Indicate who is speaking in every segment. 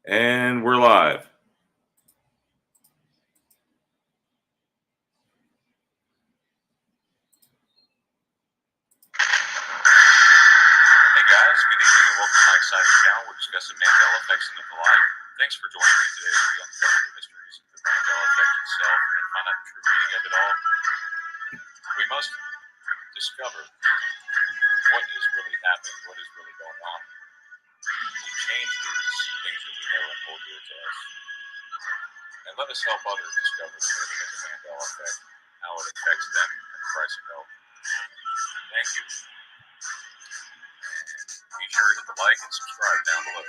Speaker 1: And we're live.
Speaker 2: Hey guys, good evening and welcome to my exciting channel. We're discussing Mandela effects and the like. Thanks for joining me today as we uncover the mysteries of the Mandela effect itself and find out the true meaning of it all. We must discover what is really happening, what is really going on. We change these things that we know and hold dear to us. And let us help others discover the meaning of the Mandela effect, how it affects them, and the price of help. Thank you. Be sure to hit the like and subscribe down below.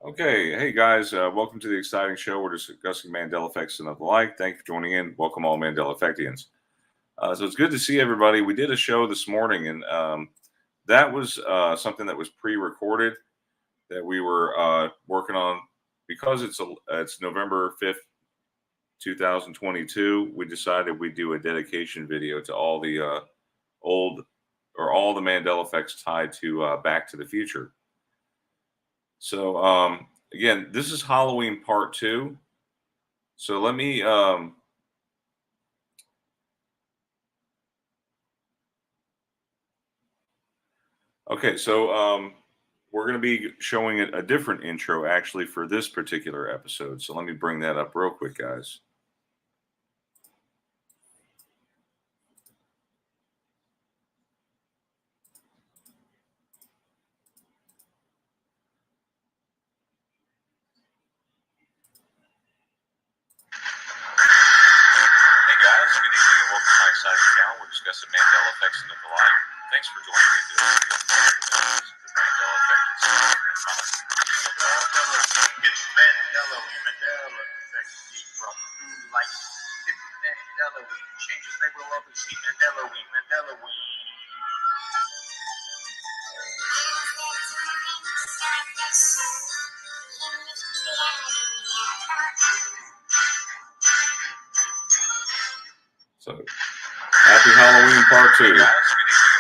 Speaker 1: Okay, hey guys, welcome to the exciting show. We're discussing Mandela effects and the like. Thank you for joining in. Welcome all Mandela effectians. So it's good to see everybody. We did a show this morning, and that was something that was pre-recorded that we were working on because it's November 5th, 2022. We decided we'd do a dedication video to all the all the Mandela effects tied to Back to the Future. So again, this is Halloween part 2. So let me okay, so we're going to be showing a different intro actually for this particular episode. So let me bring that up real quick, guys.
Speaker 2: Hey guys, good evening and welcome to my exciting channel. We're discussing Mandela effects and the like. Thanks for joining me today as we uncover the mysteries of the Mandela effect itself and find out the true meaning of it all.
Speaker 3: It's Mandela effect from blue light. It's Mandela changes they will always see. Mandela we.
Speaker 1: So happy Halloween part 2.
Speaker 2: Hey guys, good evening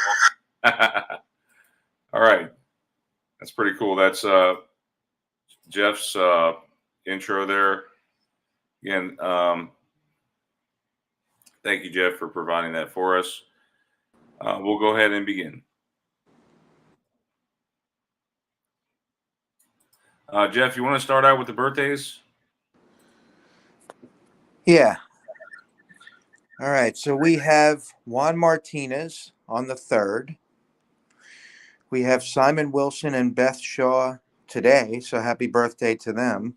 Speaker 2: and welcome.
Speaker 1: All right. That's pretty cool. That's Jeff's intro there. Again, thank you, Jeff, for providing that for us. We'll go ahead and begin. Jeff, you want to start out with the birthdays?
Speaker 4: Yeah. All right. So we have Juan Martinez on the 3rd. We have Simon Wilson and Beth Shaw today. So happy birthday to them.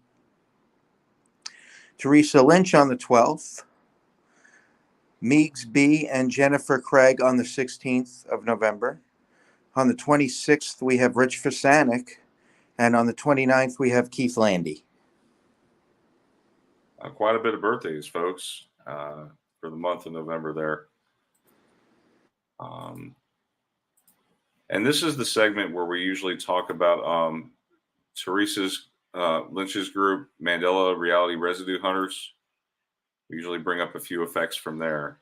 Speaker 4: Teresa Lynch on the 12th. Meeks B and Jennifer Craig on the 16th of November. On the 26th, we have Rich Fasanik. And on the 29th, we have Keith Landy.
Speaker 1: Quite a bit of birthdays, folks, for the month of November there. And this is the segment where we usually talk about Teresa's Lynch's group, Mandela Reality Residue Hunters. We usually bring up a few effects from there.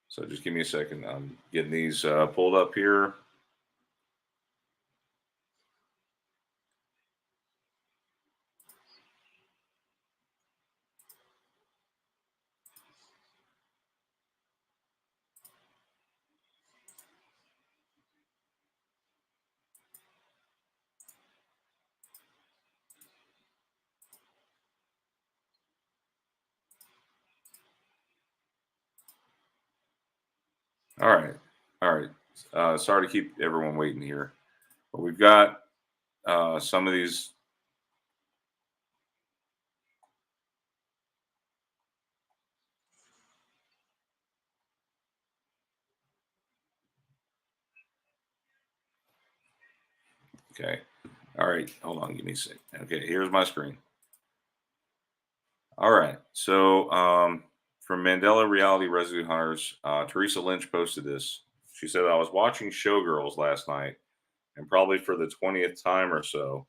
Speaker 1: So just give me a second. I'm getting these pulled up here. All right. Sorry to keep everyone waiting here, but we've got some of these. Okay. All right. Hold on. Give me a sec. Okay. Here's my screen. All right. So from Mandela Reality Residue Hunters, Teresa Lynch posted this. She said, I was watching Showgirls last night, and probably for the 20th time or so,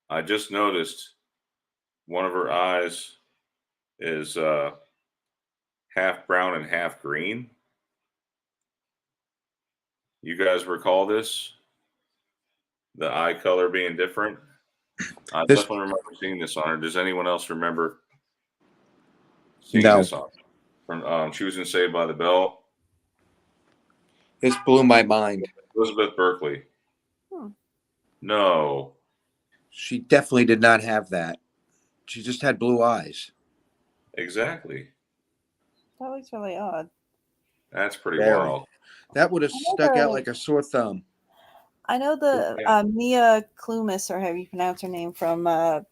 Speaker 1: I just noticed one of her eyes is half brown and half green. You guys recall this? The eye color being different? I
Speaker 4: This
Speaker 1: definitely remember seeing this on her. Does anyone else remember seeing
Speaker 4: no,
Speaker 1: this on her? From she was in Saved by the Bell.
Speaker 4: this blew my mind.
Speaker 1: Elizabeth Berkley.
Speaker 5: Hmm.
Speaker 1: No.
Speaker 4: She definitely did not have that. She just had blue eyes.
Speaker 1: Exactly.
Speaker 5: That looks really odd.
Speaker 1: That's pretty
Speaker 4: Very.
Speaker 1: wild.
Speaker 4: That would have stuck out like a sore thumb.
Speaker 5: I know the
Speaker 1: Yeah.
Speaker 5: Mia Clumis, or however you pronounce her name, from that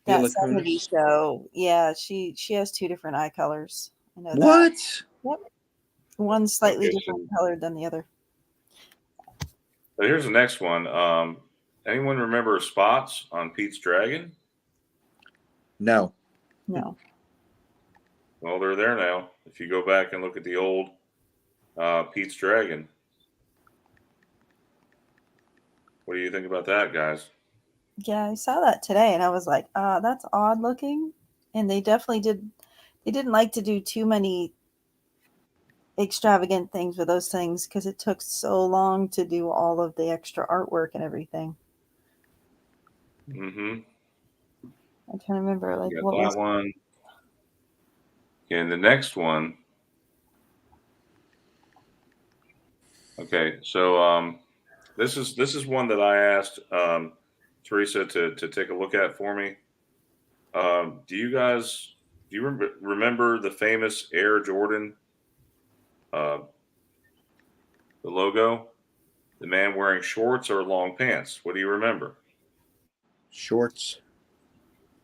Speaker 4: Mila
Speaker 5: 70s
Speaker 4: Kunis?
Speaker 5: show. Yeah, she has two different eye colors. I know that.
Speaker 4: What?
Speaker 5: Yep. One's slightly
Speaker 1: Okay,
Speaker 5: different colored than the other.
Speaker 1: So here's the next one. Anyone remember spots on Pete's Dragon?
Speaker 4: No.
Speaker 5: No.
Speaker 1: Well, they're there now. If you go back and look at the old Pete's Dragon. What do you think about that, guys?
Speaker 5: Yeah, I saw that today and I was like, that's odd looking. And they didn't like to do too many extravagant things with those things because it took so long to do all of the extra artwork and everything.
Speaker 1: Mm-hmm.
Speaker 5: I'm trying to remember, like,
Speaker 1: You
Speaker 5: what
Speaker 1: got
Speaker 5: was
Speaker 1: that one. And the next one. Okay, so this is one that I asked Teresa to take a look at for me. Do you remember the famous Air Jordan, the logo? The man wearing shorts or long pants? What do you remember?
Speaker 4: Shorts.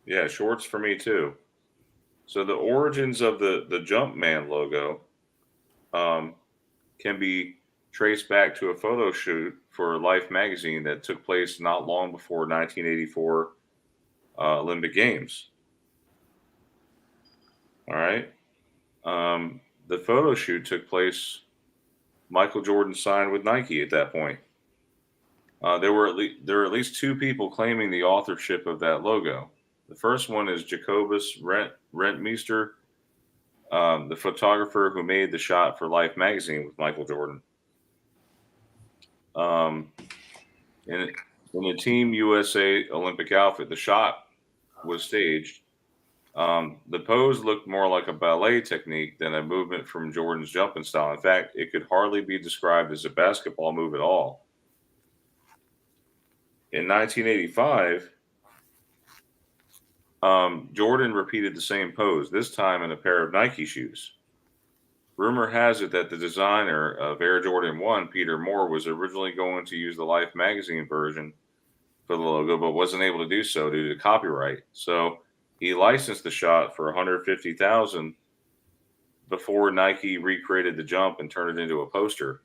Speaker 1: Yeah, shorts for me too. So the origins of the Jumpman logo can be traced back to a photo shoot for Life magazine that took place not long before 1984 Olympic Games. All right. The photo shoot took place. Michael Jordan signed with Nike at that point. There were at least two people claiming the authorship of that logo. The first one is Jacobus Rentmeester, the photographer who made the shot for Life magazine with Michael Jordan. In the Team USA Olympic outfit, the shot was staged. The pose looked more like a ballet technique than a movement from Jordan's jumping style. In fact, it could hardly be described as a basketball move at all. In 1985, Jordan repeated the same pose, this time in a pair of Nike shoes. Rumor has it that the designer of Air Jordan 1, Peter Moore, was originally going to use the Life magazine version for the logo, but wasn't able to do so due to copyright. So he licensed the shot for $150,000 before Nike recreated the jump and turned it into a poster.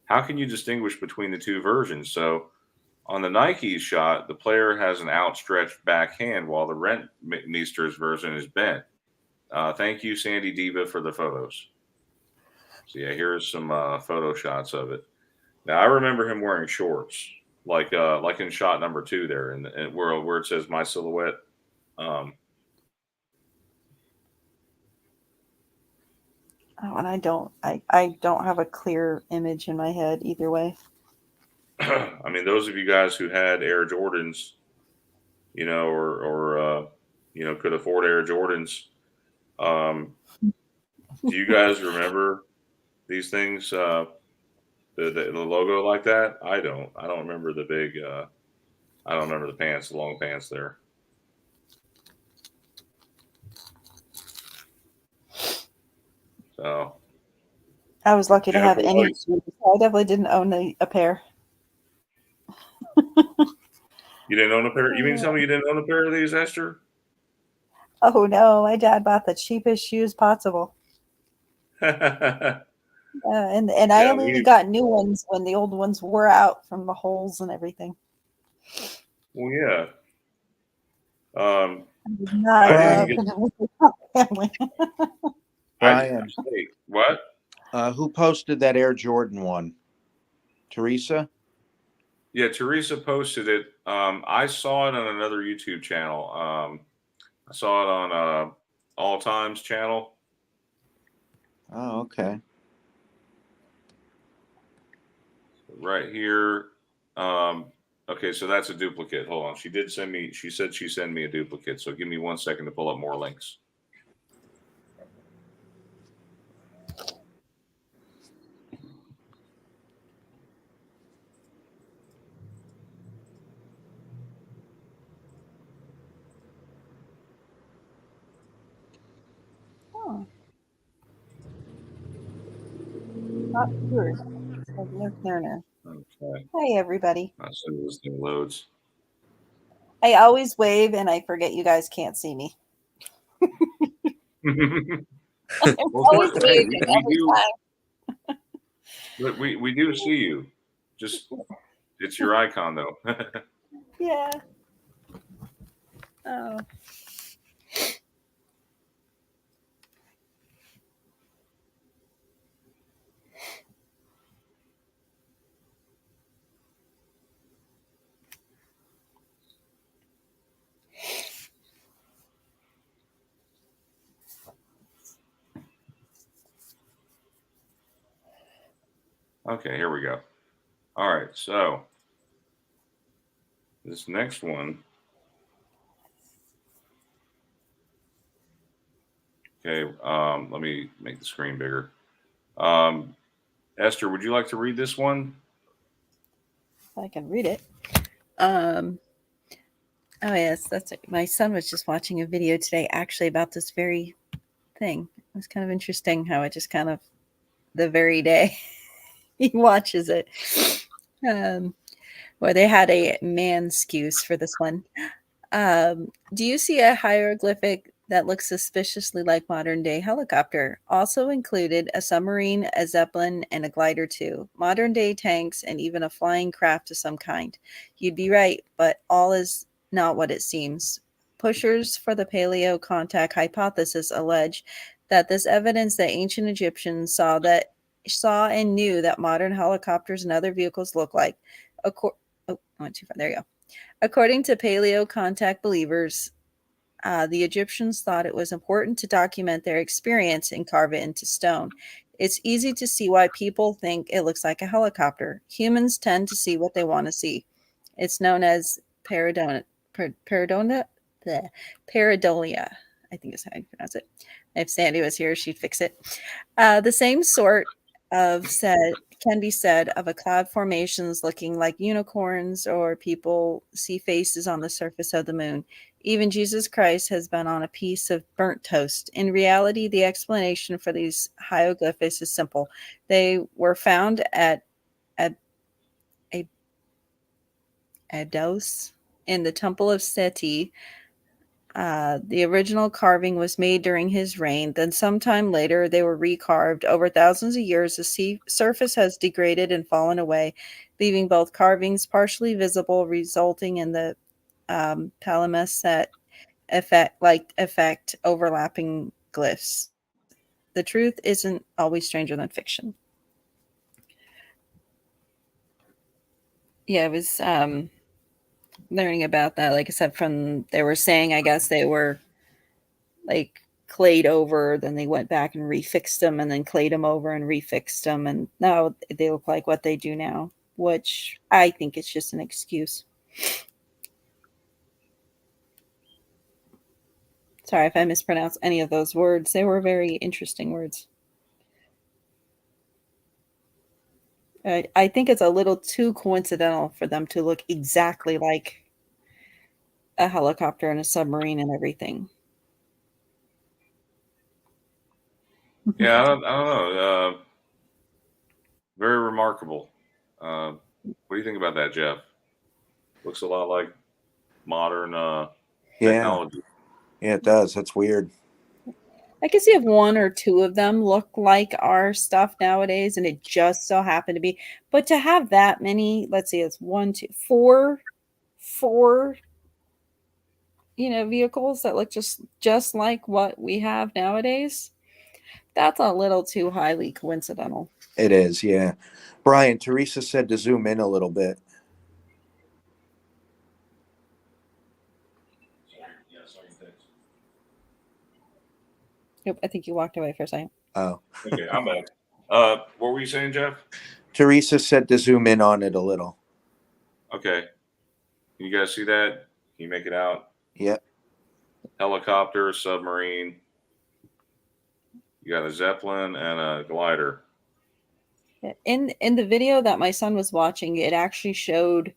Speaker 1: How can you distinguish between the two versions? So on the Nike shot, the player has an outstretched back hand while the Rentmeester's version is bent. Thank you, Sandy Diva, for the photos. So yeah, here's some photo shots of it. Now I remember him wearing shorts, like in shot number 2 there, and where it says my silhouette.
Speaker 5: Oh, and I don't have a clear image in my head either way.
Speaker 1: I mean, those of you guys who had Air Jordans, or could afford Air Jordans, do you guys remember these things? The logo like that? I don't remember the big. I don't remember the pants, the long pants there. So
Speaker 5: I was lucky to have
Speaker 1: Jennifer,
Speaker 5: any shoes. I definitely didn't own a pair.
Speaker 1: you didn't own a pair? You mean to tell me you didn't own a pair of these, Esther?
Speaker 5: Oh no, my dad bought the cheapest shoes possible. And I only got new ones when the old ones wore out from the holes and everything.
Speaker 1: Well, yeah.
Speaker 4: Brian,
Speaker 1: what?
Speaker 4: Who posted that Air Jordan one? Teresa?
Speaker 1: Yeah, Teresa posted it. I saw it on another YouTube channel. I saw it on All Times channel.
Speaker 4: Oh, okay.
Speaker 1: Right here. Okay, so that's a duplicate. Hold on. She did send me, she said she sent me a duplicate. So give me 1 second to pull up more links.
Speaker 5: Oh, not viewers. Says Nick Nerner.
Speaker 1: Okay.
Speaker 5: Hi, everybody.
Speaker 1: As soon as this thing loads.
Speaker 5: I always wave and I forget you guys can't see me. I'm
Speaker 1: Well,
Speaker 5: always
Speaker 1: hey,
Speaker 5: waving
Speaker 1: we
Speaker 5: every
Speaker 1: do,
Speaker 5: time.
Speaker 1: but we do see you. Just it's your icon though.
Speaker 5: Yeah. Oh.
Speaker 1: Okay, here we go. All right, so this next one. Okay, let me make the screen bigger. Esther, would you like to read this one?
Speaker 5: I can read it. Oh yes, that's it. My son was just watching a video today actually about this very thing. It was kind of interesting how it just kind of the very day he watches it. Where they had a man excuse for this one. Do you see a hieroglyphic that looks suspiciously like modern day helicopter? Also included a submarine, a zeppelin, and a glider too. Modern day tanks and even a flying craft of some kind. You'd be right, but all is not what it seems. Pushers for the paleo contact hypothesis allege that this evidence that ancient Egyptians saw and knew that modern helicopters and other vehicles look like. Oh, I went too far. There you go. According to paleo contact believers, the Egyptians thought it was important to document their experience and carve it into stone. It's easy to see why people think it looks like a helicopter. Humans tend to see what they want to see. It's known as pareidolia. Pareidolia, I think is how you pronounce it. If Sandy was here, she'd fix it. The same sort of said can be said of a cloud formations looking like unicorns or people see faces on the surface of the moon. Even Jesus Christ has been on a piece of burnt toast. In reality, the explanation for these hieroglyphics is simple. They were found at Abydos in the Temple of Seti. The original carving was made during his reign. Then, sometime later, they were recarved. Over thousands of years, the sea surface has degraded and fallen away, leaving both carvings partially visible, resulting in the palimpsest effect, overlapping glyphs. The truth isn't always stranger than fiction. Yeah, I was learning about that. Like I said, from they were saying, I guess they were like clayed over, then they went back and refixed them, and then clayed them over and refixed them, and now they look like what they do now, which I think it's just an excuse. Sorry if I mispronounced any of those words. They were very interesting words. I think it's a little too coincidental for them to look exactly like a helicopter and a submarine and everything.
Speaker 1: Yeah, I don't know. Very remarkable. What do you think about that, Jeff? Looks a lot like modern
Speaker 4: Yeah.
Speaker 1: technology.
Speaker 4: Yeah, it does. That's weird.
Speaker 5: I can see if one or two of them look like our stuff nowadays, and it just so happened to be. But to have that many, let's see, it's one, two, four, vehicles that look just like what we have nowadays, that's a little too highly coincidental.
Speaker 4: It is, yeah. Brian, Teresa said to zoom in a little bit.
Speaker 5: Nope, I think you walked away for a second.
Speaker 4: Oh,
Speaker 1: Okay, I'm back. What were you saying, Jeff?
Speaker 4: Teresa said to zoom in on it a little.
Speaker 1: Okay. You guys see that? Can you make it out?
Speaker 4: Yep.
Speaker 1: Helicopter, submarine. You got a Zeppelin and a glider.
Speaker 5: In the video that my son was watching, it actually showed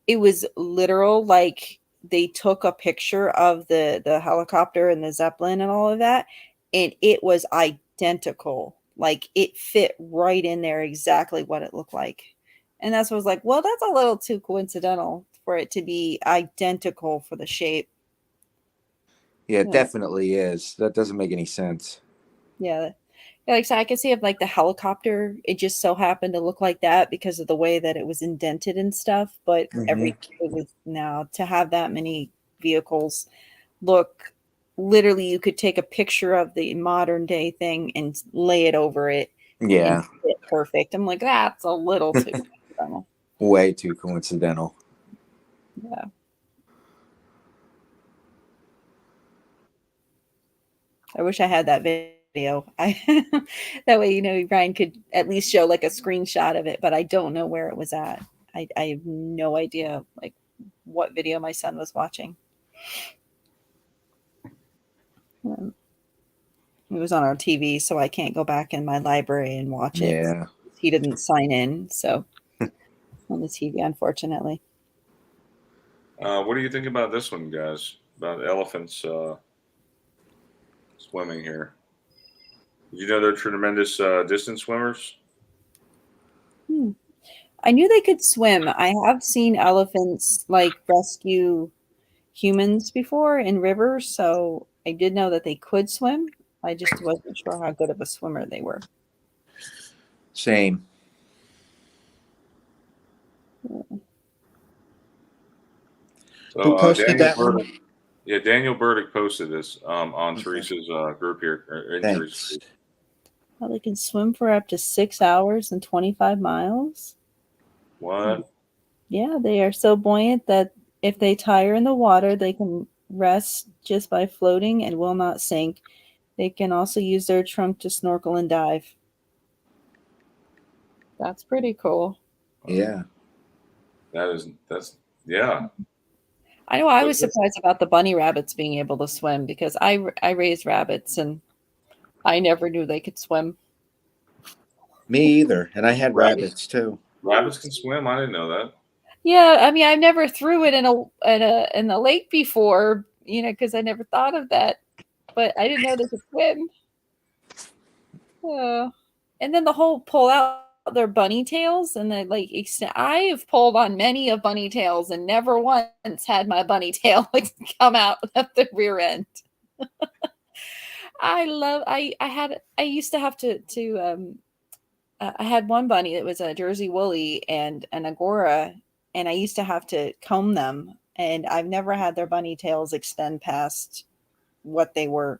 Speaker 5: it was literal, like they took a picture of the helicopter and the Zeppelin and all of that, and it was identical. Like it fit right in there exactly what it looked like. And that's what I was like, well, that's a little too coincidental for it to be identical for the shape.
Speaker 4: Yeah, it
Speaker 5: Yeah.
Speaker 4: definitely is. That doesn't make any sense.
Speaker 5: Yeah. Yeah, like so I could see if like the helicopter, it just so happened to look like that because of the way that it was indented and stuff. But
Speaker 4: Mhm.
Speaker 5: it was now to have that many vehicles look literally you could take a picture of the modern day thing and lay it over it
Speaker 4: Yeah,
Speaker 5: and fit perfect. I'm like, that's a little too coincidental.
Speaker 4: way too coincidental.
Speaker 5: Yeah. I wish I had that video. I that way, Brian could at least show like a screenshot of it, but I don't know where it was at. I have no idea like what video my son was watching. It was on our TV, so I can't go back in my library and watch it.
Speaker 4: Yeah.
Speaker 5: He didn't sign in, so on the TV, unfortunately.
Speaker 1: What do you think about this one, guys? About elephants swimming here? Did you know they're tremendous distance swimmers?
Speaker 5: I knew they could swim. I have seen elephants like rescue humans before in rivers, so I did know that they could swim. I just wasn't sure how good of a swimmer they were.
Speaker 4: Same.
Speaker 1: So,
Speaker 4: Who posted
Speaker 1: Daniel
Speaker 4: that one?
Speaker 1: Burdick, yeah, Daniel Burdick posted this on
Speaker 4: Okay.
Speaker 1: Teresa's group here. Or in
Speaker 4: Thanks.
Speaker 1: Teresa's group.
Speaker 5: Well, they can swim for up to 6 hours and 25 miles.
Speaker 1: What?
Speaker 5: Yeah, they are so buoyant that if they tire in the water, they can rest just by floating and will not sink. They can also use their trunk to snorkel and dive. That's pretty cool.
Speaker 4: Yeah.
Speaker 1: That's yeah.
Speaker 5: I know I was surprised about the bunny rabbits being able to swim because I raised rabbits and I never knew they could swim.
Speaker 4: Me either. And I had rabbits too.
Speaker 1: Rabbits can swim. I didn't know that.
Speaker 5: Yeah, I mean, I never threw it in the lake before, because I never thought of that. But I didn't know they could swim. And then the whole pull out their bunny tails and then like I have pulled on many of bunny tails and never once had my bunny tail come out of the rear end. I used to have to I had one bunny that was a Jersey Woolly and an Angora, and I used to have to comb them, and I've never had their bunny tails extend past what they were.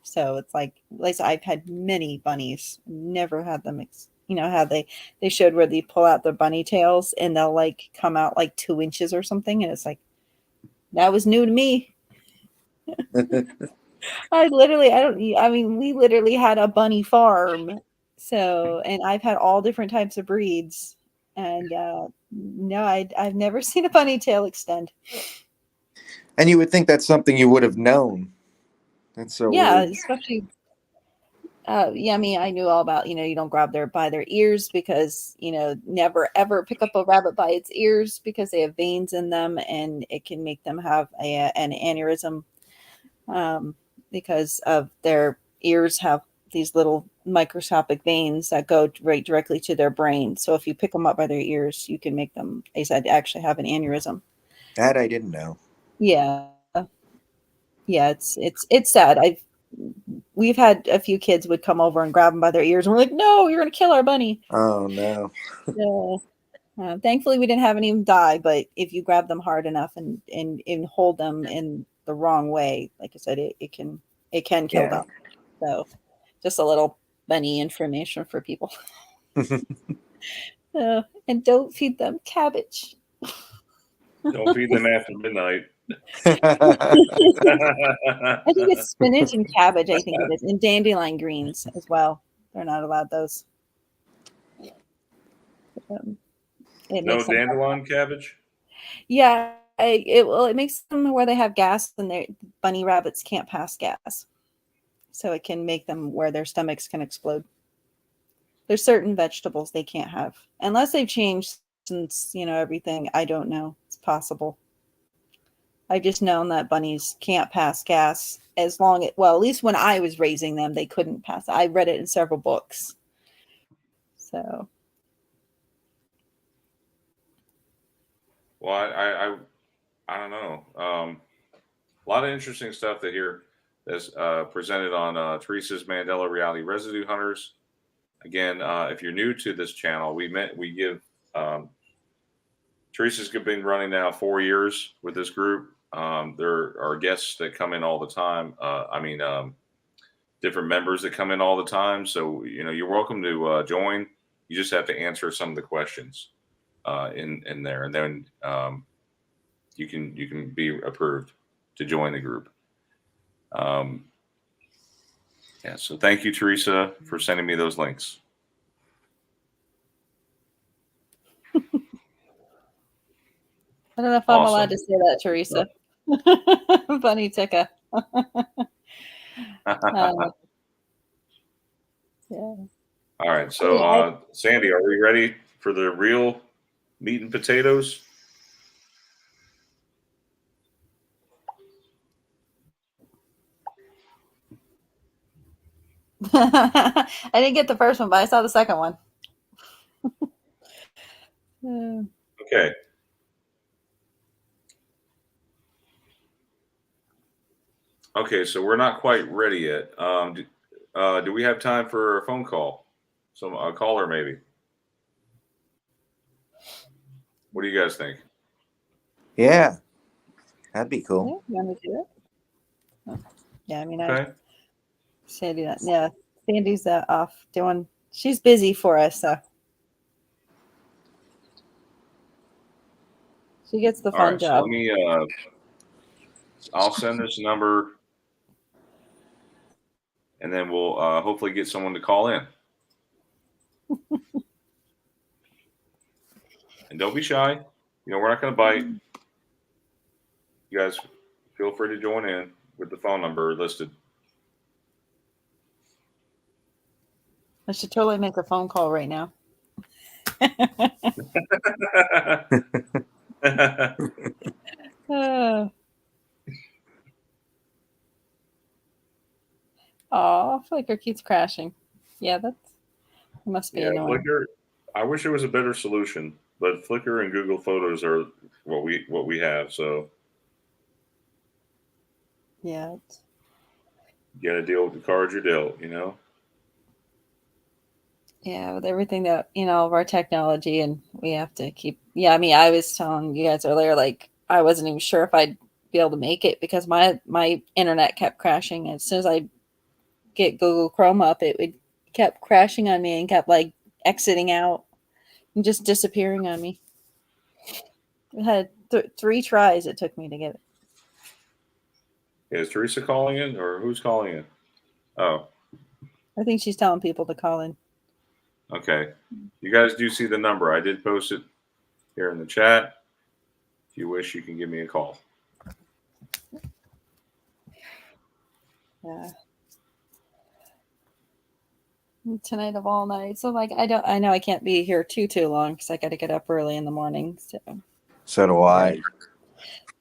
Speaker 5: So it's like I've had many bunnies, never had them, how they showed where they pull out their bunny tails and they'll like come out like 2 inches or something. And it's like, that was new to me. we literally had a bunny farm. So, and I've had all different types of breeds. And no, I've never seen a bunny tail extend.
Speaker 4: And you would think that's something you would have known. That's so weird.
Speaker 5: Especially I mean, I knew all about, you don't grab by their ears because, never ever pick up a rabbit by its ears because they have veins in them and it can make them have an aneurysm because of their ears have these little microscopic veins that go right directly to their brain. So if you pick them up by their ears, you can make them, they said, actually have an aneurysm.
Speaker 4: That I didn't know.
Speaker 5: Yeah. Yeah, it's sad. We've had a few kids would come over and grab them by their ears, and we're like, "No, you're going to kill our bunny."
Speaker 4: Oh no!
Speaker 5: So, thankfully, we didn't have any of them die. But if you grab them hard enough and hold them in the wrong way, like I said, it can kill them. So, just a little bunny information for people. And don't feed them cabbage.
Speaker 1: Don't feed them after midnight.
Speaker 5: I think it's spinach and cabbage. I think it is, and dandelion greens as well. They're not allowed those. It
Speaker 1: No
Speaker 5: makes them.
Speaker 1: dandelion cabbage?
Speaker 5: Yeah, it makes them where they have gas, and their bunny rabbits can't pass gas, so it can make them where their stomachs can explode. There's certain vegetables they can't have unless they've changed since everything. I don't know. It's possible. I've just known that bunnies can't pass gas as long as, well, at least when I was raising them, they couldn't pass. I read it in several books. So.
Speaker 1: Well, I don't know. A lot of interesting stuff that here is presented on Teresa's Mandela Reality Residue Hunters. Again, if you're new to this channel, we give Teresa's been running now 4 years with this group. There are guests that come in all the time. Different members that come in all the time. So you're welcome to join. You just have to answer some of the questions in there, and then you can be approved to join the group. Yeah. So thank you, Teresa, for sending me those links.
Speaker 5: I don't know if I'm allowed to say that, Teresa. Bunny Tika. Yeah.
Speaker 1: All right. So, Sandy, are we ready for the real meat and potatoes?
Speaker 5: I didn't get the first one, but I saw the second one.
Speaker 1: Okay. Okay, so we're not quite ready yet. Do we have time for a phone call? A caller, maybe. What do you guys think?
Speaker 4: Yeah, that'd be cool.
Speaker 5: Yeah, you want to do it? Oh. Yeah, I mean,
Speaker 1: Okay.
Speaker 5: Sandy, yeah, Sandy's off doing. She's busy for us, so she gets the fun job.
Speaker 1: So let me. I'll send this number, and then we'll hopefully get someone to call in. And don't be shy. We're not going to bite. You guys feel free to join in with the phone number listed.
Speaker 5: I should totally make a phone call right now. Oh, Flickr keeps crashing. Yeah, that must be annoying.
Speaker 1: Flickr. I wish there was a better solution, but Flickr and Google Photos are what we have. So
Speaker 5: yeah,
Speaker 1: you got to deal with the cards you're dealt.
Speaker 5: Yeah, with everything that of our technology, and we have to keep. Yeah, I mean, I was telling you guys earlier, like I wasn't even sure if I'd be able to make it because my internet kept crashing. As soon as I get Google Chrome up, it kept crashing on me and kept like exiting out and just disappearing on me. It had 3 tries it took me to get it.
Speaker 1: Is Teresa calling in, or who's calling in? Oh,
Speaker 5: I think she's telling people to call in.
Speaker 1: Okay. You guys do see the number. I did post it here in the chat. If you wish, you can give me a call.
Speaker 5: Yeah. Tonight of all night. So like I know I can't be here too long because I got to get up early in the morning.
Speaker 4: So do I.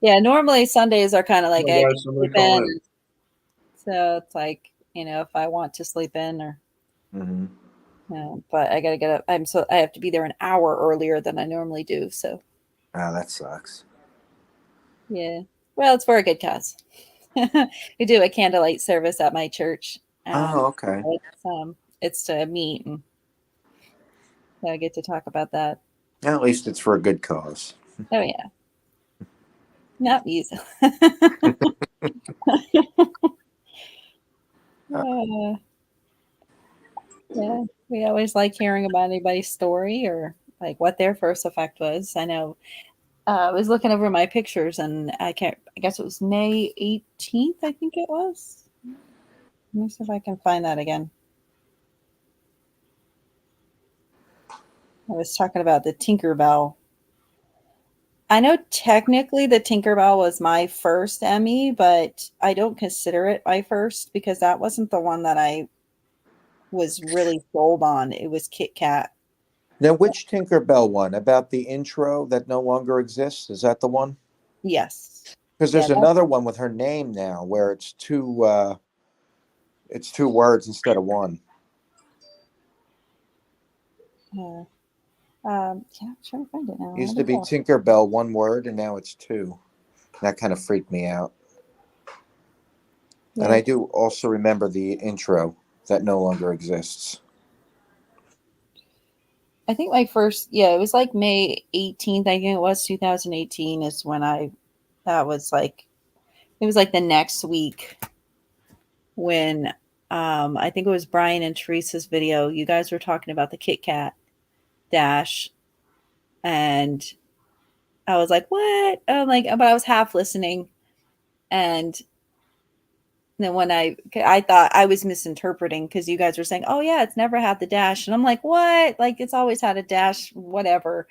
Speaker 5: Yeah, normally Sundays are kind of like I
Speaker 1: guys,
Speaker 5: sleep in. So it's like, if I want to sleep in or but I gotta get up. I have to be there an hour earlier than I normally do. So
Speaker 4: that sucks.
Speaker 5: Yeah. Well, it's for a good cause. We do a candlelight service at my church.
Speaker 4: Okay.
Speaker 5: It's to meet and so I get to talk about that.
Speaker 4: At least it's for a good cause.
Speaker 5: Oh yeah. Not music. Yeah, we always like hearing about anybody's story or like what their first effect was. I know I was looking over my pictures, and I guess it was May 18th. I think it was. Let me see if I can find that again. I was talking about the Tinkerbell. I know technically the Tinkerbell was my first Emmy, but I don't consider it my first because that wasn't the one that I was really sold on. It was Kit Kat.
Speaker 4: Now, which Tinkerbell one? About the intro that no longer exists? Is that the one?
Speaker 5: Yes.
Speaker 4: Because
Speaker 5: Yeah.
Speaker 4: there's another one with her name now where it's two words instead of one.
Speaker 5: Yeah, I'm trying to find it now.
Speaker 4: Used to be Tinkerbell, one word, and now it's two. That kind of freaked me out.
Speaker 5: Yeah.
Speaker 4: And I do also remember the intro that no longer exists.
Speaker 5: I think my first, it was like May 18th. I think it was 2018 is when that was like, it was like the next week when I think it was Brian and Teresa's video. You guys were talking about the Kit Kat Dash, and I was like, what? I'm like, but I was half listening, and then when I thought I was misinterpreting because you guys were saying, oh yeah, it's never had the dash, and I'm like, what? Like it's always had a dash, whatever.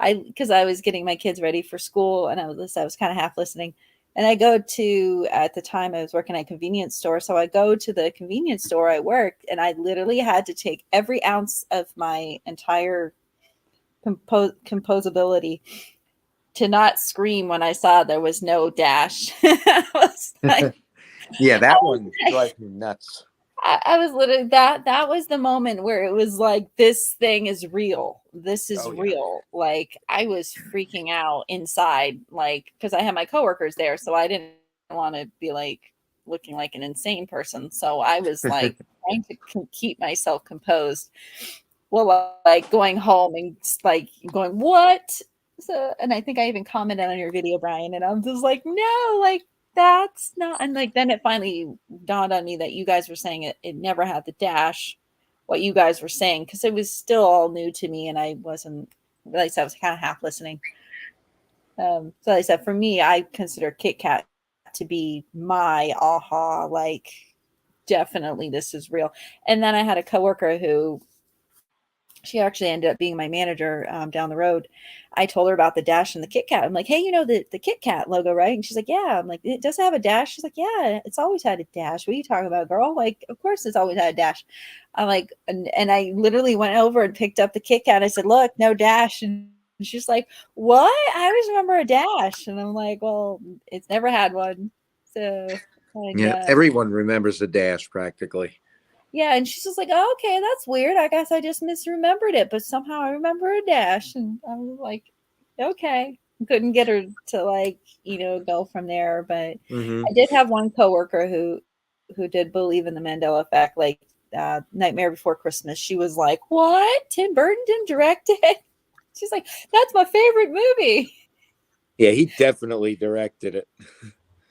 Speaker 5: Because I was getting my kids ready for school, and I was kind of half listening. And I go to, at the time I was working at a convenience store. So I go to the convenience store I worked, and I literally had to take every ounce of my entire composability to not scream when I saw there was no dash. I was like,
Speaker 4: Yeah, that one drives me nuts.
Speaker 5: I was literally that was the moment where it was like, this thing is real. This is
Speaker 4: Oh, yeah.
Speaker 5: real. Like I was freaking out inside, like because I had my coworkers there, so I didn't want to be like looking like an insane person. So I was like trying to keep myself composed. Well, like going home and like going, what? So, and I think I even commented on your video, Brian, and I'm just like, no, like that's not. And like then it finally dawned on me that you guys were saying it never had the dash. What you guys were saying, because it was still all new to me, and I wasn't. Like I said, I was kind of half listening. So like I said, for me, I consider Kit Kat to be my aha. Like definitely, this is real. And then I had a coworker who she actually ended up being my manager down the road. I told her about the dash and the Kit Kat. I'm like, hey, you know the Kit Kat logo, right? And she's like, yeah. I'm like, it does have a dash. She's like, yeah, it's always had a dash. What are you talking about, girl? Like, of course it's always had a dash. I'm like, and I literally went over and picked up the Kit Kat. I said, look, no dash. And she's like, what? I always remember a dash. And I'm like, well, it's never had one. So like,
Speaker 4: Yeah, everyone remembers the dash practically.
Speaker 5: yeah, and she's just like, oh, okay, that's weird. I guess I just misremembered it, but somehow I remember a dash. And I was like, okay. Couldn't get her to like, go from there. But
Speaker 4: Mm-hmm.
Speaker 5: I did have one coworker who did believe in the Mandela effect, like Nightmare Before Christmas. She was like, what? Tim Burton didn't direct it? She's like, that's my favorite movie.
Speaker 4: Yeah, he definitely directed it.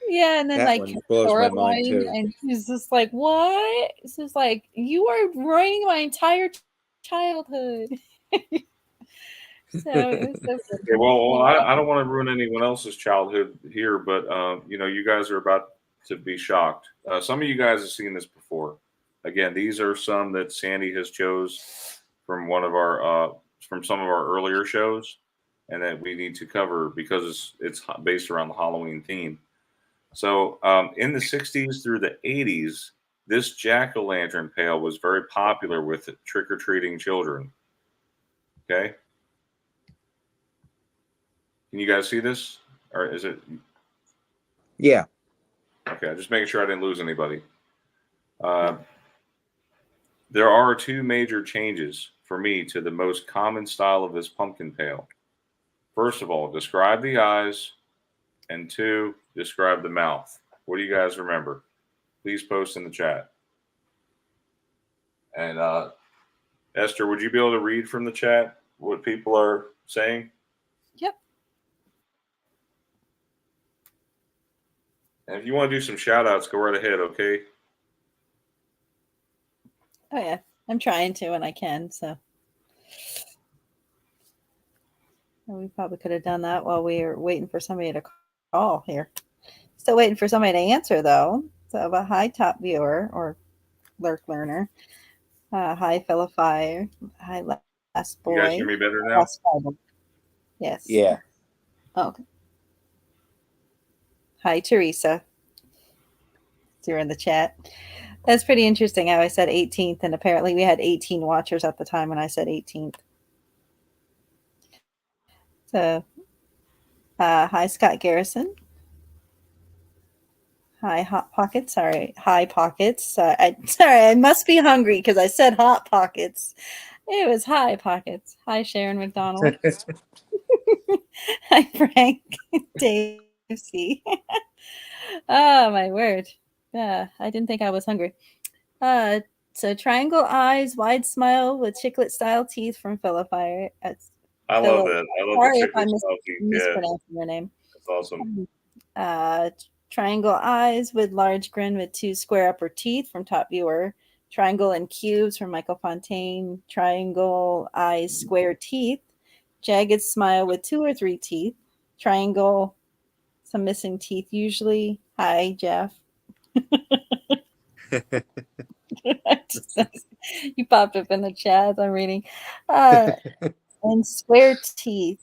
Speaker 5: Yeah, and then
Speaker 4: That
Speaker 5: like
Speaker 4: one blows my mind too.
Speaker 5: and she's just like, "What?" It's just like, "You are ruining my entire childhood." So it was so
Speaker 1: Okay,
Speaker 5: funny.
Speaker 1: well, I don't want to ruin anyone else's childhood here, but you guys are about to be shocked. Some of you guys have seen this before. Again, these are some that Sandy has chose from from some of our earlier shows, and that we need to cover because it's based around the Halloween theme. So, in the '60s through the '80s, this jack-o'-lantern pail was very popular with trick-or-treating children. Okay. Can you guys see this? Or is it?
Speaker 4: Yeah.
Speaker 1: Okay, just making sure I didn't lose anybody. There are two major changes for me to the most common style of this pumpkin pail. First of all, describe the eyes, and two, describe the mouth. What do you guys remember? Please post in the chat. And Esther, would you be able to read from the chat what people are saying?
Speaker 5: Yep.
Speaker 1: And if you want to do some shout outs, go right ahead, okay?
Speaker 5: Oh yeah, I'm trying to, and I can. So, We probably could have done that while we were waiting for somebody to call here. Still waiting for somebody to answer, though. So, a hi, top viewer or lurk learner. Hi, fellow fire. Hi, last
Speaker 1: You guys
Speaker 5: boy.
Speaker 1: hear me better now?
Speaker 5: Last Bible. Yes.
Speaker 4: Yeah.
Speaker 5: Okay. Hi, Teresa. You're in the chat. That's pretty interesting how I said 18th, and apparently we had 18 watchers at the time when I said 18th. So, hi, Scott Garrison. Hi, Hot Pockets. Sorry, Hi Pockets. Sorry, I must be hungry because I said Hot Pockets. It was Hi Pockets. Hi, Sharon McDonald. Hi, Frank. Dave C. Oh, my word. Yeah, I didn't think I was hungry. So triangle eyes, wide smile with chiclet style teeth from Fire.
Speaker 1: I love that. I love the
Speaker 5: Sorry if
Speaker 1: chicken
Speaker 5: I'm
Speaker 1: style teeth. Yeah,
Speaker 5: mispronouncing your name.
Speaker 1: that's awesome.
Speaker 5: Triangle eyes with large grin with 2 square upper teeth from Top Viewer. Triangle and cubes from Michael Fontaine. Triangle eyes, square teeth. Jagged smile with 2 or 3 teeth. Triangle, some missing teeth usually. Hi, Jeff. You popped up in the chat. I'm reading. And square teeth.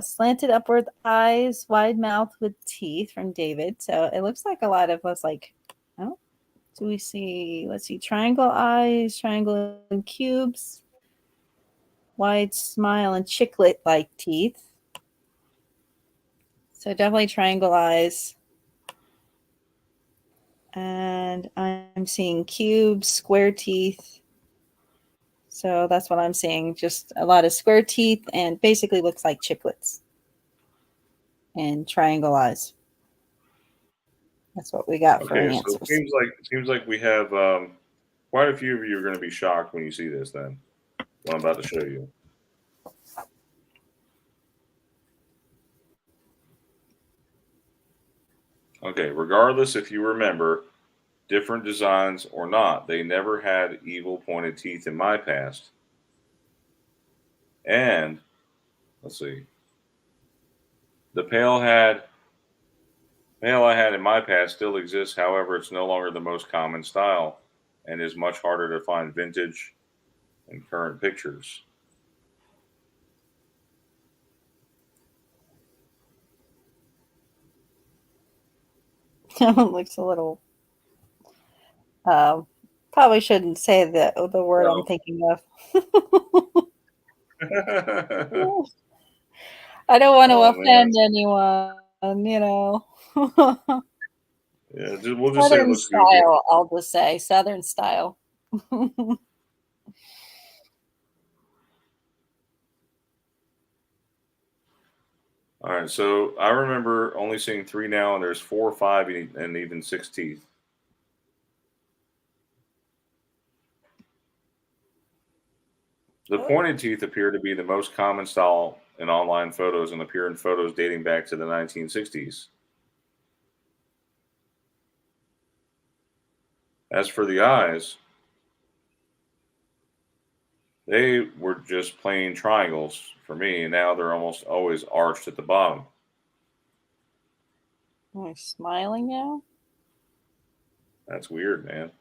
Speaker 5: Slanted upward eyes, wide mouth with teeth from David. So it looks like a lot of us like, oh, do we see, let's see, triangle eyes, triangle and cubes, wide smile and chiclet-like teeth. So definitely triangle eyes. And I'm seeing cubes, square teeth. So that's what I'm seeing. Just a lot of square teeth and basically looks like chiclets. And triangle eyes. That's what we got for
Speaker 1: Okay, so
Speaker 5: answers.
Speaker 1: it seems like we have quite a few of you are going to be shocked when you see this. Then, what I'm about to show you. Okay, regardless if you remember different designs or not, they never had evil pointed teeth in my past. And let's see, the pail I had in my past still exists. However, it's no longer the most common style and is much harder to find vintage and current pictures.
Speaker 5: Looks a little. Probably shouldn't say the word I'm thinking of. I don't want to offend anyone, you know.
Speaker 1: Yeah, we'll just say it
Speaker 5: Southern
Speaker 1: looks goofy.
Speaker 5: style, I'll just say Southern style.
Speaker 1: All right, so I remember only seeing 3 now, and there's 4, 5, and even 6 teeth. The pointed teeth appear to be the most common style in online photos and appear in photos dating back to the 1960s. As for the eyes, they were just plain triangles for me, and now they're almost always arched at the bottom.
Speaker 5: Am I smiling now?
Speaker 1: That's weird, man.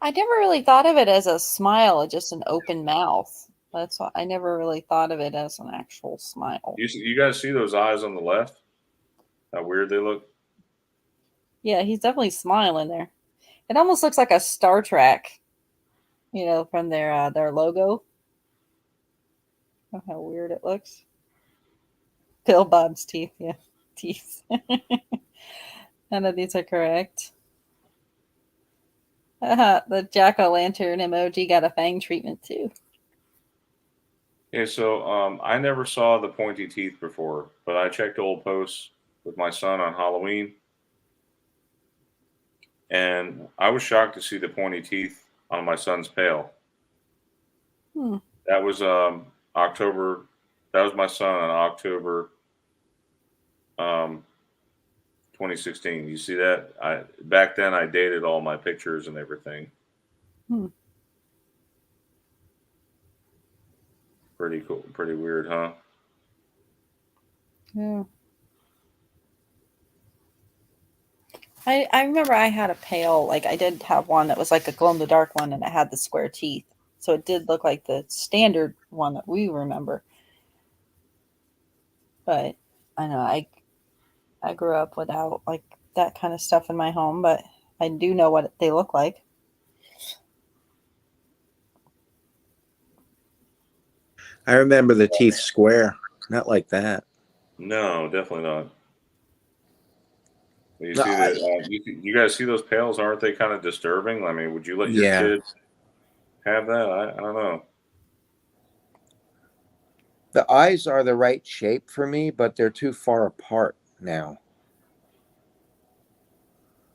Speaker 5: I never really thought of it as a smile, just an open mouth. That's why I never really thought of it as an actual smile.
Speaker 1: You guys see those eyes on the left? How weird they look?
Speaker 5: Yeah, he's definitely smiling there. It almost looks like a Star Trek, from their logo. Oh, how weird it looks. Bill Bob's teeth, yeah, teeth. None of these are correct. The jack-o'-lantern emoji got a fang treatment too.
Speaker 1: Okay, so I never saw the pointy teeth before, but I checked old posts with my son on Halloween, and I was shocked to see the pointy teeth on my son's pail. That was October. That was my son on October 2016. You see that? Back then I dated all my pictures and everything. Pretty cool. Pretty weird, huh?
Speaker 5: Yeah. I remember I had a pail, like I did have one that was like a glow in the dark one and it had the square teeth. So it did look like the standard one that we remember. But I know I grew up without like that kind of stuff in my home, but I do know what they look like.
Speaker 4: I remember the teeth square, not like that.
Speaker 1: No, definitely not. You
Speaker 4: No,
Speaker 1: see that? You guys see those pails? Aren't they kind of disturbing? I mean, would you let your
Speaker 4: yeah.
Speaker 1: kids have that? I don't know.
Speaker 4: The eyes are the right shape for me, but they're too far apart now.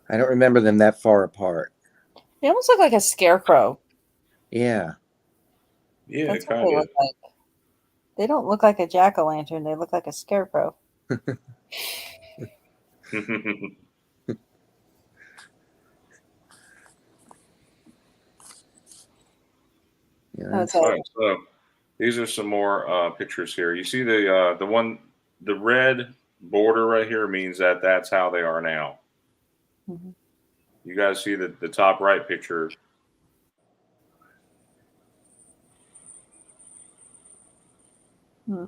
Speaker 4: I don't remember them that far apart.
Speaker 5: They almost look like a scarecrow.
Speaker 4: Yeah.
Speaker 1: Yeah,
Speaker 5: That's what
Speaker 1: kind
Speaker 5: they
Speaker 1: of.
Speaker 5: look like. They don't look like a jack-o'-lantern. They look like a scarecrow.
Speaker 4: Yeah,
Speaker 5: Oh,
Speaker 4: that's,
Speaker 5: so
Speaker 1: All right, so these are some more pictures here. You see the red border right here means that that's how they are now.
Speaker 5: mhm.
Speaker 1: You guys see the top right picture?
Speaker 5: Hmm.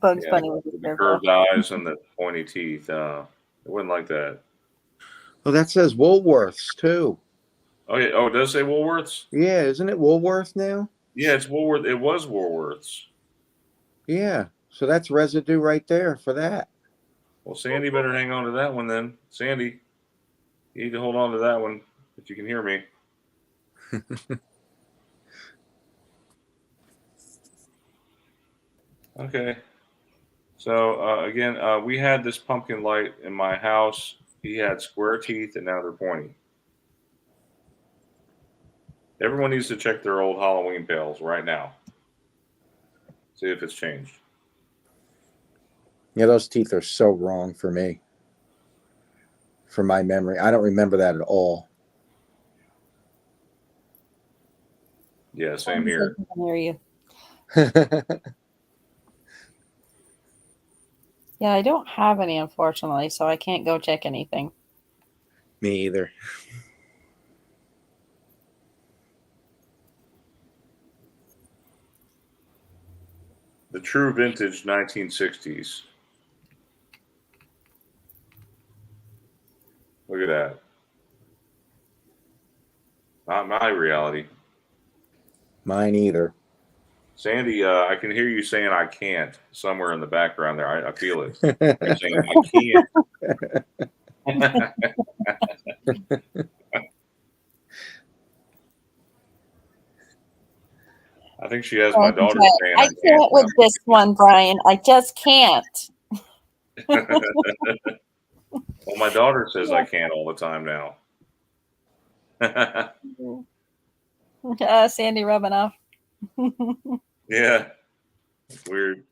Speaker 5: Bugs
Speaker 1: Yeah,
Speaker 5: Bunny with a
Speaker 1: with the
Speaker 5: scarecrow.
Speaker 1: curved eyes and the pointy teeth. It wasn't like that.
Speaker 4: well, that says Woolworths too.
Speaker 1: Oh yeah. Oh, it does say Woolworths?
Speaker 4: Yeah, isn't it Woolworth now?
Speaker 1: Yeah, it's Woolworth. It was Woolworths.
Speaker 4: Yeah. So that's residue right there for that.
Speaker 1: Well, Sandy better hang on to that one then. Sandy, you need to hold on to that one if you can hear me. Okay. So again, we had this pumpkin light in my house. He had square teeth, and now they're pointy. Everyone needs to check their old Halloween pails right now. See if it's changed.
Speaker 4: Yeah, those teeth are so wrong for me. For my memory, I don't remember that at all.
Speaker 1: Yeah, same
Speaker 5: Sounds like
Speaker 1: here.
Speaker 5: I can hear you. Yeah, I don't have any, unfortunately, so I can't go check anything.
Speaker 4: Me either.
Speaker 1: The true vintage 1960s. Look at that. Not my reality.
Speaker 4: Mine either.
Speaker 1: Sandy, I can hear you saying "I can't" somewhere in the background there. I feel it. You're saying "I can't." I think she has my daughter saying
Speaker 5: I
Speaker 1: "I can't"
Speaker 5: can't with this one, Brian. I just can't.
Speaker 1: now. Well, my daughter says I can't all the time now.
Speaker 5: Sandy rubbing off.
Speaker 1: Yeah, it's weird.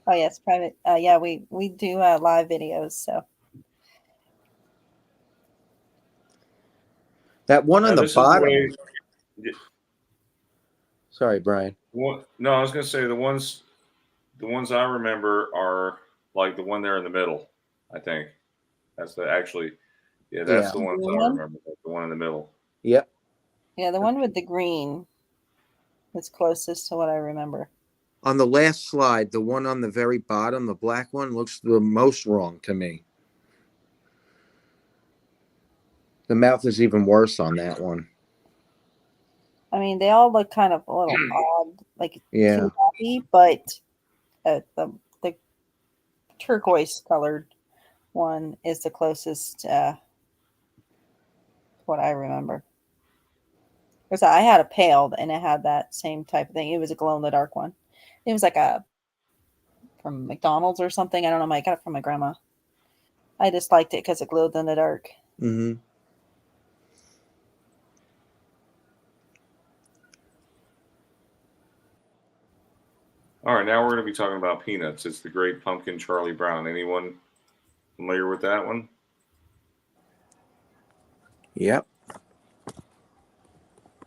Speaker 5: Oh yes, private. Yeah, we do live videos. So
Speaker 4: That one on
Speaker 1: Now
Speaker 4: the
Speaker 1: this is the
Speaker 4: bottom.
Speaker 1: way.
Speaker 4: Sorry, Brian.
Speaker 1: No, I was gonna say the ones I remember are like the one there in the middle. I think that's the actually. Yeah, that's
Speaker 4: Yeah.
Speaker 1: the ones I
Speaker 5: one?
Speaker 1: remember. The one in the middle.
Speaker 4: Yep.
Speaker 5: Yeah, the one with the green is closest to what I remember.
Speaker 4: On the last slide, the one on the very bottom, the black one, looks the most wrong to me. The mouth is even worse on that one.
Speaker 5: I mean, they all look kind of a little odd, like
Speaker 4: Yeah.
Speaker 5: too happy, but the turquoise colored one is the closest to what I remember. Because I had a pail and it had that same type of thing. It was a glow in the dark one. It was like a from McDonald's or something. I don't know. I got it from my grandma. I just liked it because it glowed in the dark.
Speaker 4: Mm-hmm.
Speaker 1: All right, now we're going to be talking about peanuts. It's the Great Pumpkin Charlie Brown. Anyone familiar with that one?
Speaker 4: Yep.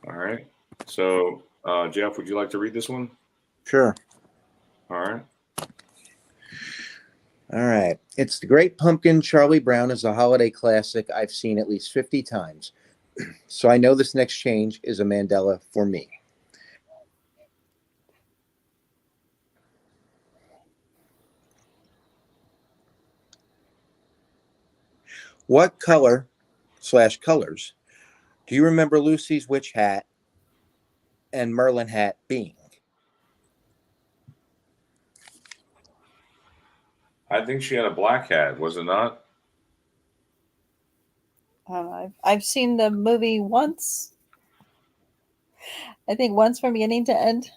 Speaker 1: All right. So, Jeff, would you like to read this one?
Speaker 4: Sure.
Speaker 1: All right.
Speaker 4: All right. It's The Great Pumpkin. Charlie Brown is a holiday classic I've seen at least 50 times. So I know this next change is a Mandela for me. What color/colors do you remember Lucy's witch hat and Merlin hat being?
Speaker 1: I think she had a black hat, was it not?
Speaker 5: I've seen the movie once. I think once from beginning to end.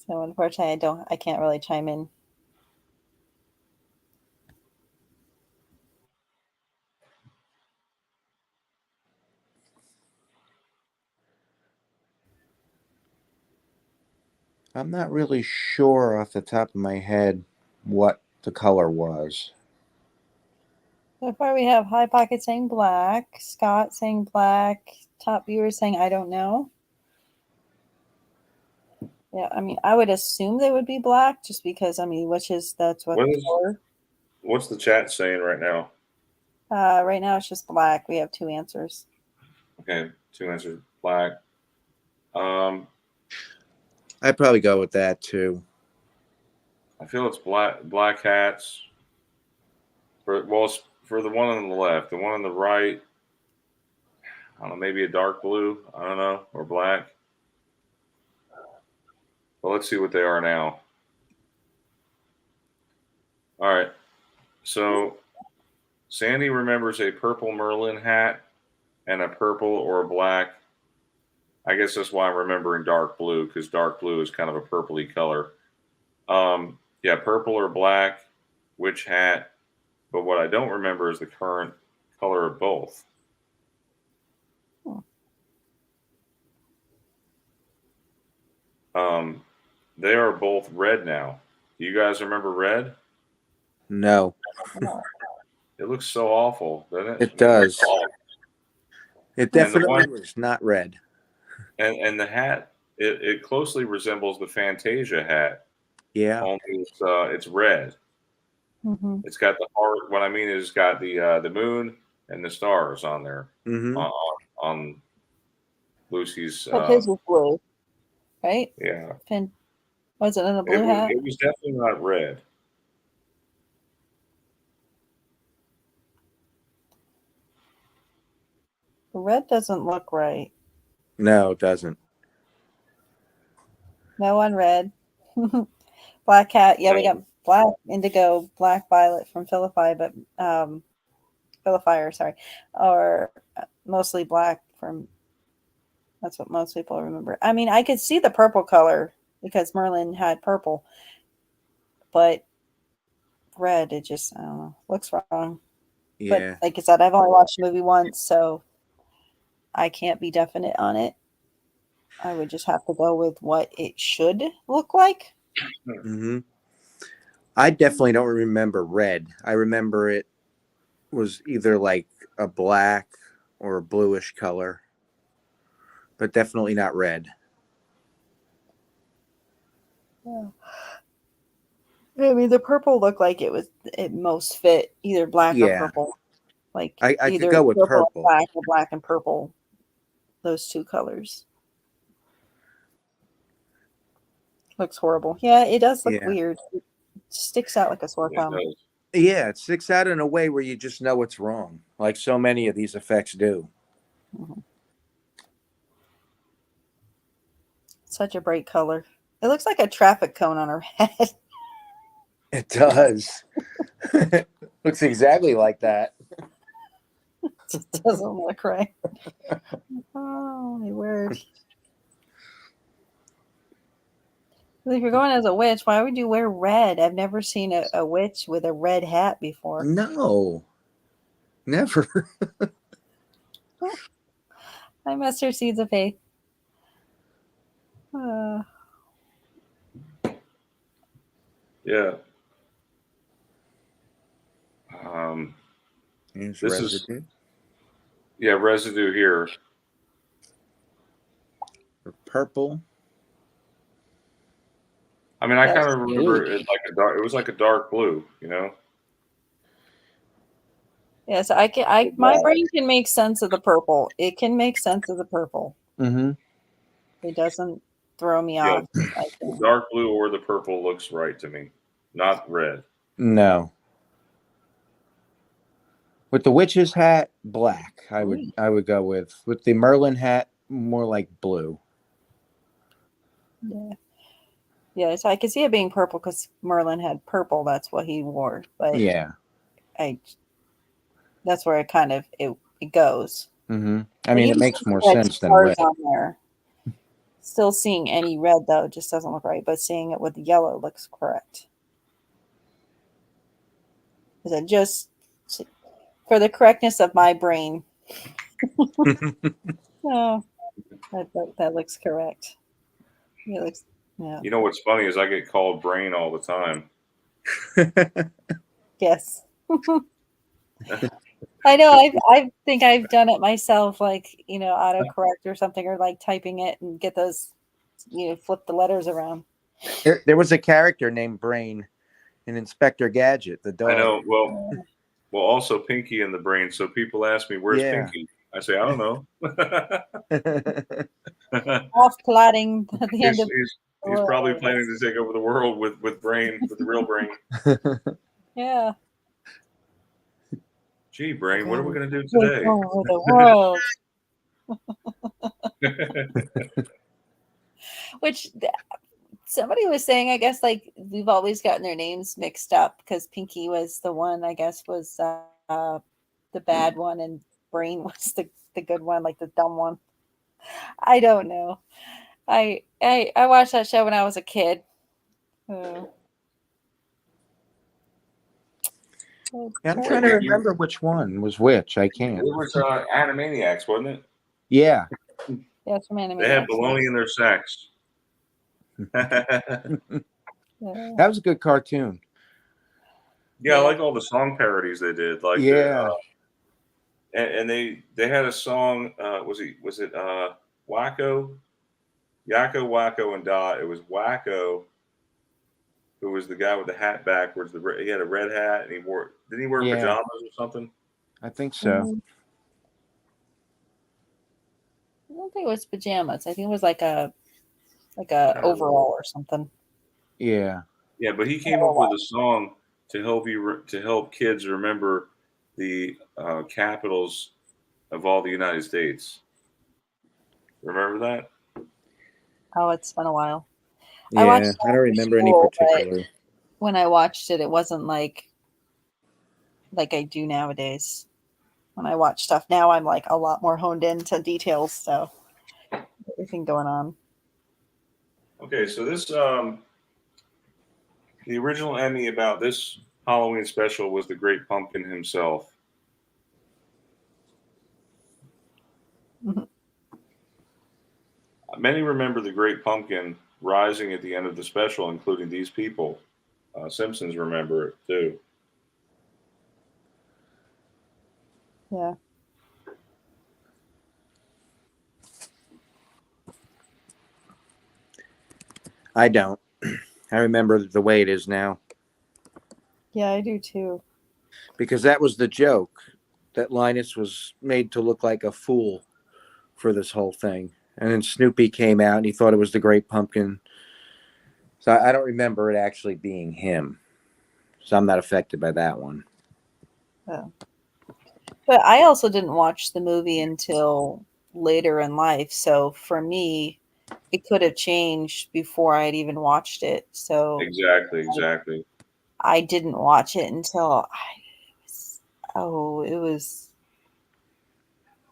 Speaker 5: So unfortunately, I can't really chime in.
Speaker 4: I'm not really sure off the top of my head what the color was.
Speaker 5: So far, we have High Pocket saying black, Scott saying black, top viewer saying I don't know. Yeah, I mean, I would assume they would be black just because, I mean, that's what
Speaker 1: What
Speaker 5: the
Speaker 1: is,
Speaker 5: color.
Speaker 1: what's the chat saying right now?
Speaker 5: Right now, it's just black. We have two answers.
Speaker 1: Okay, two answers. Black.
Speaker 4: I'd probably go with that too.
Speaker 1: I feel it's black hats. For the one on the left, the one on the right, I don't know, maybe a dark blue, I don't know, or black. Well, let's see what they are now. All right. So Sandy remembers a purple Merlin hat and a purple or a black. I guess that's why I'm remembering dark blue, because dark blue is kind of a purpley color. Yeah, purple or black, witch hat. But what I don't remember is the current color of both. They are both red now. Do you guys remember red?
Speaker 4: No,
Speaker 1: It looks so awful, doesn't it?
Speaker 4: it does. It
Speaker 1: And the
Speaker 4: definitely
Speaker 1: one
Speaker 4: was not red.
Speaker 1: and the hat, it closely resembles the Fantasia hat.
Speaker 4: Yeah.
Speaker 1: Only it's red.
Speaker 5: Mm-hmm.
Speaker 1: It's got the heart. What I mean is, it's got the moon and the stars on there
Speaker 4: Mm-hmm.
Speaker 1: on Lucy's.
Speaker 5: But his was blue, right?
Speaker 1: Yeah,
Speaker 5: Was it in a blue hat?
Speaker 1: it was definitely not red.
Speaker 5: The red doesn't look right.
Speaker 4: No, it doesn't.
Speaker 5: No on red. Black hat. Yeah, we
Speaker 1: No.
Speaker 5: got black, indigo, black, violet from Philippi, but Philippier, sorry, or mostly black from. That's what most people remember. I mean, I could see the purple color because Merlin had purple, but red, it just, I don't know, looks wrong.
Speaker 4: Yeah.
Speaker 5: But like I said, I've only watched the movie once, so I can't be definite on it. I would just have to go with what it should look like.
Speaker 4: Mm-hmm. I definitely don't remember red. I remember it was either like a black or a bluish color, but definitely not red.
Speaker 5: Yeah. I mean, the purple looked like it most fit either black or
Speaker 4: Yeah.
Speaker 5: purple. Like
Speaker 4: I could
Speaker 5: either
Speaker 4: go with
Speaker 5: purple
Speaker 4: purple.
Speaker 5: and black or black and purple. Those two colors. Looks horrible. Yeah, it does look
Speaker 4: Yeah.
Speaker 5: weird. It sticks out like a sore
Speaker 1: Yeah, it
Speaker 5: thumb.
Speaker 1: does.
Speaker 4: Yeah, it sticks out in a way where you just know it's wrong, like so many of these effects do.
Speaker 5: Mhm. Such a bright color. It looks like a traffic cone on her head.
Speaker 4: It does. Looks exactly like that.
Speaker 5: It doesn't look right. Oh, my word. If you're going as a witch, why would you wear red? I've never seen a witch with a red hat before.
Speaker 4: No, never.
Speaker 5: Hi, Mustard Seeds of Faith.
Speaker 1: Yeah.
Speaker 4: Here's
Speaker 1: This is
Speaker 4: residue.
Speaker 1: Yeah, residue here.
Speaker 4: Purple.
Speaker 1: I mean, I
Speaker 5: Yes.
Speaker 1: kind of remember it like a dark. It was like a dark blue, you know.
Speaker 5: Yes, my brain can make sense of the purple. It can make sense of the purple.
Speaker 4: Mm-hmm.
Speaker 5: It doesn't throw me
Speaker 1: Yeah,
Speaker 5: off. I
Speaker 1: the
Speaker 5: think.
Speaker 1: dark blue or the purple looks right to me, not red.
Speaker 4: No. With the witch's hat, black. I
Speaker 5: Ooh.
Speaker 4: would go with the Merlin hat, more like blue.
Speaker 5: Yeah. Yeah, so I could see it being purple because Merlin had purple. That's what he wore. But
Speaker 4: Yeah.
Speaker 5: that's where it goes.
Speaker 4: Mm-hmm. I
Speaker 5: But
Speaker 4: mean, it
Speaker 5: even
Speaker 4: makes
Speaker 5: since
Speaker 4: more
Speaker 5: he had
Speaker 4: sense than
Speaker 5: stars
Speaker 4: red.
Speaker 5: on there, still seeing any red though just doesn't look right. But seeing it with the yellow looks correct. Is it just for the correctness of my brain? Oh, that looks correct. It looks, yeah.
Speaker 1: You know what's funny is I get called brain all the time.
Speaker 5: Yes. I know. I think I've done it myself, like, autocorrect or something, or like typing it and get those, flip the letters around.
Speaker 4: There was a character named Brain in Inspector Gadget, the
Speaker 1: I
Speaker 4: dog.
Speaker 1: know. Well, also Pinky in the brain. So people ask me, "Where's
Speaker 4: Yeah.
Speaker 1: Pinky?" I say, "I don't know."
Speaker 5: Off plotting at the end
Speaker 1: he's,
Speaker 5: of
Speaker 1: he's,
Speaker 5: the
Speaker 1: he's probably
Speaker 5: world.
Speaker 1: planning to take over the world with brain, with the real brain.
Speaker 5: Yeah.
Speaker 1: Gee, brain, what are we going to do
Speaker 5: Take
Speaker 1: today?
Speaker 5: over the world. Which somebody was saying, I guess, like, we've always gotten their names mixed up because Pinky was the one, I guess, was the bad one, and Brain was the good one, like the dumb one. I don't know. I watched that show when I was a kid. Oh.
Speaker 4: I'm trying to remember which one was which. I can't.
Speaker 1: It was Animaniacs, wasn't it?
Speaker 4: Yeah.
Speaker 5: Yeah, it's from
Speaker 1: They had
Speaker 5: Animaniacs.
Speaker 1: bologna in their sacks.
Speaker 5: Yeah.
Speaker 4: That was a good cartoon.
Speaker 1: Yeah, I like all the song parodies they did. Like
Speaker 4: Yeah.
Speaker 1: and they had a song. Was it Wacko, Yakko, Wacko, and Dot? It was Wacko who was the guy with the hat backwards. He had a red hat and didn't he wear
Speaker 4: Yeah.
Speaker 1: pajamas or something?
Speaker 4: I think so.
Speaker 5: I don't think it was pajamas. I think it was like a overall or something.
Speaker 4: Yeah.
Speaker 1: Yeah, but he came up with a song to help kids remember the capitals of all the United States. Remember that?
Speaker 5: Oh, it's been a while.
Speaker 4: Yeah. I don't remember any particular.
Speaker 5: When I watched it, it wasn't like I do nowadays. When I watch stuff now, I'm like a lot more honed into details. So everything going on.
Speaker 1: Okay, so this the original Emmy about this Halloween special was the Great Pumpkin himself.
Speaker 5: Mhm.
Speaker 1: Many remember the Great Pumpkin rising at the end of the special, including these people. Simpsons remember it too.
Speaker 5: Yeah.
Speaker 4: I don't. I remember the way it is now.
Speaker 5: Yeah, I do too.
Speaker 4: Because that was the joke, that Linus was made to look like a fool for this whole thing. And then Snoopy came out and he thought it was the Great Pumpkin. So I don't remember it actually being him. So I'm not affected by that one.
Speaker 5: Oh. But I also didn't watch the movie until later in life. So for me, it could have changed before I'd even watched it. So
Speaker 1: Exactly.
Speaker 5: I didn't watch it until it was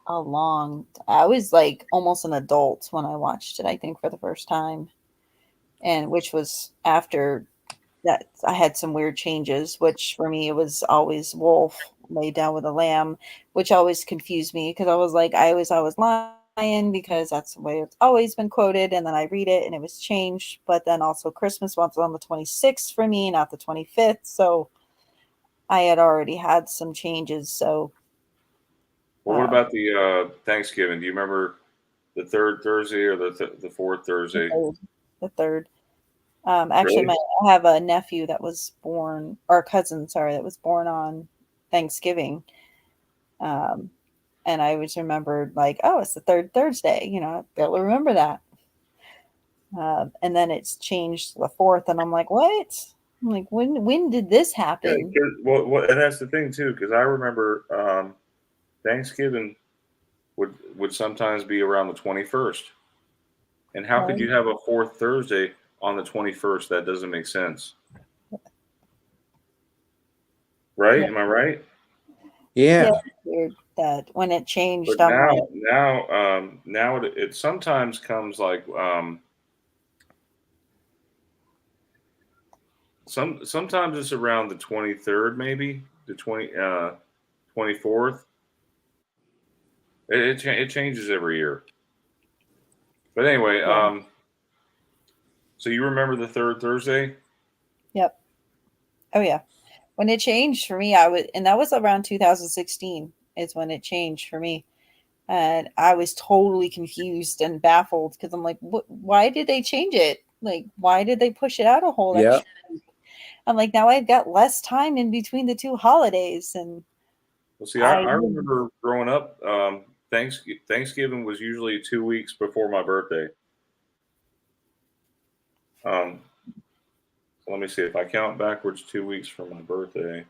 Speaker 5: I was like almost an adult when I watched it, I think, for the first time. And which was after that I had some weird changes, which for me it was always wolf laid down with a lamb, which always confused me because I was like, I was lying because that's the way it's always been quoted. And then I read it and it was changed. But then also Christmas was on the 26th for me, not the 25th. So I had already had some changes. So
Speaker 1: Well, what about the Thanksgiving? Do you remember the third Thursday or the fourth Thursday?
Speaker 5: The third. Actually,
Speaker 1: Really?
Speaker 5: I have a nephew that was born, or a cousin, sorry, that was born on Thanksgiving. And I always remembered, like, oh, it's the third Thursday. I barely remember that. And then it's changed to the fourth, and I'm like, what? I'm like, when did this
Speaker 1: Yeah,
Speaker 5: happen?
Speaker 1: and that's the thing too, because I remember Thanksgiving would sometimes be around the 21st. And how could you have a fourth Thursday on the 21st? That doesn't make sense. Right?
Speaker 5: Yeah.
Speaker 1: Am I right?
Speaker 4: Yeah.
Speaker 5: It's weird that when it changed,
Speaker 1: But
Speaker 5: I'm like,
Speaker 1: now it sometimes comes like sometimes it's around the 23rd, maybe the 24th. It changes every year. But anyway,
Speaker 5: yeah.
Speaker 1: so you remember the third Thursday?
Speaker 5: Yep. Oh yeah. When it changed for me, and that was around 2016 is when it changed for me. And I was totally confused and baffled because I'm like, why did they change it? Like, why did they push it out a whole
Speaker 4: Yeah.
Speaker 5: extra week? I'm like, now I've got less time in between the two holidays. And
Speaker 1: Well, see,
Speaker 5: I,
Speaker 1: I remember growing up, Thanksgiving was usually 2 weeks before my birthday. Um, so let me see if I count backwards 2 weeks from my birthday.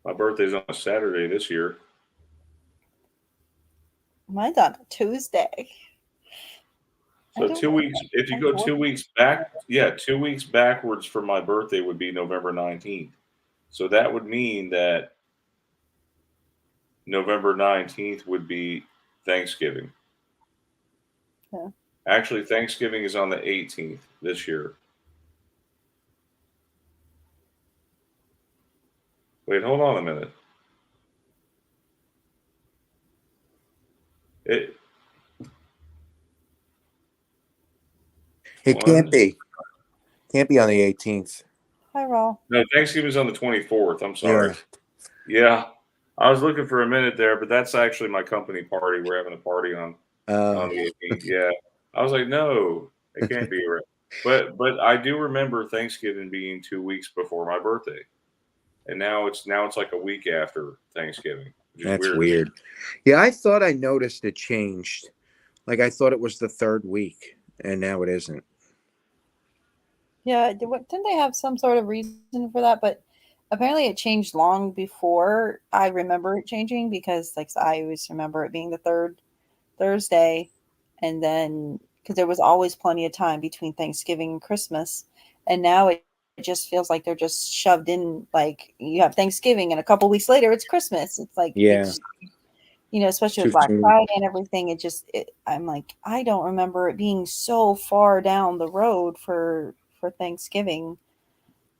Speaker 1: My birthday's on a Saturday this year.
Speaker 5: mine's on a Tuesday.
Speaker 1: So 2 weeks, if you go 2 weeks back, 2 weeks backwards from my birthday would be November 19th. So that would mean that November 19th would be Thanksgiving.
Speaker 5: Yeah.
Speaker 1: Actually, Thanksgiving is on the 18th this year. Wait, hold on a minute. It
Speaker 4: It can't
Speaker 1: one
Speaker 4: be. Can't be on the 18th.
Speaker 5: Hi, Raw.
Speaker 1: No, Thanksgiving's on the 24th. I'm sorry.
Speaker 4: Yeah.
Speaker 1: Yeah. I was looking for a minute there, but that's actually my company party. We're having a party on the 18th. Yeah. I was like, no, it can't be right. But I do remember Thanksgiving being 2 weeks before my birthday. And now it's like a week after Thanksgiving, which is
Speaker 4: That's
Speaker 1: weird.
Speaker 4: weird. Yeah, I thought I noticed it changed. Like I thought it was the third week, and now it isn't.
Speaker 5: Yeah, didn't they have some sort of reason for that? But apparently it changed long before I remember it changing because, like, I always remember it being the third Thursday, and then because there was always plenty of time between Thanksgiving and Christmas, and now it just feels like they're just shoved in. Like you have Thanksgiving, and a couple weeks later it's Christmas. It's like
Speaker 4: Yeah.
Speaker 5: it's especially
Speaker 4: Too
Speaker 5: with Black
Speaker 4: soon.
Speaker 5: Friday and everything. I'm like, I don't remember it being so far down the road for Thanksgiving.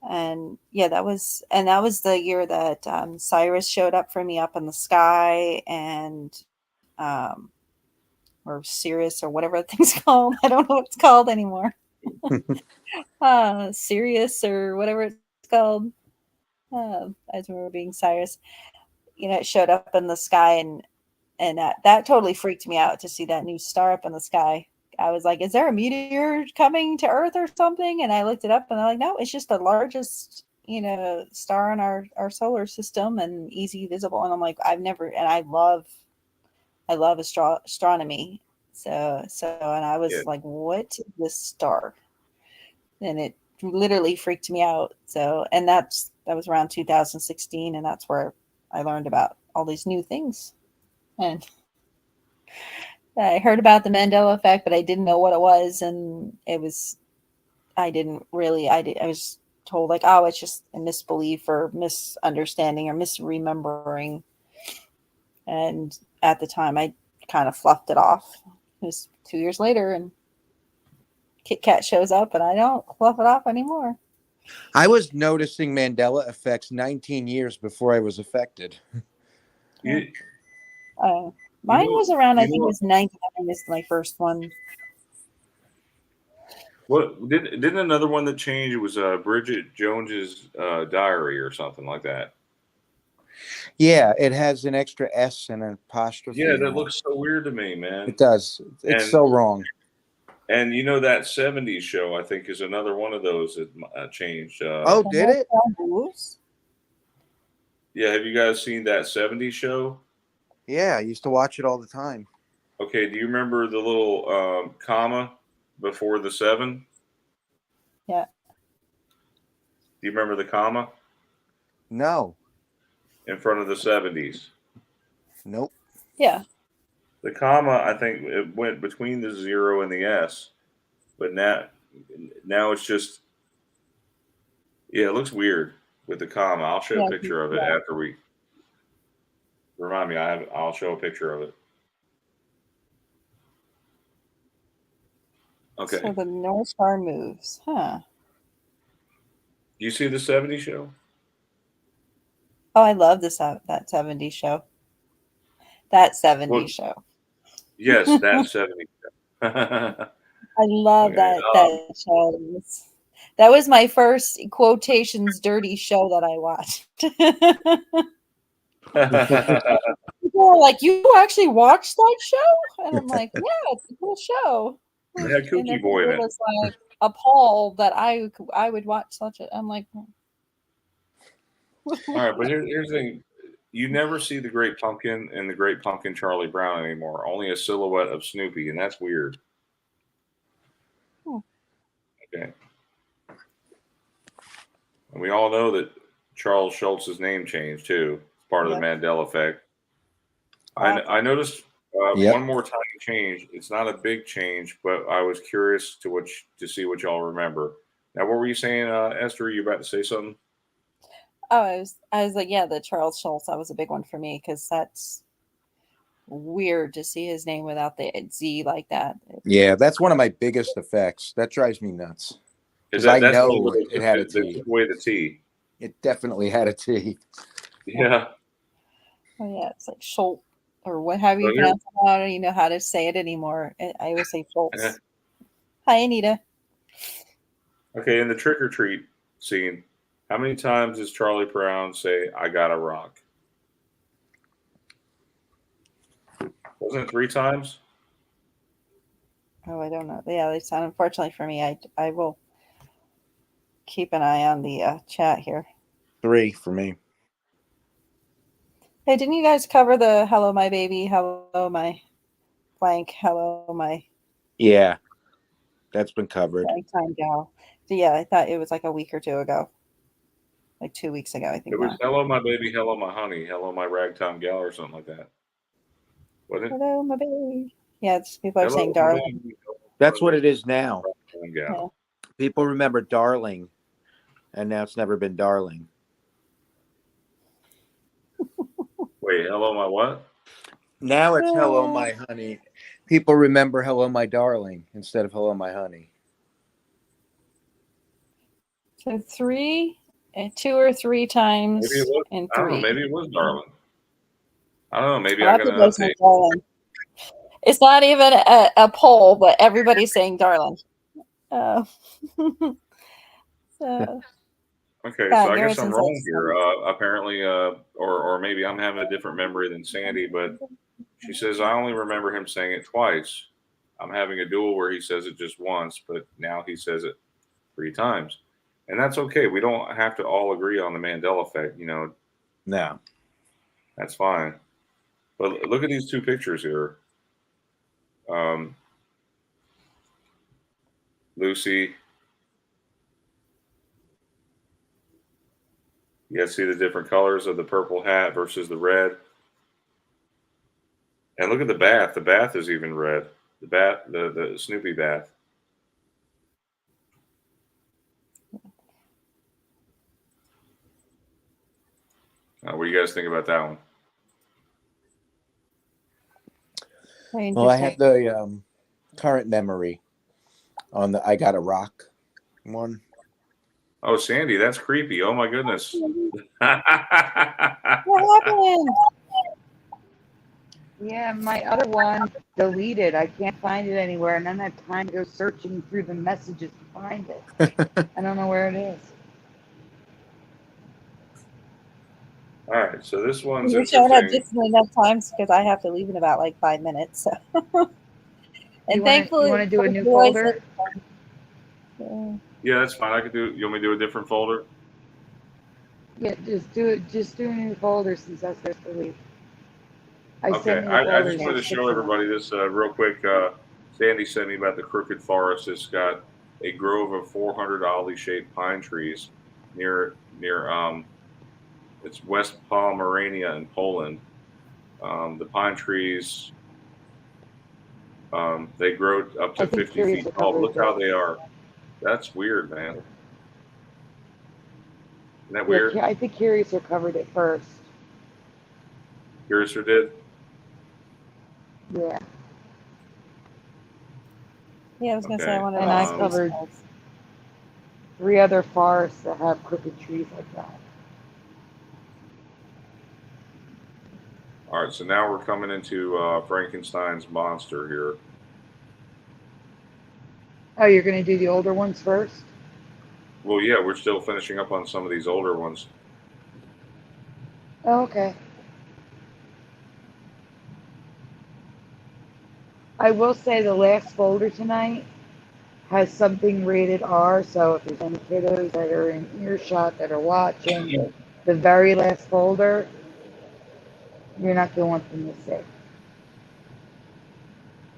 Speaker 5: And yeah, that was the year that Cyrus showed up for me up in the sky, and um, or Sirius or whatever that thing's called. I don't know what it's called anymore. Sirius or whatever it's called. I just remember being Cyrus. It showed up in the sky, and that totally freaked me out to see that new star up in the sky. I was like, is there a meteor coming to Earth or something? And I looked it up, and I'm like, no, it's just the largest, star in our solar system and easy visible. And I'm like, I love astronomy. And I was
Speaker 1: Yeah.
Speaker 5: like, what is this star? And it literally freaked me out. So, and that was around 2016, and that's where I learned about all these new things. And I heard about the Mandela effect, but I didn't know what it was, and I was told, like, oh, it's just a misbelief or misunderstanding or misremembering. And at the time, I kind of fluffed it off. It was 2 years later, and Kit Kat shows up, and I don't fluff it off anymore.
Speaker 4: I was noticing Mandela effects 19 years before I was affected.
Speaker 1: You,
Speaker 5: Mine was around, I think it
Speaker 1: what?
Speaker 5: was 99 was my first one.
Speaker 1: What didn't another one that changed? It was Bridget Jones's diary or something like that.
Speaker 4: Yeah, it has an extra S and an apostrophe.
Speaker 1: Yeah,
Speaker 4: in
Speaker 1: that
Speaker 4: it.
Speaker 1: looks so weird to me, man.
Speaker 4: It does. It's
Speaker 1: And
Speaker 4: so wrong.
Speaker 1: and you know that '70s show, I think, is another one of those that changed.
Speaker 4: Oh, did it?
Speaker 1: Yeah, have you guys seen that '70s show?
Speaker 4: Yeah, I used to watch it all the time.
Speaker 1: Okay, do you remember the little comma before the 7?
Speaker 5: Yeah.
Speaker 1: Do you remember the comma
Speaker 4: No.
Speaker 1: in front of the '70s?
Speaker 4: Nope.
Speaker 5: Yeah.
Speaker 1: The comma, I think, it went between the 0 and the S, but now it's just it looks weird with the comma. I'll show
Speaker 5: Yeah,
Speaker 1: a picture of it
Speaker 5: yeah.
Speaker 1: after we remind me. I'll show a picture of it. Okay.
Speaker 5: So the North Star moves, huh?
Speaker 1: Do you see the '70s show?
Speaker 5: Oh, I love this that 70s show. That 70s
Speaker 1: Well,
Speaker 5: show.
Speaker 1: yes, that '70s show.
Speaker 5: I love
Speaker 1: Okay.
Speaker 5: that show. That was my first quotations dirty show that I watched. People were like, "You actually watched that show?" And I'm like, "Yeah, it's a cool show."
Speaker 1: They had
Speaker 5: And
Speaker 1: Kooky
Speaker 5: then
Speaker 1: Boy in
Speaker 5: people
Speaker 1: it.
Speaker 5: was like appalled that I would watch such a. I'm like,
Speaker 1: All right, but here's the thing. You never see the Great Pumpkin and the Great Pumpkin Charlie Brown anymore. Only a silhouette of Snoopy, and that's weird.
Speaker 5: Hmm.
Speaker 1: Okay. And we all know that Charles Schultz's name changed too. It's part of the Mandela effect. I noticed
Speaker 4: Yep.
Speaker 1: one more tiny change. It's not a big change, but I was curious to see what y'all remember. Now, what were you saying, Esther? Are you about to say something?
Speaker 5: Oh, I was like, yeah, the Charles Schultz. That was a big one for me because that's weird to see his name without the Z like that.
Speaker 4: Yeah, that's one of my biggest effects. That drives me nuts.
Speaker 1: Is
Speaker 4: Because I
Speaker 1: that's the
Speaker 4: know
Speaker 1: one where
Speaker 4: it had a
Speaker 1: they
Speaker 4: T.
Speaker 1: took away the T?
Speaker 4: It definitely had a T.
Speaker 1: Yeah.
Speaker 5: Oh yeah, it's like Schultz or what have you
Speaker 1: So here,
Speaker 5: pronounce it. I don't even know how to say it anymore. I always say Schultz. Hi, Anita.
Speaker 1: okay, in the trick or treat scene, how many times does Charlie Brown say, "I got a rock"? Wasn't it 3 times?
Speaker 5: Oh, I don't know. Yeah, they sound. Unfortunately for me, I will keep an eye on the chat here.
Speaker 4: 3 for me.
Speaker 5: Hey, didn't you guys cover the "Hello, my baby"? Hello, my blank. Hello, my
Speaker 4: Yeah, that's been covered.
Speaker 5: blank time gal. So yeah, I thought it was like a week or two ago, like 2 weeks ago. I think
Speaker 1: It was
Speaker 5: now.
Speaker 1: "Hello, my baby," "Hello, my honey," "Hello, my ragtime gal," or something like that. Wasn't it?
Speaker 5: Hello, my baby. Yeah, it's, people are
Speaker 1: "Hello,
Speaker 5: saying
Speaker 1: my
Speaker 5: darling.
Speaker 1: baby, hello,
Speaker 4: That's
Speaker 1: my
Speaker 4: what
Speaker 1: honey,
Speaker 4: it is now.
Speaker 1: ragtime gal."
Speaker 5: Yeah.
Speaker 4: People remember Darling, and now it's never been Darling.
Speaker 1: Wait, "Hello, my what"?
Speaker 4: Now it's Hello, my honey. People remember Hello, my darling instead of Hello, my honey.
Speaker 5: So 2 or 3 times
Speaker 1: Maybe it was.
Speaker 5: and
Speaker 1: I don't know.
Speaker 5: 3.
Speaker 1: Maybe it was "Darling." I don't know. Maybe
Speaker 5: A
Speaker 1: I
Speaker 5: lot
Speaker 1: got
Speaker 5: of
Speaker 1: an
Speaker 5: people are saying
Speaker 1: update.
Speaker 5: darling. It's not even a poll, but everybody's saying darling. So,
Speaker 1: Okay,
Speaker 5: yeah,
Speaker 1: so I guess I'm
Speaker 5: Garrison
Speaker 1: wrong
Speaker 5: says.
Speaker 1: here. Apparently, or maybe I'm having a different memory than Sandy. But she says I only remember him saying it twice. I'm having a duel where he says it just once, but now he says it 3 times, and that's okay. We don't have to all agree on the Mandela effect.
Speaker 4: No.
Speaker 1: That's fine. But look at these 2 pictures here. Lucy. You guys see the different colors of the purple hat versus the red? And look at the bath. The bath is even red. The Snoopy bath. What do you guys think about that one?
Speaker 4: Well, I have the current memory on the I Got a Rock one.
Speaker 1: Oh, Sandy, that's creepy. Oh my goodness.
Speaker 5: What happened?
Speaker 6: Yeah, my other one deleted. I can't find it anywhere, and I don't have time to go searching through the messages to find it. I don't know where it is.
Speaker 1: All right, so this one's
Speaker 5: You're showing up
Speaker 1: interesting.
Speaker 5: just enough times because I have to leave in about like 5 minutes. So. And
Speaker 6: You
Speaker 5: thankfully,
Speaker 6: want to do a new
Speaker 5: Joyce
Speaker 6: folder?
Speaker 1: Yeah, that's fine. I could do. You want me to do a different folder?
Speaker 6: Yeah, just do it. Just do a new folder since that's their delete. I
Speaker 1: Okay,
Speaker 6: sent you the
Speaker 1: I just
Speaker 6: folders.
Speaker 1: wanted to
Speaker 6: There's
Speaker 1: show
Speaker 6: 6 of them.
Speaker 1: everybody this real quick. Sandy sent me about the crooked forest. It's got a grove of 400 oddly-shaped pine trees near it's West Pomerania in Poland. The pine trees they grow up
Speaker 6: I
Speaker 1: to
Speaker 6: think
Speaker 1: 50
Speaker 6: Curious
Speaker 1: feet
Speaker 6: will
Speaker 1: tall.
Speaker 6: cover
Speaker 1: Look how
Speaker 6: this.
Speaker 1: they are. That's weird, man. Isn't that
Speaker 6: Yeah,
Speaker 1: weird?
Speaker 6: I think Curious will covered it first.
Speaker 1: Curiouser did.
Speaker 6: Yeah,
Speaker 5: Yeah, I was gonna say I
Speaker 1: Okay.
Speaker 5: wanted
Speaker 6: and
Speaker 5: all the
Speaker 6: I
Speaker 5: space
Speaker 6: covered
Speaker 5: calls.
Speaker 6: 3 other forests that have crooked trees like that.
Speaker 1: All right. So now we're coming into Frankenstein's monster here.
Speaker 6: Oh, you're gonna do the older ones first?
Speaker 1: Well, yeah, we're still finishing up on some of these older ones.
Speaker 6: Oh, okay. I will say the last folder tonight has something rated R, so if there's any kiddos that are in earshot that are watching, the very last folder, you're not going to want them to see
Speaker 1: Well,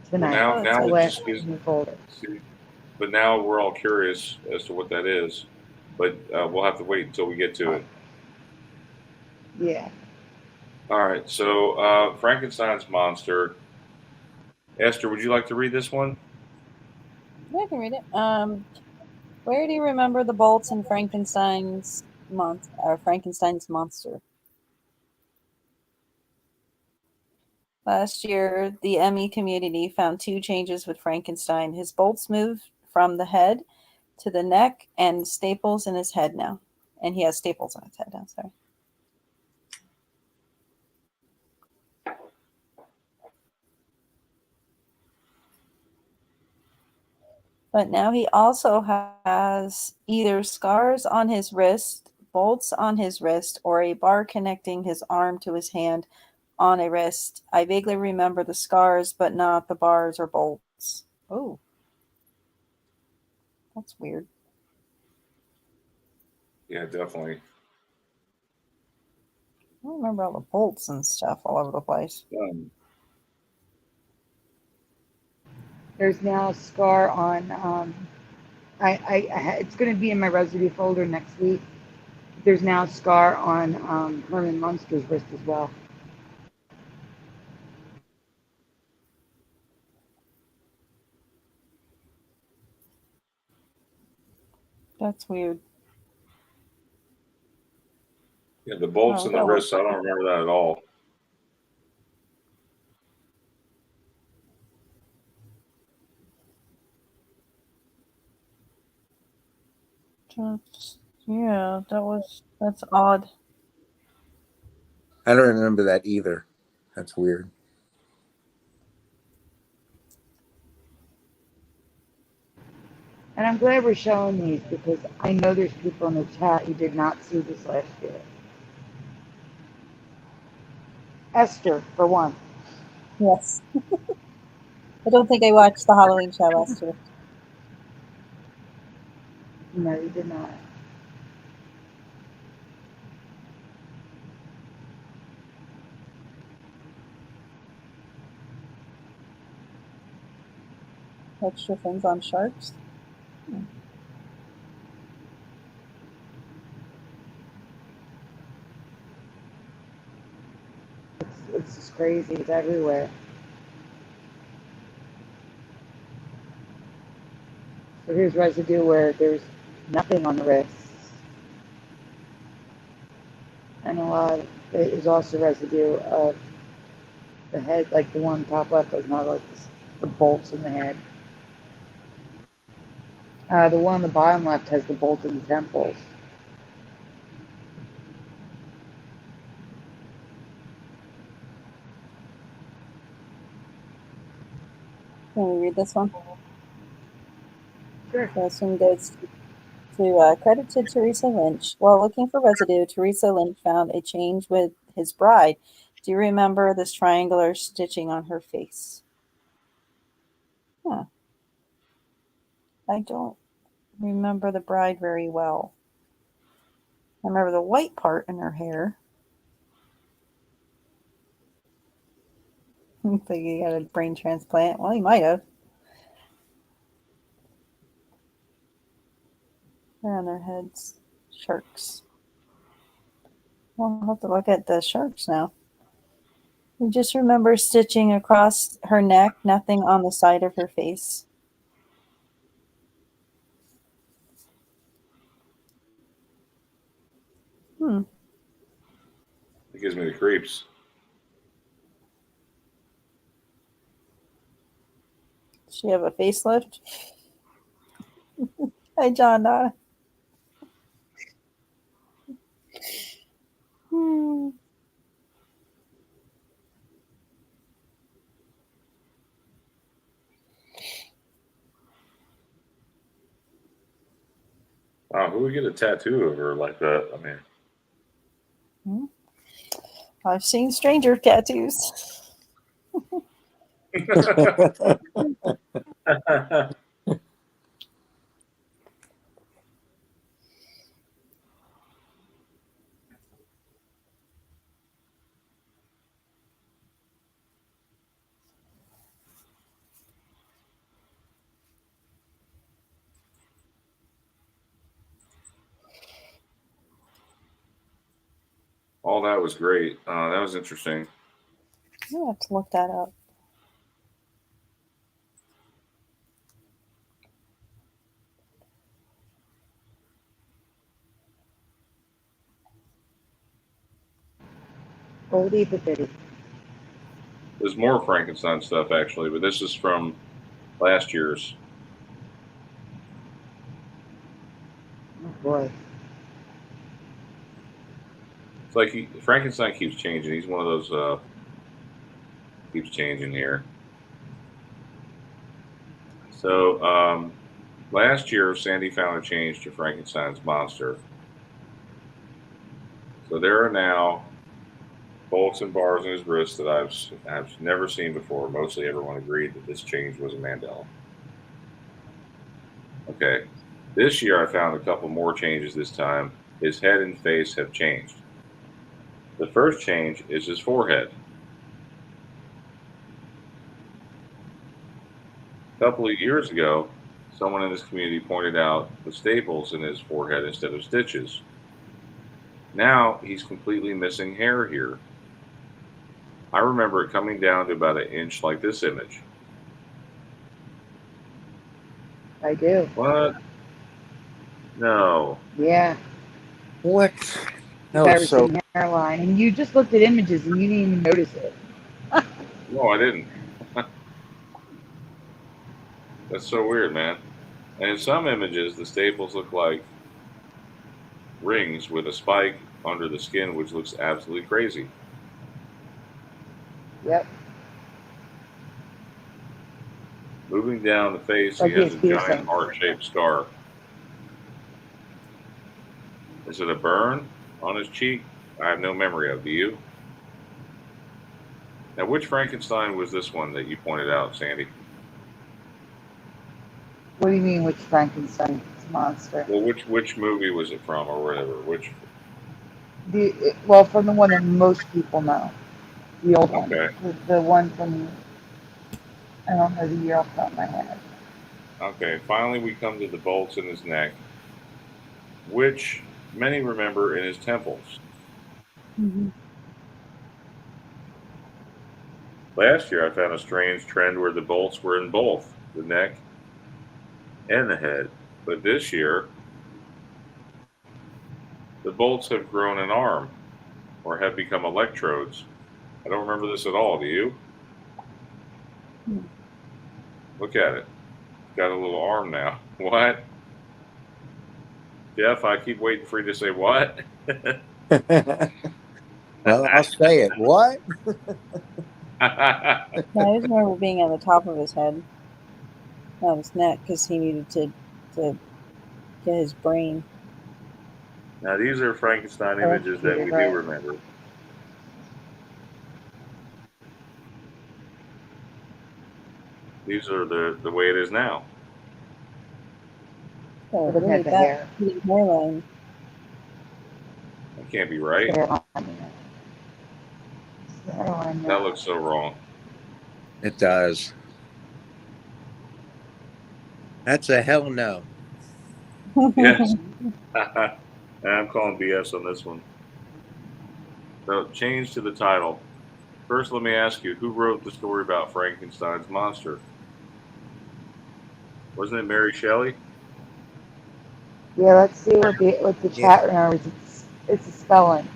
Speaker 6: tonight.
Speaker 5: Oh, that's
Speaker 6: The
Speaker 1: now
Speaker 5: good.
Speaker 1: it
Speaker 6: last
Speaker 1: just gives.
Speaker 6: new folder.
Speaker 1: See, but now we're all curious as to what that is. But we'll have to wait until we get to it.
Speaker 6: Yeah.
Speaker 1: All right. So Frankenstein's monster. Esther, would you like to read this one?
Speaker 5: Yeah, I can read it. Where do you remember the bolts in Frankenstein's monster? Last year, the ME community found 2 changes with Frankenstein. His bolts moved from the head to the neck and staples in his head now. And he has staples on his head now, sorry. But now he also has either scars on his wrist, bolts on his wrist, or a bar connecting his arm to his hand on a wrist. I vaguely remember the scars, but not the bars or bolts. Oh, that's weird.
Speaker 1: Yeah, definitely.
Speaker 5: I don't remember all the bolts and stuff all over the place.
Speaker 6: There's now a scar on, it's going to be in my residue folder next week. There's now a scar on Herman Munster's wrist as well.
Speaker 5: That's weird.
Speaker 1: Yeah, the bolts
Speaker 5: Oh,
Speaker 1: in the
Speaker 5: that one.
Speaker 1: wrists. I don't remember that at all.
Speaker 5: Yeah, that's odd.
Speaker 4: I don't remember that either. That's weird.
Speaker 6: And I'm glad we're showing these because I know there's people in the chat who did not see this last year. Esther, for one.
Speaker 5: Yes. I don't think I watched the Halloween show last year.
Speaker 6: No, you did not.
Speaker 5: Extra things on sharks.
Speaker 6: It's just crazy. It's everywhere. So here's residue where there's nothing on the wrists. And a lot of it is also residue of the head, like the one top left does not like the bolts in the head. The one on the bottom left has the bolt in the temples.
Speaker 5: Can we read this one?
Speaker 6: Sure.
Speaker 5: This one goes to credit to Teresa Lynch. While looking for residue, Teresa Lynch found a change with his bride. Do you remember this triangular stitching on her face? Huh. I don't remember the bride very well. I remember the white part in her hair. I think he had a brain transplant. Well, he might have. They're on their heads. Sharks. Well, I'll have to look at the sharks now. I just remember stitching across her neck, nothing on the side of her face.
Speaker 1: It gives me the creeps.
Speaker 5: Does she have a facelift? Hi, John.
Speaker 1: Wow, who would get a tattoo of her like that? I mean,
Speaker 5: I've seen stranger tattoos.
Speaker 1: all that was great. That was interesting.
Speaker 5: I'll have to look that up.
Speaker 6: Oldie but goodie.
Speaker 1: There's more Frankenstein stuff actually, but this is from last year's.
Speaker 6: Oh boy.
Speaker 1: It's like Frankenstein keeps changing. He's one of those keeps changing here. So last year, Sandy found a change to Frankenstein's monster. So there are now bolts and bars in his wrist that I've never seen before. Mostly everyone agreed that this change was a Mandela. Okay, this year I found a couple more changes this time. His head and face have changed. The first change is his forehead. A couple of years ago, someone in this community pointed out the staples in his forehead instead of stitches. Now he's completely missing hair here. I remember it coming down to about an inch like this image.
Speaker 6: I do.
Speaker 1: What? No.
Speaker 6: Yeah.
Speaker 4: What? No, so
Speaker 6: Embarrassing hairline. And you just looked at images and you didn't even notice it.
Speaker 1: No, I didn't. That's so weird, man. And in some images, the staples look like rings with a spike under the skin, which looks absolutely crazy.
Speaker 6: Yep.
Speaker 1: Moving down the face,
Speaker 6: Like
Speaker 1: he has a
Speaker 6: he's
Speaker 1: giant
Speaker 6: piercing.
Speaker 1: heart-shaped scar. Is it a burn on his cheek? I have no memory of. Do you? Now, which Frankenstein was this one that you pointed out, Sandy?
Speaker 6: What do you mean, which Frankenstein's monster?
Speaker 1: Well, which movie was it from, or whatever?
Speaker 6: Well, from the one that most people know. The old one.
Speaker 1: Okay.
Speaker 6: The one from, I don't know the year off the top of my head.
Speaker 1: Okay, finally we come to the bolts in his neck, which many remember in his temples. Last year I found a strange trend where the bolts were in both the neck and the head, but this year the bolts have grown an arm or have become electrodes. I don't remember this at all, do you? Look at it. It's got a little arm now. What? Jeff, I keep waiting for you to say what?
Speaker 4: well, I'll say it. What?
Speaker 5: I just remember being on the top of his head. on his neck because he needed to get his brain.
Speaker 1: Now these are Frankenstein
Speaker 6: Oh,
Speaker 1: images that we do
Speaker 6: right.
Speaker 1: remember. These are the way it is now.
Speaker 5: Oh,
Speaker 6: Look
Speaker 5: really
Speaker 6: at the
Speaker 5: bad
Speaker 6: hair.
Speaker 5: hairline.
Speaker 1: That can't be right.
Speaker 6: Hairline, yeah. Hairline,
Speaker 1: That
Speaker 6: yeah.
Speaker 1: looks so wrong.
Speaker 4: It does. That's a hell no.
Speaker 1: Yes. I'm calling BS on this one. So change to the title. First, let me ask you, who wrote the story about Frankenstein's monster? Wasn't it Mary Shelley?
Speaker 6: Yeah, let's see what the chat remembers. It's a spelling.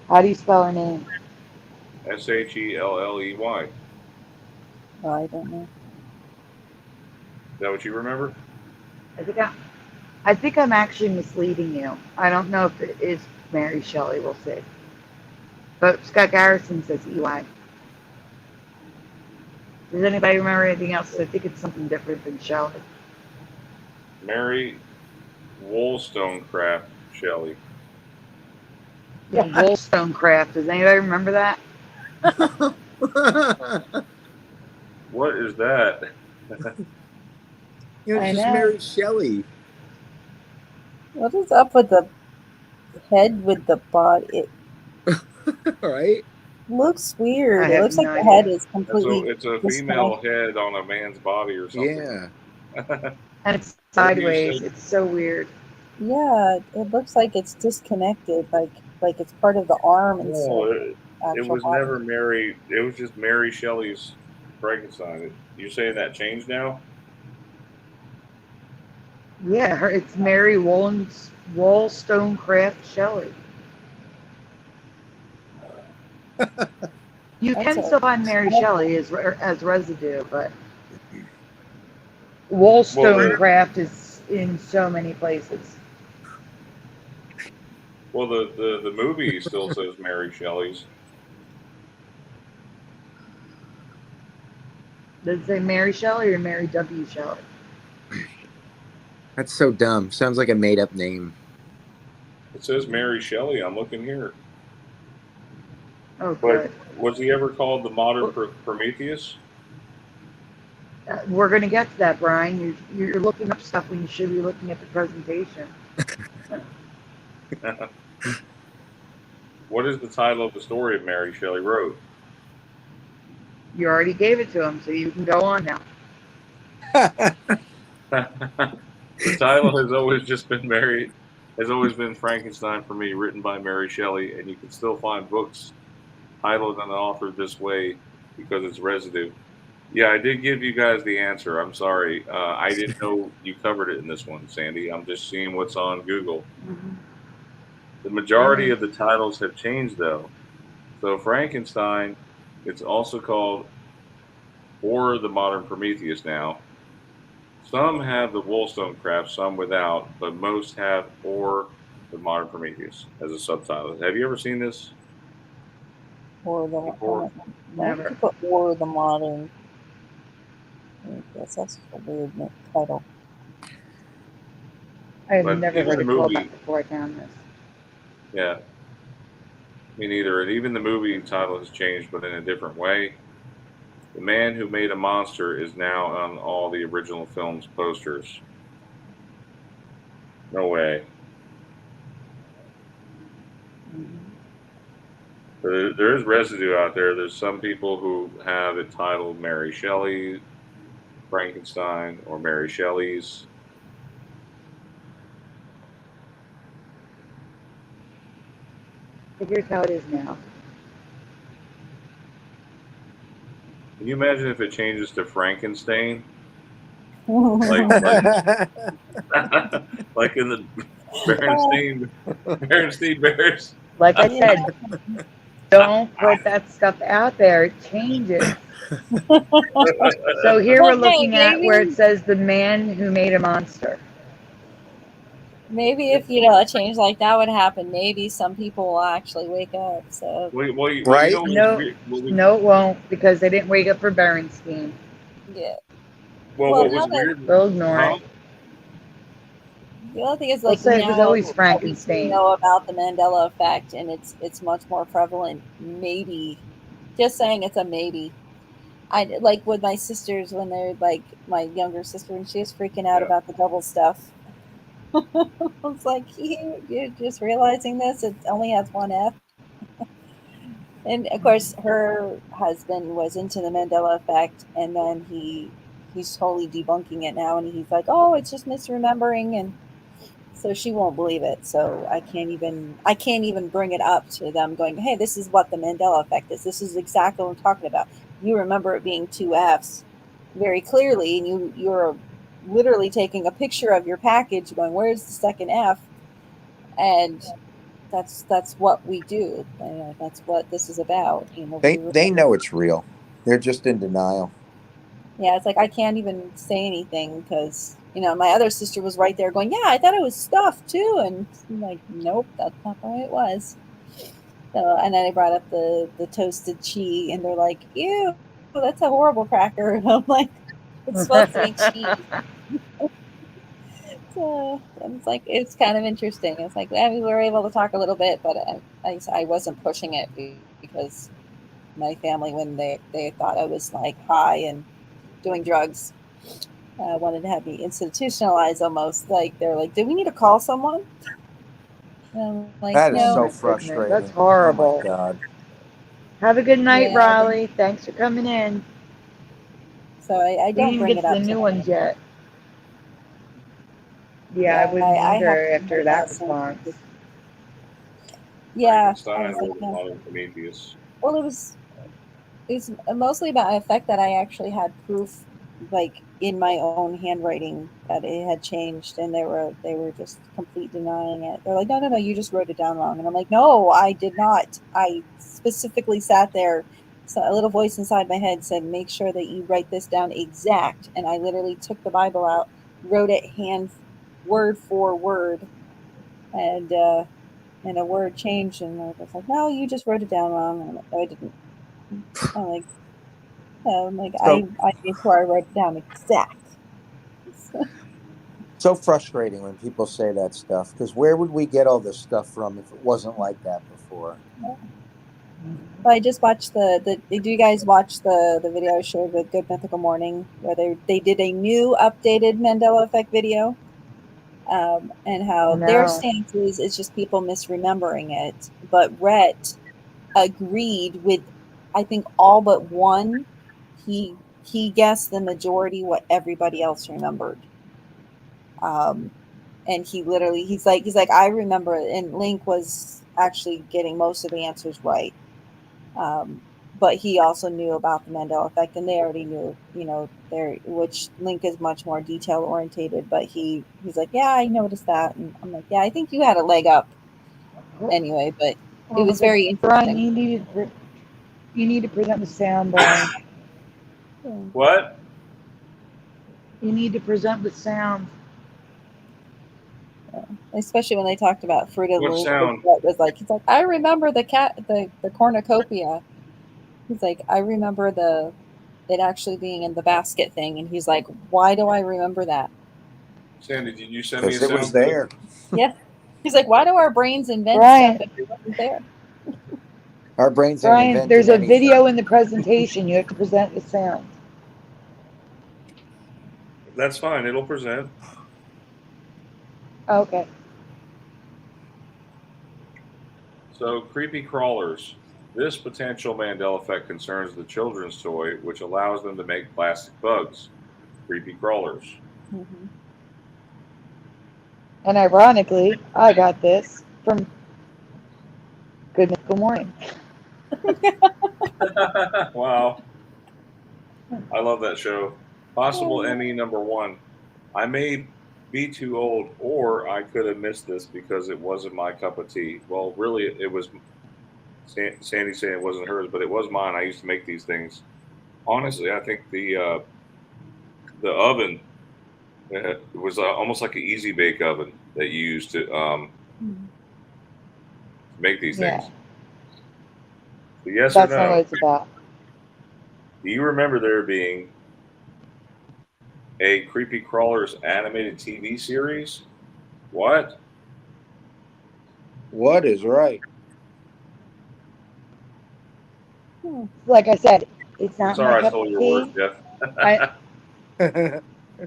Speaker 6: How do you spell her name?
Speaker 1: Shelley.
Speaker 5: Oh, I don't know.
Speaker 1: Is that what you remember?
Speaker 6: I think I'm actually misleading you. I don't know if it is Mary Shelley. We'll see. But Scott Garrison says EY. Does anybody remember anything else? I think it's something different than Shelley.
Speaker 1: Mary Wollstonecraft Shelley.
Speaker 6: Yeah, Wollstonecraft. Does anybody remember that?
Speaker 1: What is that?
Speaker 4: It's
Speaker 6: I
Speaker 4: just
Speaker 6: know.
Speaker 4: Mary Shelley.
Speaker 5: What is up with the head with the body? It
Speaker 4: Right?
Speaker 5: looks weird.
Speaker 6: I
Speaker 5: It
Speaker 6: have
Speaker 5: looks like
Speaker 6: no
Speaker 5: the
Speaker 6: idea.
Speaker 5: head is
Speaker 1: So
Speaker 5: completely
Speaker 1: it's a female head on a man's body or something.
Speaker 4: Yeah.
Speaker 6: And it's
Speaker 1: What do you
Speaker 6: sideways.
Speaker 1: say?
Speaker 6: It's so weird.
Speaker 5: Yeah, it looks like it's disconnected, like it's part of the arm instead
Speaker 1: No,
Speaker 5: of
Speaker 1: it
Speaker 5: actual
Speaker 1: was
Speaker 5: body.
Speaker 1: never Mary. It was just Mary Shelley's Frankenstein. You saying that changed now?
Speaker 6: Yeah, it's Mary Wollstonecraft Shelley. You
Speaker 5: That's
Speaker 6: can
Speaker 5: a-
Speaker 6: still find Mary Shelley as residue, but Wollstonecraft is in so many places.
Speaker 1: Well, the movie still says Mary Shelley's.
Speaker 6: Does it say Mary Shelley or Mary W. Shelley?
Speaker 4: That's so dumb. Sounds like a made up name.
Speaker 1: It says Mary Shelley. I'm looking here.
Speaker 6: Oh,
Speaker 1: But
Speaker 6: good.
Speaker 1: was he ever called the modern Prometheus?
Speaker 6: We're going to get to that, Brian. You're looking up stuff when you should be looking at the presentation.
Speaker 1: What is the title of the story of Mary Shelley wrote?
Speaker 6: You already gave it to him, so you can go on now.
Speaker 1: The title has always just been Frankenstein for me, written by Mary Shelley, and you can still find books titled and authored this way because it's residue. Yeah, I did give you guys the answer. I'm sorry. I didn't know you covered it in this one, Sandy. I'm just seeing what's on Google.
Speaker 6: Mm-hmm.
Speaker 1: The majority of the titles have changed, though. So Frankenstein, it's also called or the modern Prometheus now. Some have the Wollstonecraft, some without, but most have or the modern Prometheus as a subtitle. Have you ever seen this?
Speaker 5: Or the
Speaker 1: Before?
Speaker 6: Never.
Speaker 5: or the modern. I guess that's a weird title.
Speaker 6: I have
Speaker 1: But
Speaker 6: never
Speaker 1: even
Speaker 6: heard
Speaker 1: the
Speaker 6: it called
Speaker 1: movie-
Speaker 6: that before I found this.
Speaker 1: Yeah. Me neither. And even the movie title has changed, but in a different way. The Man Who Made a Monster is now on all the original film's posters. No way. There is residue out there. There's some people who have it titled Mary Shelley, Frankenstein, or Mary Shelley's.
Speaker 6: But here's how it is now.
Speaker 1: Can you imagine if it changes to Frankenstein?
Speaker 5: Oh,
Speaker 1: Like like in the Berenstein Bears?
Speaker 6: Like I said, don't put that stuff out there. It changes. So here we're looking at where it says the man who made a monster.
Speaker 5: Maybe if a change like that would happen, maybe some people will actually wake up. So
Speaker 4: Right?
Speaker 6: No, it won't, because they didn't wake up for Berenstein.
Speaker 5: yeah.
Speaker 1: Well,
Speaker 5: Well,
Speaker 1: what
Speaker 5: now
Speaker 1: was
Speaker 5: that
Speaker 1: weird?
Speaker 6: They'll ignore
Speaker 1: Huh?
Speaker 6: it.
Speaker 5: the other thing is
Speaker 6: They'll
Speaker 5: like
Speaker 6: say it was
Speaker 5: now
Speaker 6: always
Speaker 5: that we
Speaker 6: Frankenstein.
Speaker 5: know about the Mandela effect and it's much more prevalent. Maybe, just saying it's a maybe. I like with my sisters when they're like my younger sister when she was freaking out
Speaker 1: Yeah.
Speaker 5: about the double stuff. I was like, you're just realizing this. It only has one F. And of course, her husband was into the Mandela effect, and then he's totally debunking it now, and he's like, "Oh, it's just misremembering," and so she won't believe it. So I can't even bring it up to them, going, "Hey, this is what the Mandela effect is. This is exactly what I'm talking about. You remember it being two Fs very clearly, and you're literally taking a picture of your package, going, "Where's the second F?" And that's what we do. That's what this is about. We
Speaker 4: They
Speaker 5: remember.
Speaker 4: know it's real. They're just in denial.
Speaker 5: Yeah, it's like I can't even say anything because my other sister was right there going, "Yeah, I thought it was stuff too," and I'm like, "Nope, that's not the way it was." So, and then I brought up the toasted cheese, and they're like, "Ew, that's a horrible cracker." And I'm like, "It's supposed to be cheese." So and it's like it's kind of interesting. It's like we were able to talk a little bit, but I wasn't pushing it because my family, when they thought I was like high and doing drugs, wanted to have me institutionalized almost. Like they're like, "Do we need to call someone?" And I'm like,
Speaker 4: That is
Speaker 6: Oh
Speaker 5: "No."
Speaker 4: so
Speaker 6: my goodness, that's
Speaker 4: frustrating. Oh my
Speaker 6: horrible.
Speaker 4: God.
Speaker 6: Have a good night,
Speaker 5: Yeah.
Speaker 6: Raleigh. Thanks for coming in.
Speaker 5: So I
Speaker 6: We
Speaker 5: don't
Speaker 6: didn't
Speaker 5: bring
Speaker 6: get
Speaker 5: it
Speaker 6: to the
Speaker 5: up to
Speaker 6: new
Speaker 5: them.
Speaker 6: ones yet. Yeah, I
Speaker 5: Yeah,
Speaker 6: wouldn't
Speaker 5: I have
Speaker 6: either
Speaker 5: to
Speaker 6: after
Speaker 5: make
Speaker 6: that
Speaker 5: that same.
Speaker 6: response.
Speaker 5: Yeah, I
Speaker 1: Frankenstein
Speaker 5: was like,
Speaker 1: or the
Speaker 5: no.
Speaker 1: modern Prometheus?
Speaker 5: Well, it's mostly about effect that I actually had proof, like in my own handwriting, that it had changed, and they were just complete denying it. They're like, "No, no, no, you just wrote it down wrong," and I'm like, "No, I did not. I specifically sat there." So a little voice inside my head said, "Make sure that you write this down exact," and I literally took the Bible out, wrote it hand word for word, and a word changed, and I was like, "No, you just wrote it down wrong." And I'm like, "No, I didn't." I'm like,
Speaker 4: So
Speaker 5: I made sure I wrote it down exact.
Speaker 4: so frustrating when people say that stuff. Because where would we get all this stuff from if it wasn't like that before?
Speaker 5: But I just watched do you guys watch the video I shared with Good Mythical Morning where they did a new updated Mandela Effect video, and how their
Speaker 6: No.
Speaker 5: stance is it's just people misremembering it. But Rhett agreed with, I think, all but one. He guessed the majority what everybody else remembered. Um, and he's like I remember it, and Link was actually getting most of the answers right. Um, but he also knew about the Mandela effect, and they already knew, there, which Link is much more detail orientated. But he's like, yeah, I noticed that, and I'm like, yeah, I think you had a leg up anyway. But it was
Speaker 6: Okay,
Speaker 5: very
Speaker 6: Brian,
Speaker 5: interesting.
Speaker 6: you need to present the sound, Brian.
Speaker 5: Yeah.
Speaker 1: What?
Speaker 6: You need to present the sound.
Speaker 5: Especially when they talked about Fruit of the
Speaker 1: What
Speaker 5: Loom.
Speaker 1: sound?
Speaker 5: What was like, he's like, I remember the cornucopia. He's like, I remember it actually being in the basket thing, and he's like, why do I remember that?
Speaker 1: Sandy, did you send me a
Speaker 4: Because it was
Speaker 1: sound clip?
Speaker 4: there.
Speaker 5: Yeah. He's like, why do our brains invent stuff
Speaker 6: Brian,
Speaker 5: if it wasn't there?
Speaker 4: Our brains ain't
Speaker 6: Brian,
Speaker 4: inventing
Speaker 6: there's a
Speaker 4: anything.
Speaker 6: video in the presentation. You have to present the sound.
Speaker 1: That's fine. It'll present.
Speaker 6: Okay.
Speaker 1: So, creepy crawlers. This potential Mandela effect concerns the children's toy, which allows them to make plastic bugs. Creepy crawlers.
Speaker 5: Mm-hmm.
Speaker 6: And ironically, I got this from Good Morning.
Speaker 1: Wow. I love that show. Possible Emmy #1. I may be too old, or I could have missed this because it wasn't my cup of tea. Well, really, it was Sandy saying it wasn't hers, but it was mine. I used to make these things. Honestly, I think the oven was almost like an easy bake oven that you used to make these
Speaker 6: Yeah,
Speaker 1: things. So yes or
Speaker 6: that's not
Speaker 1: no?
Speaker 6: what it's about.
Speaker 1: Do you remember there being a Creepy Crawlers animated TV series. What?
Speaker 4: What is right?
Speaker 6: Like I said, it's not my
Speaker 1: Sorry, I
Speaker 6: cup
Speaker 1: stole
Speaker 6: of
Speaker 1: your words,
Speaker 6: tea.
Speaker 1: Jeff.
Speaker 6: I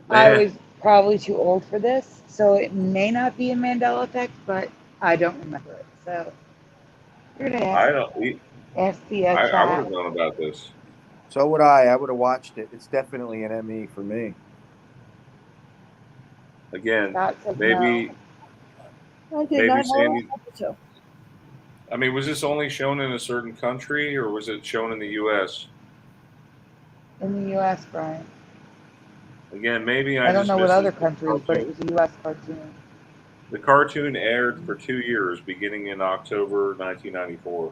Speaker 1: Man,
Speaker 6: was probably too old for this, so it may not be a Mandela effect, but I don't remember it. So you're gonna
Speaker 1: I don't.
Speaker 6: ask the
Speaker 1: I would
Speaker 6: chat.
Speaker 1: have known about this.
Speaker 4: So would I. I would have watched it. It's definitely an ME for me.
Speaker 1: Again,
Speaker 6: Scott said no.
Speaker 1: maybe
Speaker 5: I did
Speaker 1: maybe
Speaker 5: not know
Speaker 1: Sandy.
Speaker 5: that show.
Speaker 1: I mean, was this only shown in a certain country, or was it shown in the U.S.?
Speaker 6: In the U.S., Brian.
Speaker 1: Again, maybe
Speaker 6: I
Speaker 1: I
Speaker 6: don't
Speaker 1: just
Speaker 6: know what
Speaker 1: missed
Speaker 6: other
Speaker 1: this
Speaker 6: countries, but it
Speaker 1: cartoon.
Speaker 6: was a U.S. cartoon.
Speaker 1: The cartoon aired for 2 years, beginning in October 1994.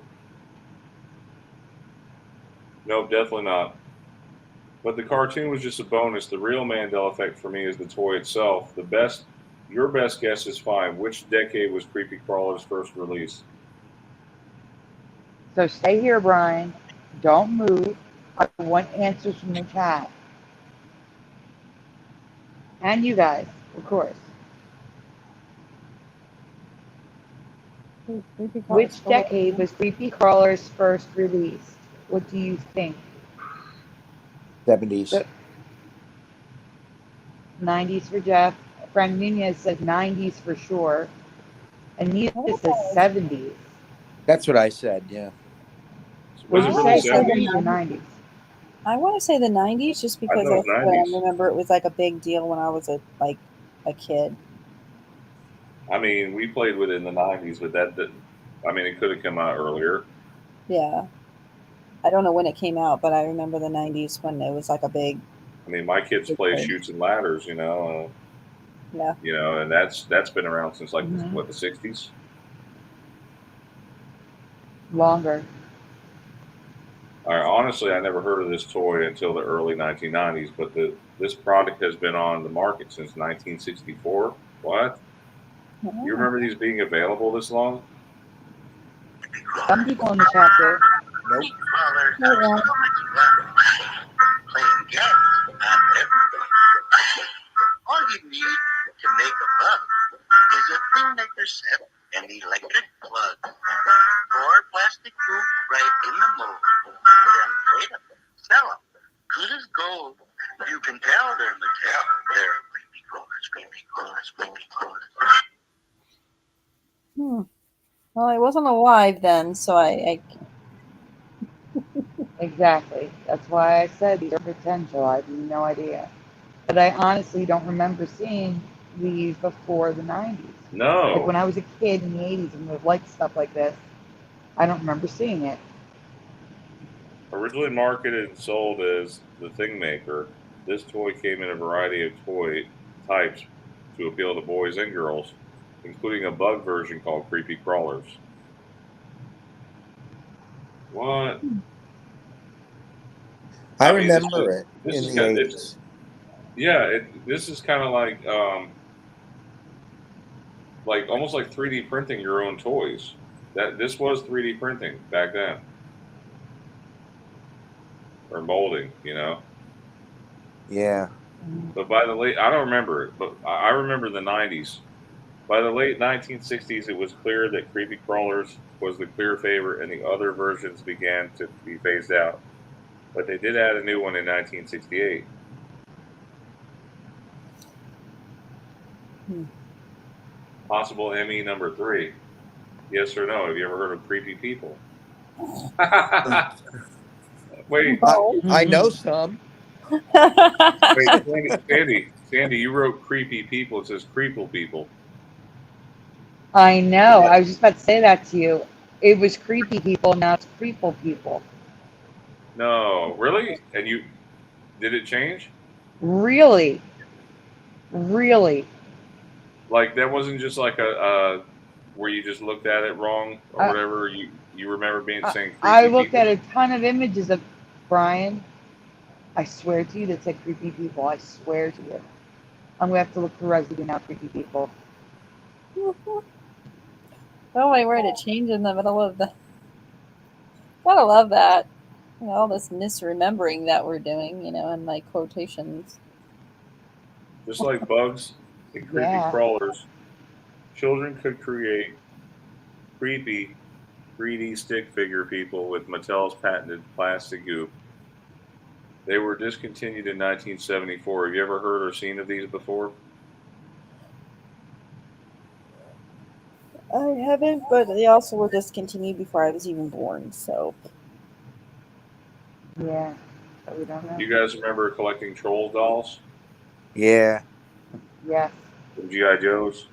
Speaker 1: Nope, definitely not. But the cartoon was just a bonus. The real Mandela effect for me is the toy itself. Your best guess is fine. Which decade was Creepy Crawlers first released?
Speaker 6: So stay here, Brian. Don't move. I want answers from the chat. And you guys, of course. Which decade was Creepy Crawlers first released? What do you think?
Speaker 4: 70s.
Speaker 6: The 90s for Jeff. Frank Nunez said 90s for sure. Anita says 70s.
Speaker 4: That's what I said. Yeah.
Speaker 1: Was
Speaker 6: Would
Speaker 5: I
Speaker 1: it
Speaker 6: you
Speaker 1: really
Speaker 5: want
Speaker 6: say
Speaker 5: to say the
Speaker 1: 70s?
Speaker 6: 70s or
Speaker 5: 90s.
Speaker 6: 90s?
Speaker 5: I want to say the 90s just
Speaker 1: I
Speaker 5: because
Speaker 1: thought it
Speaker 5: that's
Speaker 1: was
Speaker 5: what I
Speaker 1: 90s.
Speaker 5: remember. It was like a big deal when I was a kid.
Speaker 1: I mean, we played with it in the 90s, but that didn't. I mean, it could have come out earlier.
Speaker 5: Yeah. I don't know when it came out, but I remember the 90s when it was like a big,
Speaker 1: I mean, my kids
Speaker 5: big
Speaker 1: play
Speaker 5: thing.
Speaker 1: Shoots and Ladders,
Speaker 5: Yeah.
Speaker 1: and that's been around since like
Speaker 6: Mm-hmm.
Speaker 1: what, the 60s.
Speaker 6: Longer.
Speaker 1: Honestly, I never heard of this toy until the early 1990s, but this product has been on the market since 1964. What? You
Speaker 5: Oh.
Speaker 1: remember these being available this long?
Speaker 6: Some people in the chat do.
Speaker 4: Nope.
Speaker 3: Crawlers
Speaker 5: Oh,
Speaker 3: have
Speaker 5: yeah.
Speaker 3: so much fun. Playing games, not everything. All you need to make a buck is a filmmaker set and electric plug. Pour plastic hoop right in the mold. Then plate them, sell them. Good as gold. You can tell they're Mattel. They're creepy crawlers, creepy crawlers, creepy crawlers.
Speaker 5: Well, I wasn't alive then, so I
Speaker 6: Exactly. That's why I said these are potential. I have no idea. But I honestly don't remember seeing these before the 90s. Like when
Speaker 1: No.
Speaker 6: I was a kid in the 80s and would like stuff like this, I don't remember seeing it.
Speaker 1: Originally marketed and sold as the Thing Maker, this toy came in a variety of toy types to appeal to boys and girls, including a bug version called Creepy Crawlers. What?
Speaker 4: I
Speaker 1: I mean,
Speaker 4: remember it in the
Speaker 1: it's
Speaker 4: 80s.
Speaker 1: yeah, this is kind of like almost like 3D printing your own toys. That this was 3D printing back then, or molding.
Speaker 4: Yeah.
Speaker 1: But by the late, I don't remember it, but I remember the 90s. By the late 1960s, it was clear that Creepy Crawlers was the clear favorite, and the other versions began to be phased out. But they did add a new one in 1968. Possible ME number 3. Yes or no? Have you ever heard of creepy people? Wait,
Speaker 4: I know some.
Speaker 1: wait, Sandy, you wrote creepy people. It says creeple people.
Speaker 6: I know.
Speaker 1: Yeah.
Speaker 6: I was just about to say that to you. It was creepy people, now it's creeple people.
Speaker 1: No, really? And did it change?
Speaker 6: Really? Really?
Speaker 1: Like that wasn't just like a where you just looked at it wrong or
Speaker 6: I,
Speaker 1: whatever. You remember being saying
Speaker 6: I
Speaker 1: creepy
Speaker 6: looked at
Speaker 1: people?
Speaker 6: a ton of images of Brian. I swear to you that said creepy people. I swear to you. I'm going to have to look for residue now, creepy people.
Speaker 5: oh my word, it changed in the middle of the. Gotta love that. All this misremembering that we're doing, and like quotations.
Speaker 1: Just like bugs and creepy
Speaker 6: Yeah.
Speaker 1: crawlers, children could create creepy 3D stick figure people with Mattel's patented plastic goop. They were discontinued in 1974. Have you ever heard or seen of these before?
Speaker 5: I haven't, but they also were discontinued before I was even born. So
Speaker 6: Yeah. But we don't know.
Speaker 1: You guys remember collecting troll dolls
Speaker 4: Yeah.
Speaker 6: Yes.
Speaker 1: from GI Joes,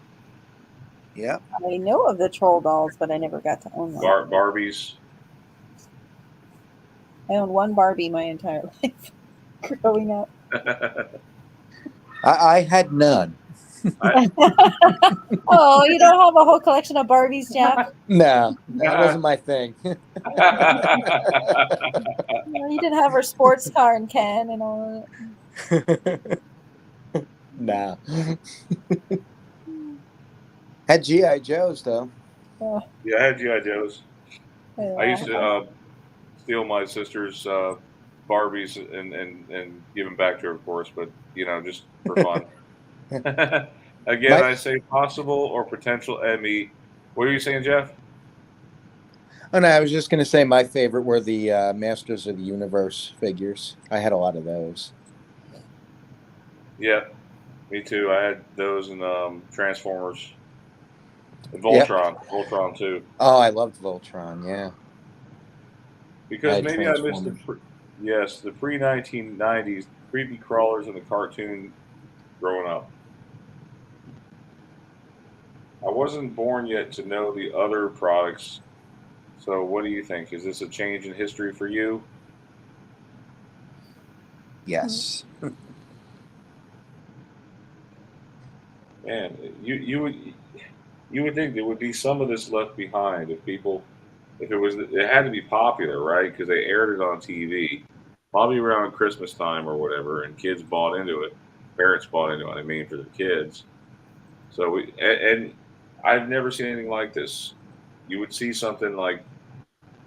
Speaker 4: Yep.
Speaker 5: I know of the troll dolls, but I never got to own one.
Speaker 1: Barbies?
Speaker 5: I owned one Barbie my entire life growing up.
Speaker 4: I had none.
Speaker 5: Oh, you don't have a whole collection of Barbies, Jack?
Speaker 4: No, that wasn't my thing.
Speaker 5: No, you didn't have her sports car and Ken and all
Speaker 4: No. Had GI Joes though.
Speaker 5: that.
Speaker 1: Yeah, I had GI Joes.
Speaker 5: Oh,
Speaker 1: I used
Speaker 5: yeah.
Speaker 1: to steal my sister's Barbies and give them back to her, of course, but just for fun. Again,
Speaker 4: My-
Speaker 1: I say possible or potential Emmy. What are you saying, Jeff?
Speaker 4: Oh no, I was just gonna say my favorite were the Masters of the Universe figures. I had a lot of those.
Speaker 1: Yeah, me too. I had those in Transformers and
Speaker 4: Yep.
Speaker 1: Voltron too.
Speaker 4: Oh, I loved Voltron. Yeah.
Speaker 1: Because
Speaker 4: had
Speaker 1: maybe I missed
Speaker 4: Transformers.
Speaker 1: the pre 1990s creepy crawlers in the cartoon growing up. I wasn't born yet to know the other products. So, what do you think? Is this a change in history for you?
Speaker 4: Yes.
Speaker 1: Man, you would think there would be some of this left behind if it had to be popular, right? Because they aired it on TV, probably around Christmas time or whatever, and kids bought into it. Parents bought into it. I mean, for their kids. So and I've never seen anything like this. You would see something like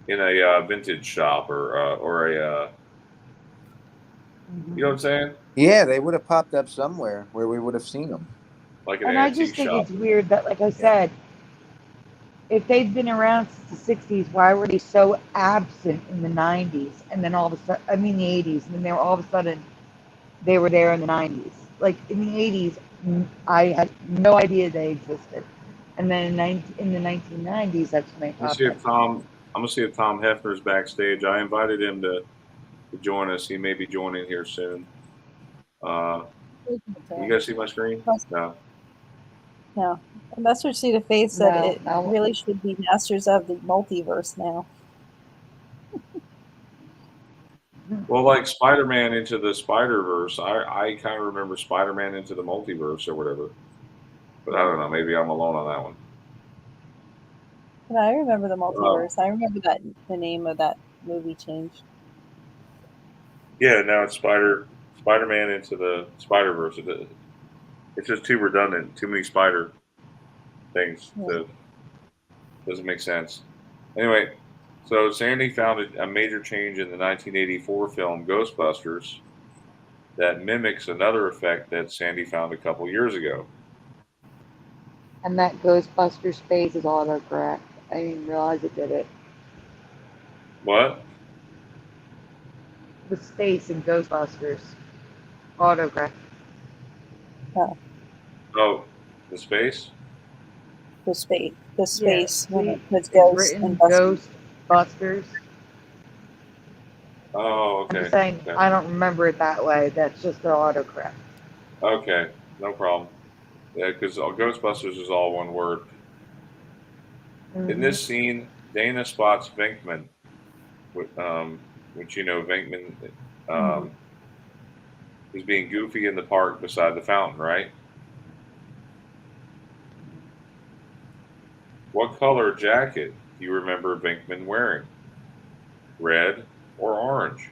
Speaker 1: in a vintage shop or a you know what I'm saying?
Speaker 4: Yeah, they would have popped up somewhere where we would have seen them.
Speaker 1: Like an
Speaker 6: And I
Speaker 1: antique
Speaker 6: just think
Speaker 1: shop.
Speaker 6: it's weird that, like I said, if they've been around since the 60s, why were they so absent in the 90s? And then all of a sudden, I mean the 80s, and then they were all of a sudden, they were there in the 90s. Like in the 80s, I had no idea they existed. And then in the 1990s, that's when they
Speaker 1: Let me
Speaker 6: popped
Speaker 1: see
Speaker 6: up.
Speaker 1: if I'm gonna see if Tom Hefner's backstage. I invited him to join us. He may be joining here soon. Uh, you guys see my screen? No.
Speaker 5: No. Mustard Seed of Faith said
Speaker 6: No,
Speaker 5: it really should be Masters of the Multiverse now.
Speaker 1: Well, like Spider-Man into the Spider-Verse, I kind of remember Spider-Man into the Multiverse or whatever. But I don't know. Maybe I'm alone on that one.
Speaker 5: And I remember the Multiverse. I remember that the name of that movie changed.
Speaker 1: Yeah, now it's Spider-Man into the Spider-Verse. It's just too redundant. Too many spider things.
Speaker 5: Yeah.
Speaker 1: That doesn't make sense. Anyway, so Sandy found a major change in the 1984 film Ghostbusters that mimics another effect that Sandy found a couple years ago.
Speaker 6: And that Ghostbusters phase is autocorrect. I didn't realize it did it.
Speaker 1: What?
Speaker 6: The space in Ghostbusters. Autocorrect.
Speaker 1: Oh, the space?
Speaker 5: The space when it puts
Speaker 6: It's
Speaker 5: Ghost
Speaker 6: written
Speaker 5: and Busters.
Speaker 6: Ghostbusters.
Speaker 1: Oh,
Speaker 6: I'm
Speaker 1: okay.
Speaker 6: just saying,
Speaker 1: Okay.
Speaker 6: I don't remember it that way. That's just the autocorrect.
Speaker 1: Okay, no problem. Yeah, because Ghostbusters is all one word. In this scene, Dana spots Venkman, which Venkman is being goofy in the park beside the fountain, right? What color jacket do you remember Venkman wearing? Red or orange?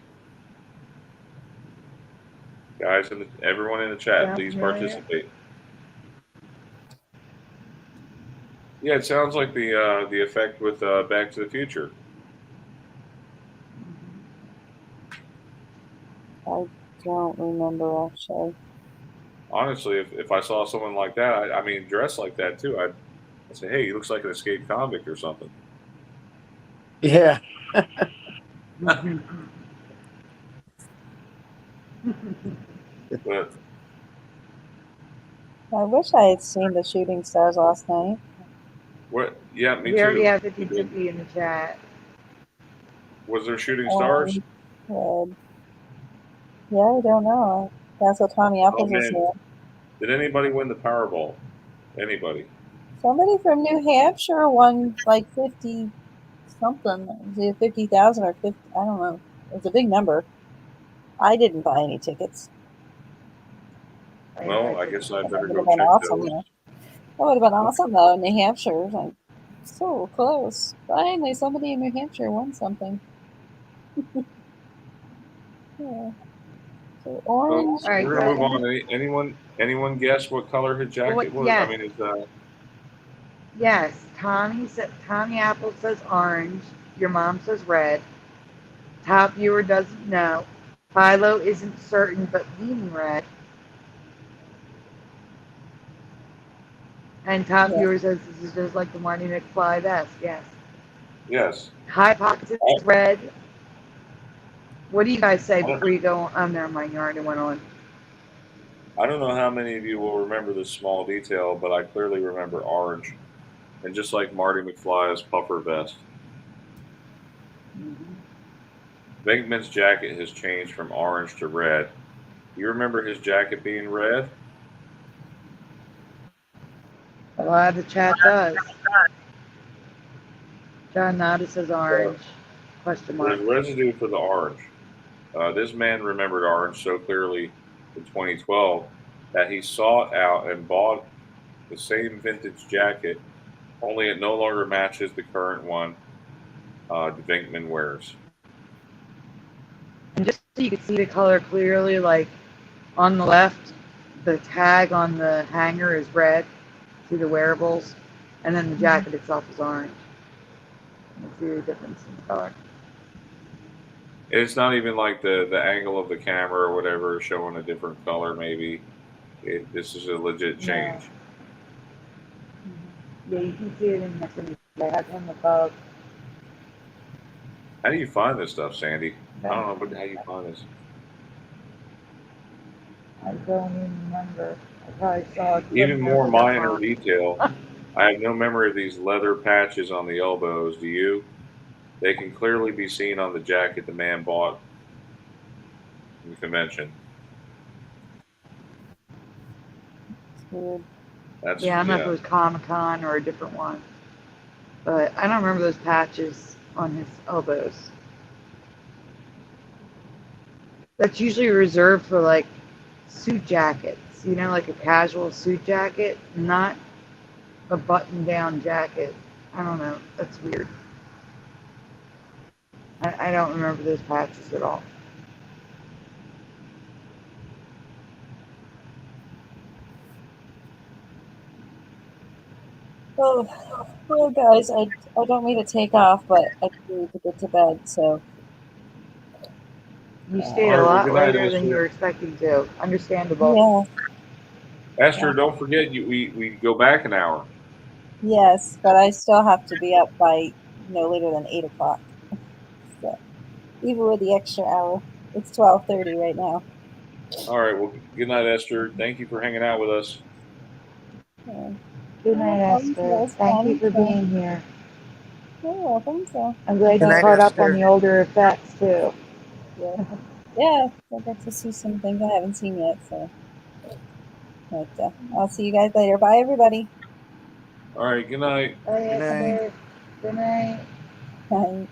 Speaker 1: Guys, everyone in the chat,
Speaker 6: Sound
Speaker 1: please
Speaker 6: familiar?
Speaker 1: participate. Yeah, it sounds like the effect with Back to the Future.
Speaker 5: I don't remember actually.
Speaker 1: honestly, if I saw someone like that, I mean, dressed like that too, I'd say, hey, he looks like an escaped convict or something.
Speaker 4: Yeah.
Speaker 1: But
Speaker 5: I wish I had seen the shooting stars last night.
Speaker 1: what? Yeah, me
Speaker 6: We already
Speaker 1: too.
Speaker 6: have 50 Tippy in the chat.
Speaker 1: Was there shooting stars?
Speaker 5: Red. Yeah, I don't know. That's what Tommy
Speaker 1: Oh
Speaker 5: Apples was
Speaker 1: man,
Speaker 5: saying.
Speaker 1: did anybody win the Powerball? Anybody?
Speaker 5: Somebody from New Hampshire won like 50 something. It was either 50,000 or 50. I don't know. It was a big number. I didn't buy any tickets.
Speaker 1: Well, I guess I
Speaker 5: That
Speaker 1: better
Speaker 5: would
Speaker 1: go
Speaker 5: have been
Speaker 1: check
Speaker 5: awesome.
Speaker 1: those.
Speaker 5: Yeah. That would have been awesome though. New Hampshire, like so close. Finally, somebody in New Hampshire won something. Yeah. So
Speaker 1: So
Speaker 5: orange.
Speaker 6: All right,
Speaker 1: we're gonna move on. Anyone guess what color his jacket was? I
Speaker 6: yes,
Speaker 1: mean, it's
Speaker 6: yes. Tommy Apple says orange. Your mom says red. Top viewer doesn't know. Philo isn't certain, but leaning red. And top
Speaker 5: Yeah.
Speaker 6: viewer says this is just like the Marty McFly vest. Yes.
Speaker 1: yes.
Speaker 6: High pockets is red. What do you guys say
Speaker 1: I don't,
Speaker 6: before you go on? Oh, never mind. You already went on.
Speaker 1: I don't know how many of you will remember this small detail, but I clearly remember orange, and just like Marty McFly's puffer vest. Venkman's jacket has changed from orange to red. You remember his jacket being red?
Speaker 6: A lot of the chat does. John Nada says
Speaker 1: So
Speaker 6: orange. Question
Speaker 1: there's
Speaker 6: mark.
Speaker 1: residue for the orange. This man remembered orange so clearly in 2012 that he sought out and bought the same vintage jacket, only it no longer matches the current one Venkman wears.
Speaker 6: And just so you can see the color clearly, like on the left, the tag on the hanger is red. See the wearables, and then the jacket itself is orange. You can see the difference in color.
Speaker 1: It's not even like the angle of the camera or whatever is showing a different color. Maybe this is a legit change.
Speaker 6: Yeah, you can see it in the image. I have him above.
Speaker 1: How do you find this stuff, Sandy? I don't know, but how you find this?
Speaker 6: I don't even remember. I probably saw it.
Speaker 1: Even more minor detail. I have no memory of these leather patches on the elbows. Do you? They can clearly be seen on the jacket the man bought in the convention.
Speaker 5: Weird.
Speaker 1: That's
Speaker 6: Yeah, I don't know if it was Comic Con or a different one, but I don't remember those patches on his elbows. That's usually reserved for like suit jackets, you know, like a casual suit jacket, not a button down jacket. I don't know. That's weird. I don't remember those patches at all.
Speaker 5: Oh, guys, I don't mean to take off, but I need to get to bed, so.
Speaker 6: You stayed a lot later than you were expecting to. Understandable.
Speaker 5: Yeah.
Speaker 1: Esther, don't forget we go back an hour.
Speaker 5: Yes, but I still have to be up by no later than 8 o'clock. So even with the extra hour, it's 12:30 right now.
Speaker 1: All right. Well, good night, Esther. Thank you for hanging out with us.
Speaker 5: Yeah.
Speaker 6: Good night, Esther. Thank you for being here.
Speaker 5: Yeah, I think so.
Speaker 6: I'm glad you
Speaker 4: Good night,
Speaker 6: caught up
Speaker 4: Esther.
Speaker 6: on the older effects too.
Speaker 5: Yeah. Yeah, I got to see some things I haven't seen yet, so. But I'll see you guys later. Bye, everybody.
Speaker 1: All right. Good night.
Speaker 6: Bye,
Speaker 4: Good night.
Speaker 6: Esther. Good night.
Speaker 5: Bye.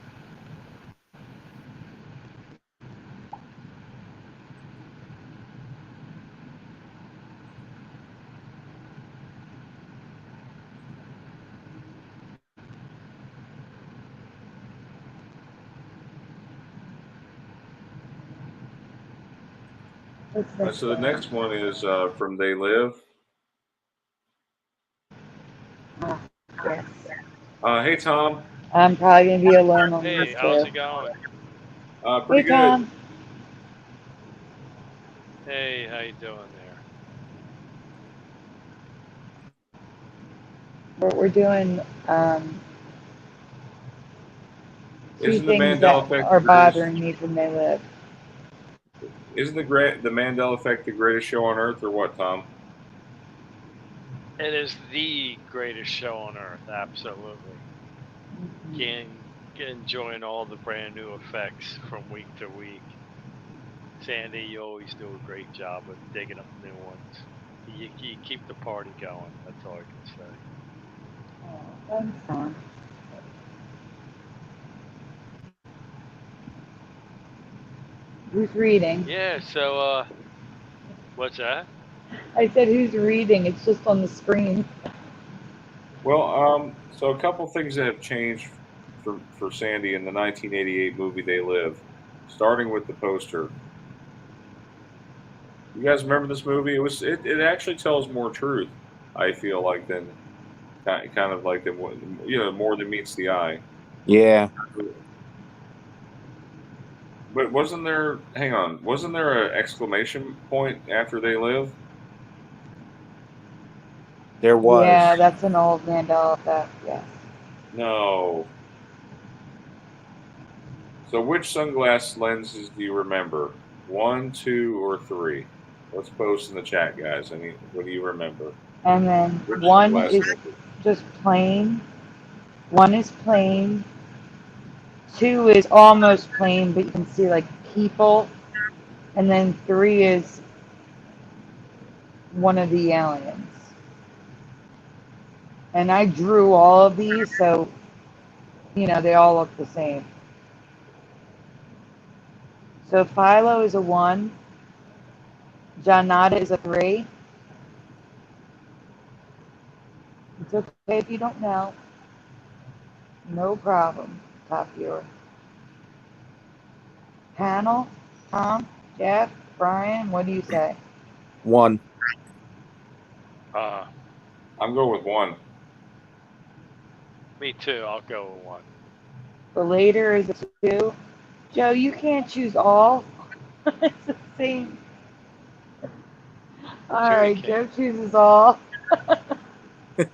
Speaker 1: So the next one is from They Live.
Speaker 6: Yes.
Speaker 1: Hey, Tom.
Speaker 6: I'm probably gonna be alone on
Speaker 7: Hey,
Speaker 6: this
Speaker 7: how's
Speaker 6: too.
Speaker 7: it going?
Speaker 1: Pretty
Speaker 6: Hey,
Speaker 1: good.
Speaker 6: Tom.
Speaker 7: Hey, how you doing there?
Speaker 6: We're doing two
Speaker 1: Isn't the
Speaker 6: things that
Speaker 1: Mandela effect
Speaker 6: are
Speaker 1: the greatest?
Speaker 6: bothering me from They Live.
Speaker 1: Isn't the Mandela effect the greatest show on earth, or what, Tom?
Speaker 7: It is the greatest show on earth, absolutely. Enjoying all the brand new effects from week to week. Sandy, you always do a great job of digging up new ones. You keep the party going. That's all I can say.
Speaker 6: Oh, thanks, Tom. Who's reading?
Speaker 7: Yeah. So, what's that?
Speaker 6: I said, who's reading? It's just on the screen.
Speaker 1: Well, so a couple things that have changed for Sandy in the 1988 movie They Live, starting with the poster. You guys remember this movie? It actually tells more truth, I feel like, than kind of like than more than meets the eye.
Speaker 4: Yeah.
Speaker 1: But wasn't there? Hang on, wasn't there an exclamation point after They Live?
Speaker 4: There was.
Speaker 6: Yeah, that's an old Mandela effect, yes.
Speaker 1: No. So which sunglass lenses do you remember? 1, 2, or 3? Let's post in the chat, guys. What do you remember?
Speaker 6: And then
Speaker 1: Which
Speaker 6: one
Speaker 1: sunglass
Speaker 6: is
Speaker 1: lenses?
Speaker 6: just plain. One is plain. Two is almost plain, but you can see like people. And then three is one of the aliens. And I drew all of these, so, they all look the same. So Philo is a 1. Janata is a 3. It's okay if you don't know. No problem, top viewer. Panel, Tom, Jeff, Brian, what do you say?
Speaker 4: 1.
Speaker 1: I'm going with 1.
Speaker 7: Me too. I'll go with 1.
Speaker 6: For later is a 2. Joe, you can't choose all. It's the same. All
Speaker 7: Sure you
Speaker 6: right,
Speaker 7: can.
Speaker 6: Joe chooses all.
Speaker 1: There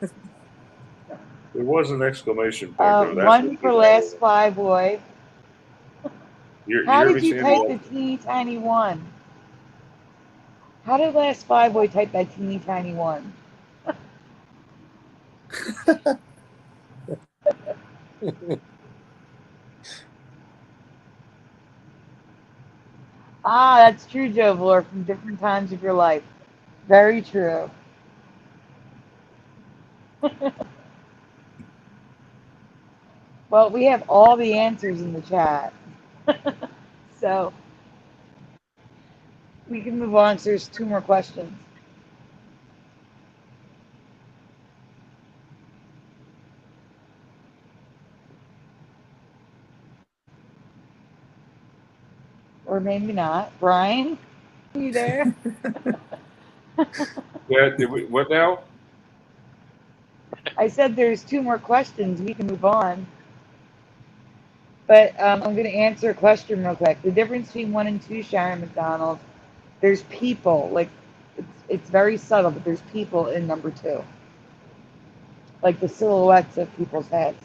Speaker 1: was an exclamation point there. That's
Speaker 6: 1 for last Flyboy.
Speaker 1: You
Speaker 6: How
Speaker 1: hear
Speaker 6: did
Speaker 1: me,
Speaker 6: you
Speaker 1: Sandy?
Speaker 6: type the teeny tiny 1? How did last Flyboy type that teeny tiny 1? Ah, that's true, Joe Vlor, from different times of your life. Very true. Well, we have all the answers in the chat. So we can move on. So there's 2 more questions. Or maybe not. Brian, are you there?
Speaker 1: Yeah, what now?
Speaker 6: I said there's 2 more questions. We can move on. But I'm going to answer a question real quick. The difference between 1 and 2, Sharon McDonald, there's people. Like, it's very subtle, but there's people in number 2. Like the silhouettes of people's heads.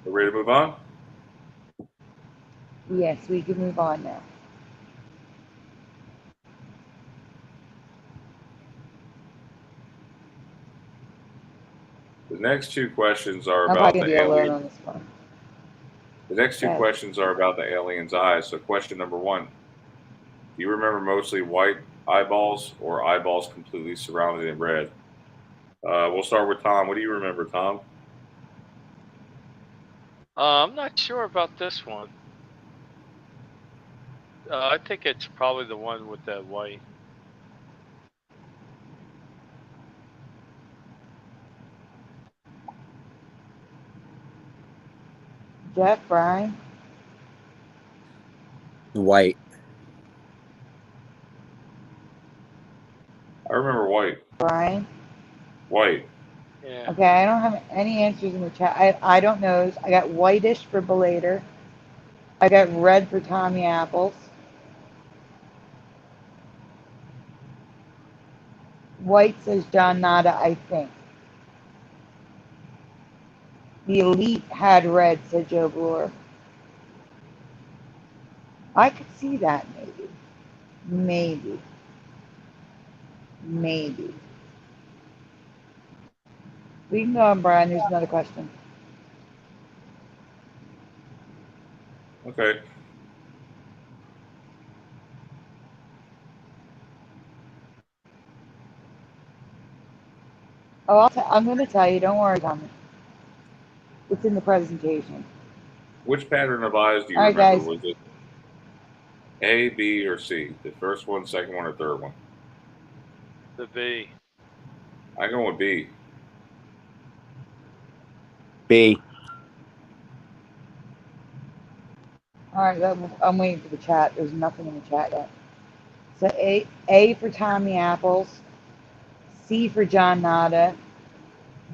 Speaker 1: We're ready to move on?
Speaker 6: Yes, we can move on now.
Speaker 1: The next 2 questions are
Speaker 6: I'm
Speaker 1: about
Speaker 6: probably
Speaker 1: the
Speaker 6: going to be alone
Speaker 1: alien.
Speaker 6: on this one.
Speaker 1: The next 2
Speaker 6: Okay.
Speaker 1: questions are about the alien's eyes. So question number 1. Do you remember mostly white eyeballs or eyeballs completely surrounded in red? We'll start with Tom. What do you remember, Tom?
Speaker 7: I'm not sure about this one. I think it's probably the one with the white.
Speaker 6: Jeff, Brian,
Speaker 4: White.
Speaker 1: I remember white.
Speaker 6: Brian.
Speaker 1: White.
Speaker 7: Yeah.
Speaker 6: Okay, I don't have any answers in the chat. I don't know. I got whitish for Belater. I got red for Tommy Apples. White says John Nada, I think. The Elite had red, said Joe Bloor. I could see that, maybe. Maybe. Maybe. We can go on, Brian. There's another question.
Speaker 1: Okay.
Speaker 6: Oh, I'm going to tell you. Don't worry, Tommy. It's in the presentation.
Speaker 1: Which pattern of eyes do you
Speaker 6: All right,
Speaker 1: remember?
Speaker 6: guys.
Speaker 1: Was it A, B, or C? The first one, second one, or third one?
Speaker 7: The B.
Speaker 1: I go with B.
Speaker 4: B.
Speaker 6: All right, I'm waiting for the chat. There's nothing in the chat yet. So A for Tommy Apples, C for John Nada,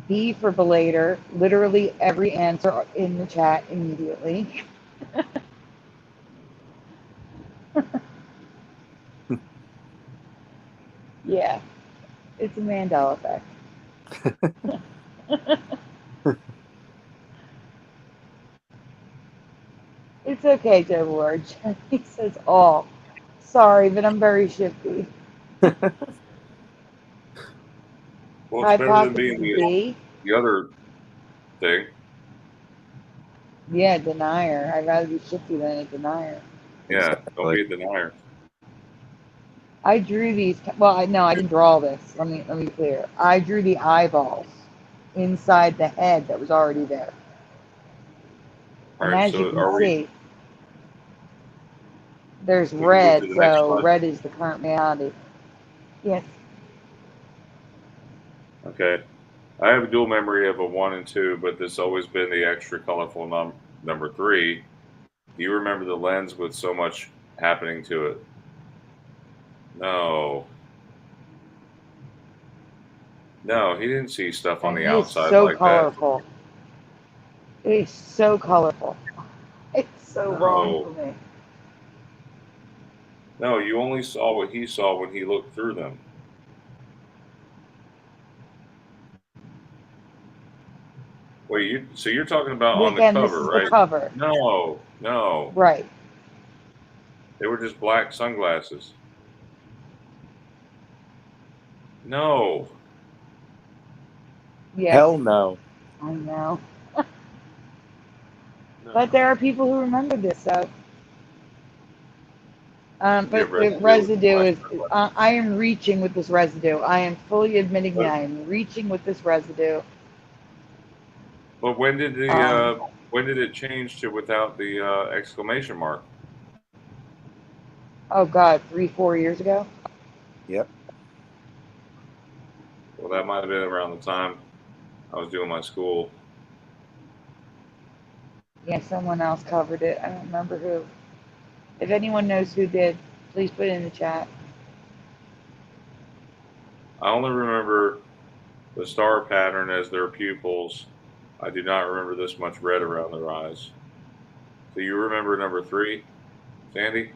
Speaker 6: B for Belater. Literally every answer in the chat immediately. Yeah, it's a Mandela effect. It's okay, Joe Ward. He says all. Sorry, but I'm very shifty.
Speaker 1: Well, it's better than being
Speaker 6: Hypothesis B.
Speaker 1: the other thing.
Speaker 6: Yeah, denier. I'd rather be shifty than a denier.
Speaker 1: Yeah, don't be a denier.
Speaker 6: I drew these. Well, I didn't draw this. Let me be clear. I drew the eyeballs inside the head that was already there.
Speaker 1: All
Speaker 6: And
Speaker 1: right,
Speaker 6: as you
Speaker 1: so
Speaker 6: can
Speaker 1: are we?
Speaker 6: see, there's
Speaker 1: We can move
Speaker 6: red,
Speaker 1: to the next
Speaker 6: so
Speaker 1: slide.
Speaker 6: red is the current reality. Yes.
Speaker 1: Okay. I have a dual memory of a 1 and 2, but there's always been the extra colorful number 3. Do you remember the lens with so much happening to it? No. No, he didn't see stuff on
Speaker 6: And
Speaker 1: the
Speaker 6: it is
Speaker 1: outside
Speaker 6: so
Speaker 1: like that.
Speaker 6: colorful. It is so colorful. It's so wrong
Speaker 1: No.
Speaker 6: for me.
Speaker 1: No, you only saw what he saw when he looked through them. Wait, so you're talking about on the
Speaker 6: Again, this
Speaker 1: cover,
Speaker 6: is the
Speaker 1: right?
Speaker 6: cover.
Speaker 1: No.
Speaker 6: Right.
Speaker 1: They were just black sunglasses. No.
Speaker 6: Yes,
Speaker 4: Hell no.
Speaker 6: I know.
Speaker 7: No.
Speaker 6: But there are people who remember this stuff.
Speaker 1: Yeah,
Speaker 6: But the residue is, I am reaching with this residue. I am fully admitting that I am reaching with this residue.
Speaker 1: But when did it change to without the exclamation mark?
Speaker 6: Oh God, 3-4 years ago.
Speaker 4: Yep.
Speaker 1: Well, that might have been around the time I was doing my school.
Speaker 6: Yeah, someone else covered it. I don't remember who. If anyone knows who did, please put it in the chat.
Speaker 1: I only remember the star pattern as their pupils. I do not remember this much red around their eyes. So you remember number 3, Sandy?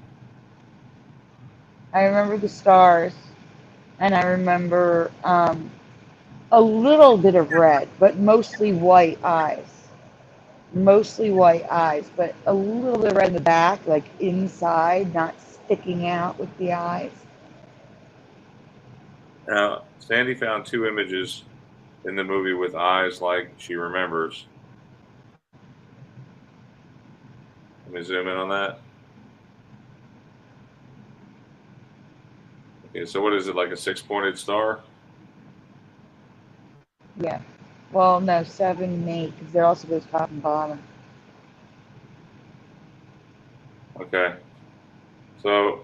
Speaker 6: I remember the stars, and I remember a little bit of red, but mostly white eyes. Mostly white eyes, but a little bit of red in the back, like inside, not sticking out with the eyes.
Speaker 1: Now, Sandy found 2 images in the movie with eyes like she remembers. Let me zoom in on that. Okay, so what is it, like a 6-pointed star?
Speaker 6: Yeah. Well, no, 7 and 8, because there also goes top and bottom.
Speaker 1: Okay. So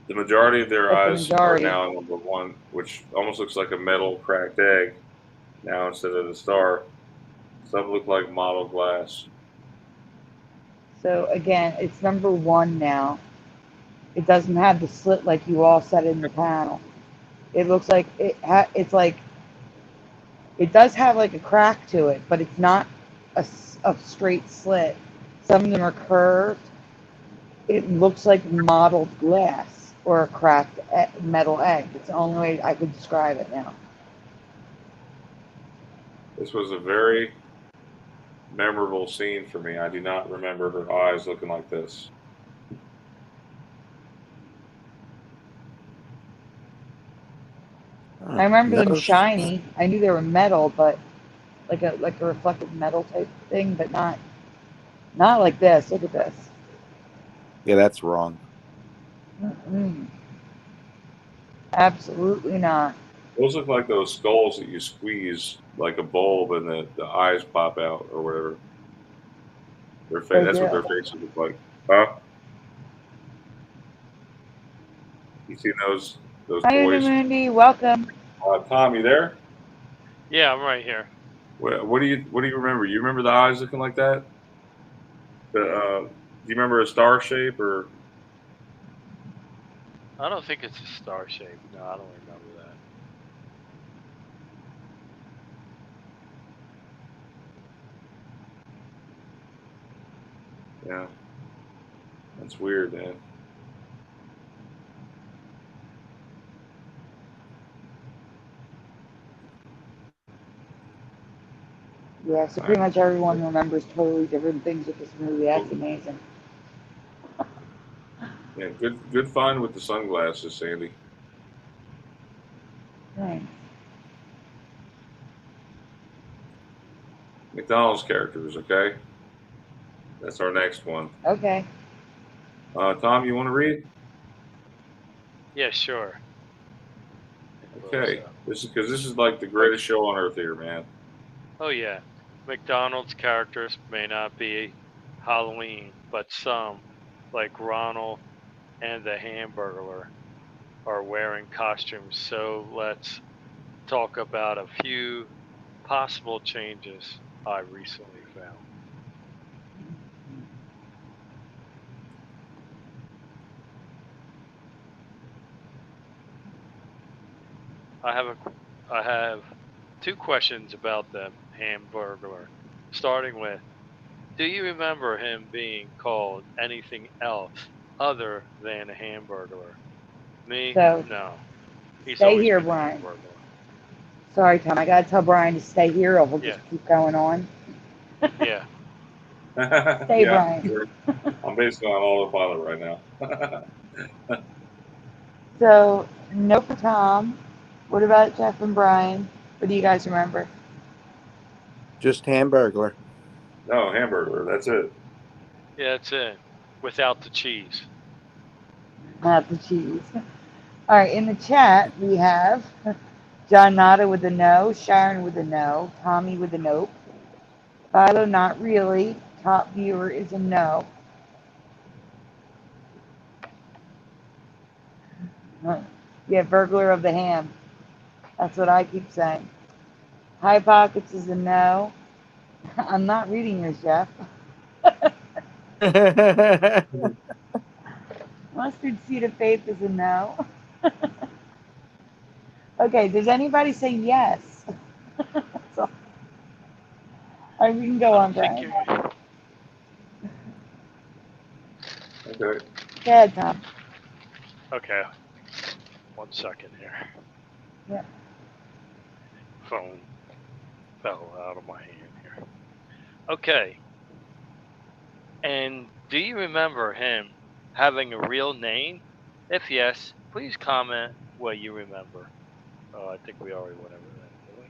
Speaker 1: the majority of their
Speaker 6: But the
Speaker 1: eyes are
Speaker 6: majority,
Speaker 1: now number 1, which almost looks like a metal cracked egg now instead of the star. Some look like mottled glass.
Speaker 6: so again, it's number 1 now. It doesn't have the slit like you all said in the panel. It looks like it's like, it does have like a crack to it, but it's not a straight slit. Some of them are curved. It looks like mottled glass. or a cracked metal egg. It's the only way I could describe it now.
Speaker 1: This was a very memorable scene for me. I do not remember her eyes looking like this.
Speaker 6: I remember them
Speaker 4: No.
Speaker 6: shiny. I knew they were metal, but like a reflective metal type thing, but not like this. Look at this.
Speaker 4: Yeah, that's wrong.
Speaker 6: Mm-mm. Absolutely not.
Speaker 1: Those look like those skulls that you squeeze like a bulb and the eyes pop out or whatever.
Speaker 6: They
Speaker 1: That's what
Speaker 6: do.
Speaker 1: their faces look like. Huh? You seen those
Speaker 6: Hi,
Speaker 1: toys?
Speaker 6: Unamundi. Welcome.
Speaker 1: Tom, you there?
Speaker 7: Yeah, I'm right here.
Speaker 1: What do you remember? You remember the eyes looking like that? Do you remember a star shape or?
Speaker 7: I don't think it's a star shape. No, I don't remember that.
Speaker 1: Yeah, that's weird, man.
Speaker 6: Yeah, so pretty much everyone remembers totally different things with this movie. That's amazing.
Speaker 1: Yeah, good find with the sunglasses, Sandy.
Speaker 6: Thanks.
Speaker 1: McDonald's characters, okay? That's our next one.
Speaker 6: Okay.
Speaker 1: Tom, you want to read?
Speaker 7: Yeah, sure.
Speaker 1: Okay, this is like the greatest show on earth here, man.
Speaker 7: Oh yeah, McDonald's characters may not be Halloween, but some, like Ronald and the Hamburglar, are wearing costumes. So let's talk about a few possible changes I recently found. I have two questions about the Hamburglar, starting with, do you remember him being called anything else other than a Hamburglar? Me?
Speaker 6: So
Speaker 7: No. He's
Speaker 6: stay
Speaker 7: always
Speaker 6: here,
Speaker 7: been a
Speaker 6: Brian.
Speaker 7: Hamburglar.
Speaker 6: Sorry, Tom. I gotta tell Brian to stay here, or we'll
Speaker 7: Yeah.
Speaker 6: just keep going on.
Speaker 7: Yeah.
Speaker 6: Stay,
Speaker 1: Yeah,
Speaker 6: Brian.
Speaker 1: sure. I'm basically on autopilot right now.
Speaker 6: So no for Tom. What about Jeff and Brian? What do you guys remember?
Speaker 4: Just Hamburglar.
Speaker 1: No, hamburger. That's it.
Speaker 7: Yeah, that's it. Without the cheese.
Speaker 6: Not the cheese. All right. In the chat, we have John Nada with a no, Sharon with a no, Tommy with a nope, Philo not really. Top viewer is a no. Yeah, burglar of the ham. That's what I keep saying. High Pockets is a no. I'm not reading yours, Jeff. Mustard Seed of Faith is a no. Okay, does anybody say yes? So, all right, we can go
Speaker 7: I
Speaker 6: on,
Speaker 7: don't think
Speaker 6: Brian.
Speaker 7: you.
Speaker 1: Okay.
Speaker 6: Go ahead, Tom.
Speaker 7: Okay. 1 second here.
Speaker 6: Yeah.
Speaker 7: Phone fell out of my hand here. Okay. And do you remember him having a real name? If yes, please comment what you remember. Oh, I think we already went over that, didn't we?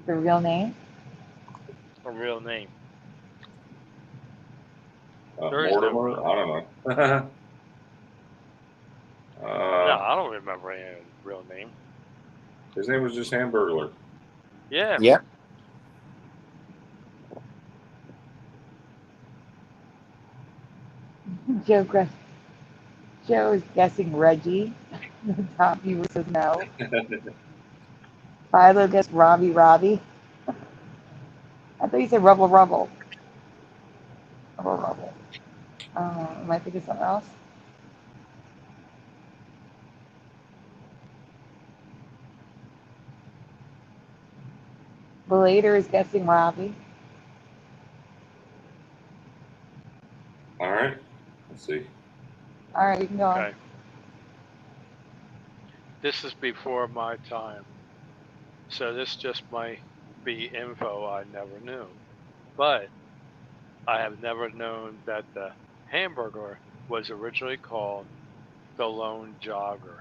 Speaker 6: The real name?
Speaker 7: A real name. There is no
Speaker 1: Mortimer?
Speaker 7: real
Speaker 1: I
Speaker 7: name.
Speaker 1: don't know.
Speaker 7: No, I don't remember any real name.
Speaker 1: His name was just Hamburglar.
Speaker 7: Yeah.
Speaker 4: Yep.
Speaker 6: Joe is guessing Reggie. The top viewer says no. Philo guessed Robbie. I thought you said Rubble. Rubble. Am I thinking something else? Belater is guessing Robbie.
Speaker 1: All right. Let's see.
Speaker 6: All right, we can go on.
Speaker 7: Okay. This is before my time, so this just might be info I never knew. But I have never known that the Hamburglar was originally called the Lone Jogger.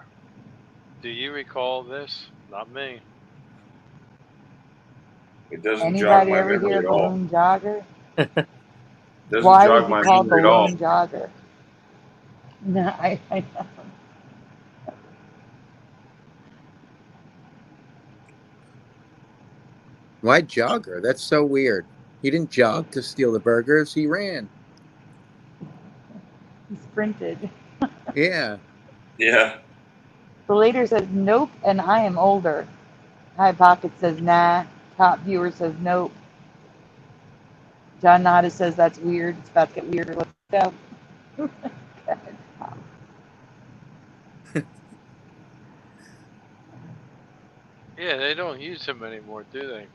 Speaker 7: Do you recall this? Not me.
Speaker 1: It doesn't jog
Speaker 6: Anybody
Speaker 1: my
Speaker 6: ever
Speaker 1: memory
Speaker 6: hear
Speaker 1: at
Speaker 6: the
Speaker 1: all.
Speaker 6: lone jogger?
Speaker 1: Doesn't
Speaker 6: Why was
Speaker 1: jog
Speaker 6: he
Speaker 1: my
Speaker 6: called the
Speaker 1: memory at all.
Speaker 6: lone jogger? No, I
Speaker 4: Why jogger? That's so weird. He didn't jog to steal the burgers. He ran.
Speaker 6: he sprinted.
Speaker 4: Yeah.
Speaker 1: Yeah.
Speaker 6: The later says nope, and I am older. High Pocket says nah. Top viewer says nope. John Nada says that's weird. It's about to get weirder. Let's go.
Speaker 7: Yeah, they don't use him anymore, do they?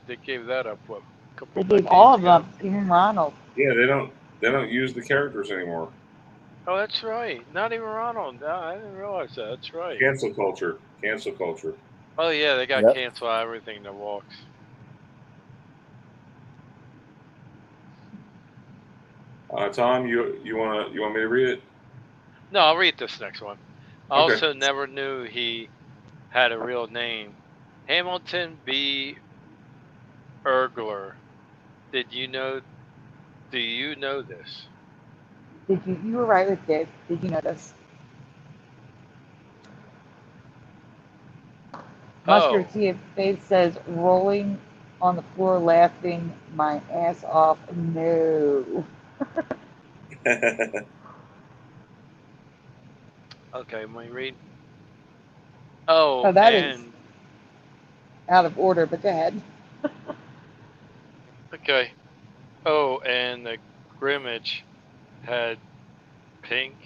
Speaker 7: They gave that up what, a couple
Speaker 6: They gave
Speaker 7: decades
Speaker 6: all of them
Speaker 7: ago.
Speaker 6: up, even Ronald.
Speaker 1: Yeah, they don't use the characters anymore.
Speaker 7: Oh, that's right. Not even Ronald. No, I didn't realize that. That's right.
Speaker 1: Cancel culture. Cancel culture.
Speaker 7: Oh yeah, they got
Speaker 4: Yep.
Speaker 7: canceled everything that walks.
Speaker 1: Tom, you want me to read it?
Speaker 7: No, I'll read this next one. I
Speaker 1: Okay.
Speaker 7: also never knew he had a real name. Hamilton B. Ergler. Did you know? Do you know this?
Speaker 6: Did you were right with Dick. Did you know this?
Speaker 7: Oh,
Speaker 6: Mustard Tea Faith says rolling on the floor laughing my ass off. No.
Speaker 7: okay. Let me read. Oh,
Speaker 6: Oh, that is
Speaker 7: and
Speaker 6: out of order, but go ahead.
Speaker 7: okay. Oh, and the Grimmage had pink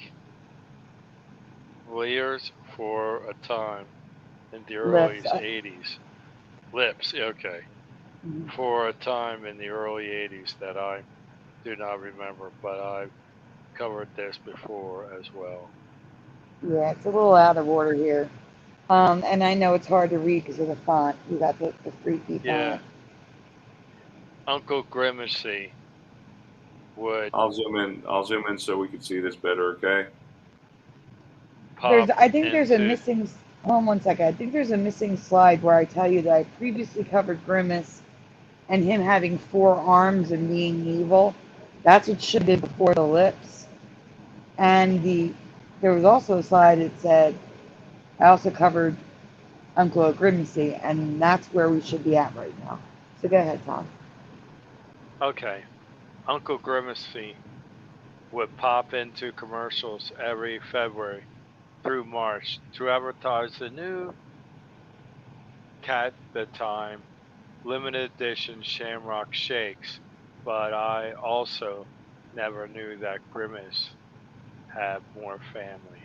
Speaker 7: layers for a time in the early
Speaker 6: Lips.
Speaker 7: 80s. Lips, okay. For a time in the early 80s that I do not remember, but I've covered this before as well.
Speaker 6: Yeah, it's a little out of order here. And I know it's hard to read because of the font. You got the freaky
Speaker 7: Yeah,
Speaker 6: font.
Speaker 7: Uncle Grimacy would
Speaker 1: I'll zoom in. I'll zoom in so we can see this better. Okay.
Speaker 7: pop
Speaker 6: I think there's a
Speaker 7: into.
Speaker 6: missing. Hold on one second. I think there's a missing slide where I tell you that I previously covered Grimace and him having 4 arms and being evil. That's what should have been before the lips. And there was also a slide that said I also covered Uncle Grimacy, and that's where we should be at right now. So go ahead, Tom.
Speaker 7: Okay, Uncle Grimacy would pop into commercials every February through March to advertise the new Cat the Time limited edition Shamrock Shakes, but I also never knew that Grimace had more family.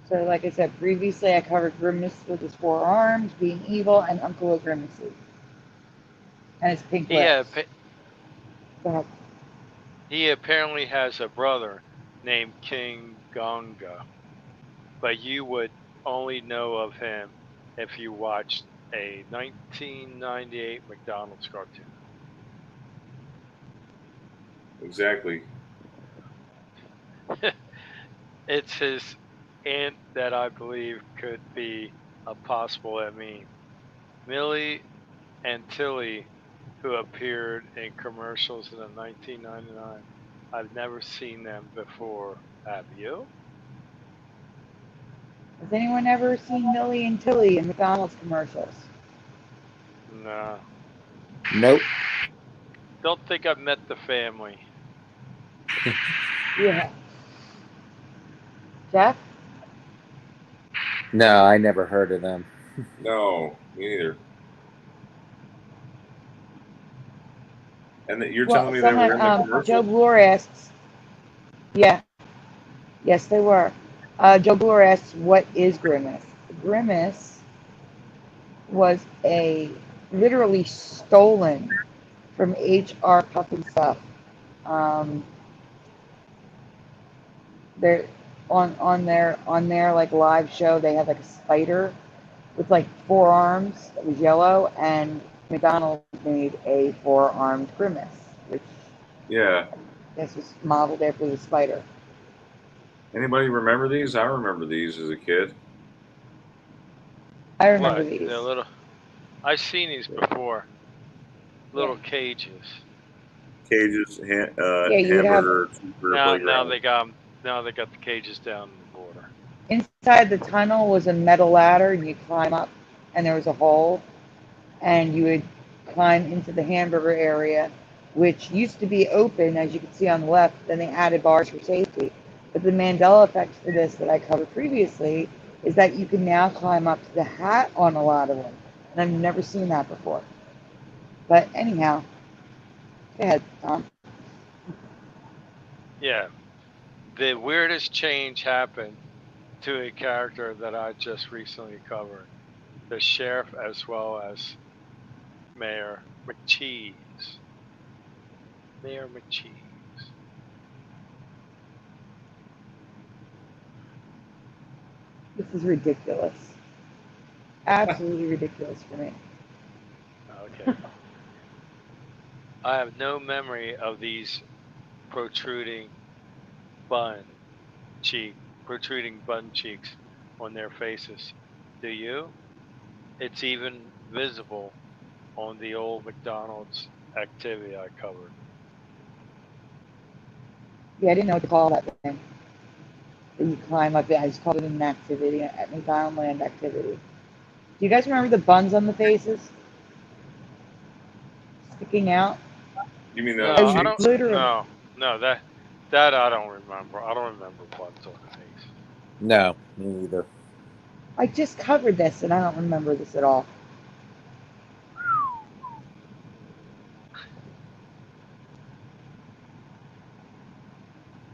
Speaker 6: So, like I said previously, I covered Grimace with his 4 arms, being evil, and Uncle Grimacy, and his pink
Speaker 7: He
Speaker 6: lips.
Speaker 7: had
Speaker 6: Go ahead.
Speaker 7: he apparently has a brother named King Gonga, but you would only know of him if you watched a 1998 McDonald's cartoon.
Speaker 1: Exactly.
Speaker 7: It's his aunt that I believe could be a possible Emmy. Millie and Tilly, who appeared in commercials in the 1999. I've never seen them before. Have you?
Speaker 6: Has anyone ever seen Millie and Tilly in McDonald's commercials?
Speaker 7: No.
Speaker 4: Nope.
Speaker 7: Don't think I've met the family.
Speaker 6: Yeah. Jeff?
Speaker 4: No, I never heard of them.
Speaker 1: No, me neither. And you're
Speaker 6: Well,
Speaker 1: telling me they were
Speaker 6: someone,
Speaker 1: in the
Speaker 6: Joe
Speaker 1: commercial?
Speaker 6: Bloor asks, yeah, yes, they were. Joe Bloor asks, what is Grimace? Grimace was a literally stolen from H.R. Puffin stuff. Um, there, on their like live show, they had like a spider with like 4 arms that was yellow, and McDonald made a 4-armed grimace, which
Speaker 1: Yeah.
Speaker 6: I guess was modeled after the spider.
Speaker 1: Anybody remember these? I remember these as a kid.
Speaker 6: I remember
Speaker 7: What?
Speaker 6: these.
Speaker 7: The little. I've seen these before. Little cages.
Speaker 1: Cages,
Speaker 6: Yeah, you would have
Speaker 1: hamburger, cheeseburger
Speaker 7: Now
Speaker 1: playground.
Speaker 7: they got 'em- Now they got the cages down in the border.
Speaker 6: inside the tunnel was a metal ladder, and you climb up, and there was a hole, and you would climb into the hamburger area, which used to be open, as you can see on the left. Then they added bars for safety. But the Mandela effect for this that I covered previously is that you can now climb up to the hat on a lot of them, and I've never seen that before. But anyhow, go ahead, Tom.
Speaker 7: Yeah. The weirdest change happened to a character that I just recently covered. The sheriff as well as Mayor McCheese. Mayor McCheese.
Speaker 6: This is ridiculous. Absolutely ridiculous for me.
Speaker 7: Okay. I have no memory of these protruding protruding bun cheeks on their faces. Do you? It's even visible on the old McDonald's activity I covered.
Speaker 6: Yeah, I didn't know what to call that thing. That you climb up it. I just called it an activity at McDonald Land activity. Do you guys remember the buns on the faces sticking out?
Speaker 1: You mean
Speaker 7: No,
Speaker 1: the
Speaker 6: I
Speaker 7: I don't.
Speaker 1: cheeks?
Speaker 6: literally,
Speaker 7: No, that I don't remember. I don't remember buns on the face.
Speaker 4: No, me neither.
Speaker 6: I just covered this and I don't remember this at all.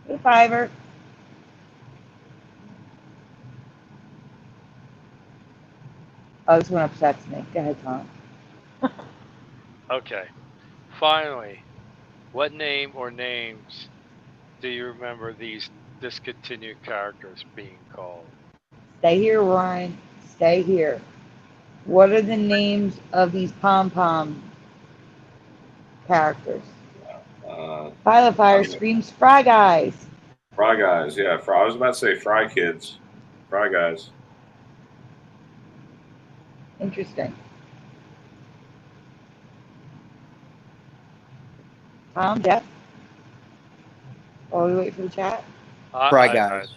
Speaker 6: Hey, Fiverr. Oh, this one upsets me. Go ahead, Tom.
Speaker 7: Okay. Finally, what name or names do you remember these discontinued characters being called?
Speaker 6: Stay here, Ryan. Stay here. What are the names of these pom-pom characters?
Speaker 1: I
Speaker 6: Fire
Speaker 1: don't know.
Speaker 6: screams Fry Guys.
Speaker 1: Fry Guys, yeah. I was about to say Fry Kids. Fry Guys.
Speaker 6: Interesting. Tom, Jeff? While we wait for the chat.
Speaker 4: Fry
Speaker 7: I
Speaker 4: Guys.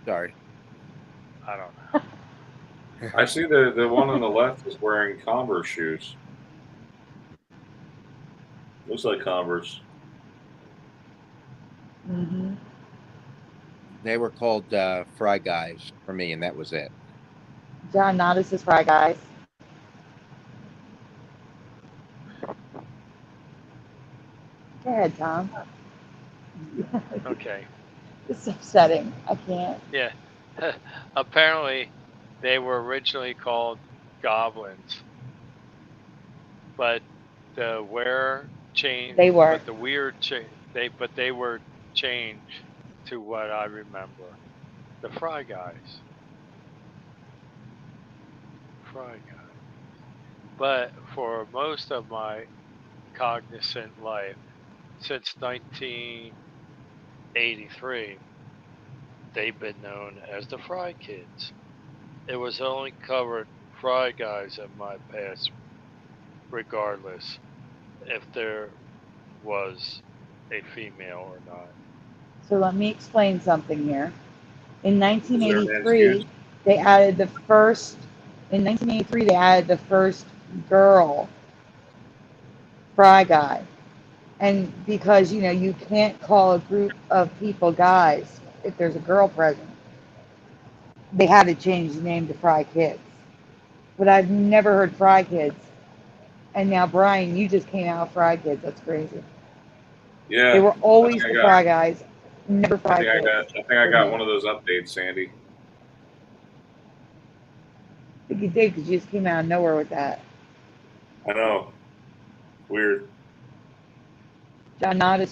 Speaker 4: Sorry.
Speaker 7: I don't know.
Speaker 1: I see the one on the left is wearing Converse shoes. Looks like Converse.
Speaker 6: Mm-hmm.
Speaker 4: They were called Fry Guys for me, and that was it.
Speaker 6: John Nada says Fry Guys. Go ahead, Tom.
Speaker 7: Okay.
Speaker 6: It's upsetting. I can't.
Speaker 7: Yeah. Apparently, they were originally called goblins, but the where change,
Speaker 6: They were.
Speaker 7: but the weird change. They were changed to what I remember, the Fry Guys. Fry Guys. But for most of my cognizant life, since 1983, they've been known as the Fry Kids. It was only covered Fry Guys in my past, regardless if there was a female or not.
Speaker 6: So let me explain something here. In
Speaker 1: Is there a man's
Speaker 6: 1983, they added the first. In 1983, they added the first girl Fry Guy, and because you can't call a group of people guys if there's a girl present, they had to change the name to Fry Kids. But I've never heard Fry Kids, and now Brian, you just came out with Fry Kids. That's crazy.
Speaker 1: Yeah.
Speaker 6: They were always the Fry Guys, never Fry Kids.
Speaker 1: I think I got one of those updates, Sandy.
Speaker 6: I think you did because you just came out of nowhere with that.
Speaker 1: I know. Weird.
Speaker 6: John
Speaker 1: I do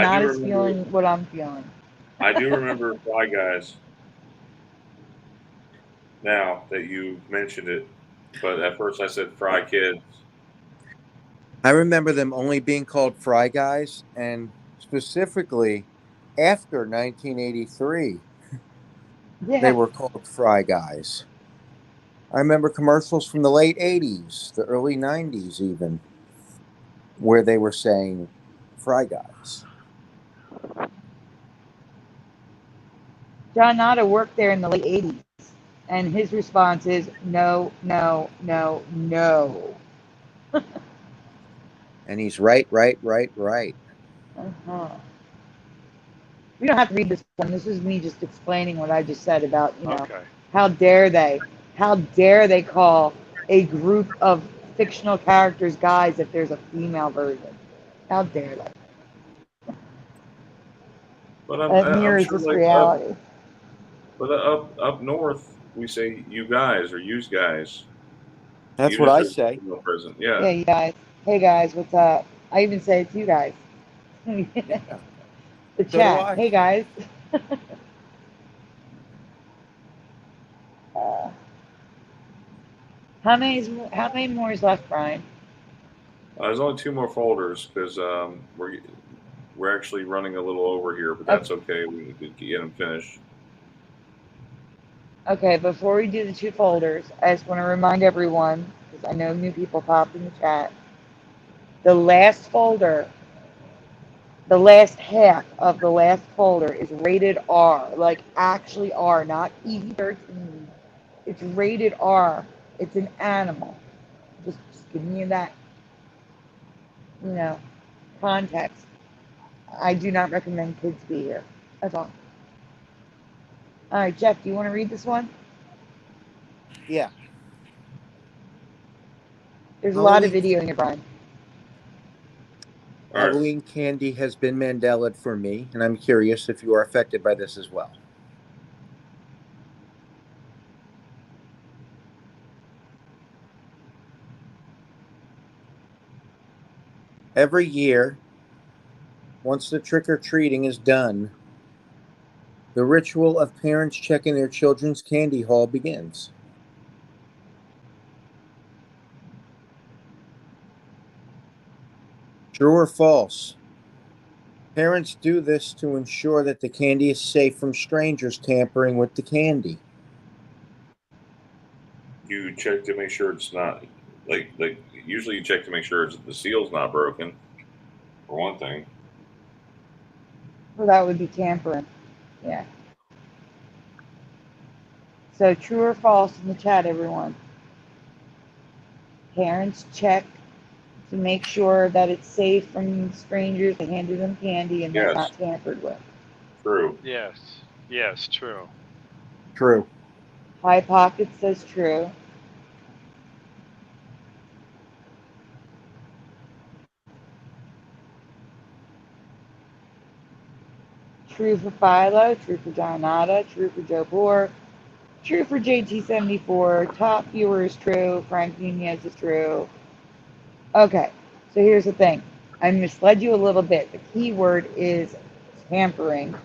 Speaker 6: Nod is
Speaker 1: remember.
Speaker 6: feeling what I'm feeling.
Speaker 1: I do remember Fry Guys. Now that you mentioned it, but at first I said Fry Kids.
Speaker 4: I remember them only being called Fry Guys, and specifically after 1983, they
Speaker 6: Yeah.
Speaker 4: were called Fry Guys. I remember commercials from the late 80s, the early 90s, even, where they were saying Fry Guys.
Speaker 6: John Nada worked there in the late 80s, and his response is no, no, no, no.
Speaker 4: And he's right, right, right, right.
Speaker 6: Uh-huh. We don't have to read this one. This is me just explaining what I just said about,
Speaker 7: Okay.
Speaker 6: how dare they? How dare they call a group of fictional characters guys if there's a female version? How dare they?
Speaker 1: But
Speaker 6: That
Speaker 1: I'm
Speaker 6: mirrors
Speaker 1: sure
Speaker 6: this
Speaker 1: like
Speaker 6: reality.
Speaker 1: up north we say you guys or use guys.
Speaker 4: That's
Speaker 1: Even
Speaker 4: what
Speaker 1: if
Speaker 4: I
Speaker 1: there's
Speaker 4: say.
Speaker 1: no present. Yeah.
Speaker 6: Yeah, you guys. Hey guys, what's up? I even say it to you guys.
Speaker 4: Yeah.
Speaker 6: The
Speaker 4: So do
Speaker 6: chat.
Speaker 4: I.
Speaker 6: Hey guys. Uh, how many more is left, Brian?
Speaker 1: There's only two more folders because we're actually running a little over here, but
Speaker 6: Okay,
Speaker 1: that's okay. We can get them finished.
Speaker 6: okay, before we do the two folders, I just want to remind everyone, because I know new people popped in the chat, the last folder, the last half of the last folder is rated R, like actually R, not PG-13. It's rated R. It's an animal. Just giving you that, you know, context. I do not recommend kids be here. That's all. All right, Jeff, do you want to read this one?
Speaker 4: Yeah.
Speaker 6: There's a lot of
Speaker 4: Halloween
Speaker 6: video in here, Brian.
Speaker 1: All right.
Speaker 4: Halloween candy has been Mandela for me, and I'm curious if you are affected by this as well. Every year, once the trick or treating is done, the ritual of parents checking their children's candy haul begins. True or false? Parents do this to ensure that the candy is safe from strangers tampering with the candy.
Speaker 1: You check to make sure it's not like usually you check to make sure the seal's not broken, for one thing.
Speaker 6: Well, that would be tampering. Yeah. So true or false in the chat, everyone. Parents check to make sure that it's safe from strangers that handed them candy and that
Speaker 1: Yes,
Speaker 6: not tampered with.
Speaker 1: true.
Speaker 7: Yes. Yes, true.
Speaker 4: True.
Speaker 6: High Pocket says true. True for Philo, true for Donata, true for Joe Poor, true for JT74, top viewer is true, Frank Nunez is true. Okay, so here's the thing. I misled you a little bit. The key word is tampering.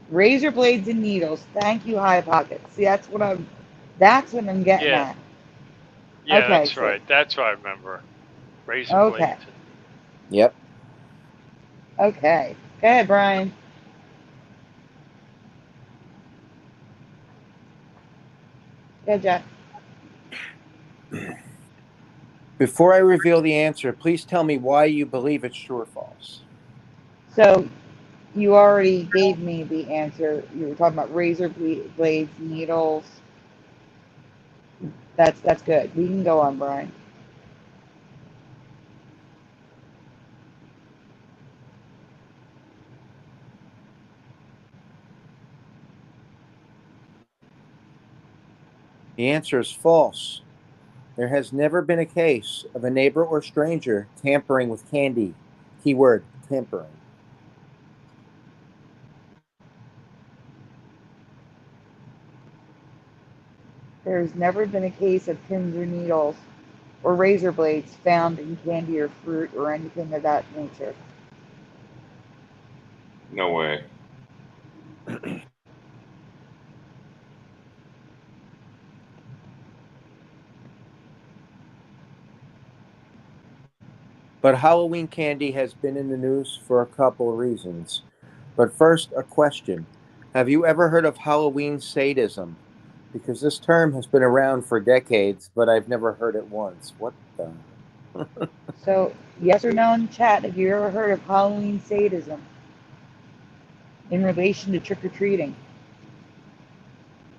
Speaker 6: Razor blades and needles. Thank you, High Pocket. See, that's what I'm getting
Speaker 7: Yeah.
Speaker 6: at.
Speaker 7: Yeah,
Speaker 6: Okay,
Speaker 7: that's
Speaker 6: so
Speaker 7: right. That's what I remember. Razor
Speaker 6: okay,
Speaker 7: blades.
Speaker 4: Yep.
Speaker 6: okay. Go ahead, Brian. Go ahead, Jeff.
Speaker 4: Before I reveal the answer, please tell me why you believe it's true or false.
Speaker 6: So you already gave me the answer. You were talking about razor blades, needles. That's good. We can go on, Brian.
Speaker 4: The answer is false. There has never been a case of a neighbor or stranger tampering with candy. Keyword tampering.
Speaker 6: There's never been a case of pins or needles or razor blades found in candy or fruit or anything of that nature.
Speaker 1: No way.
Speaker 4: But Halloween candy has been in the news for a couple of reasons. But first, a question. Have you ever heard of Halloween sadism? Because this term has been around for decades, but I've never heard it once. What the?
Speaker 6: So, yes or no in the chat, have you ever heard of Halloween sadism in relation to trick or treating?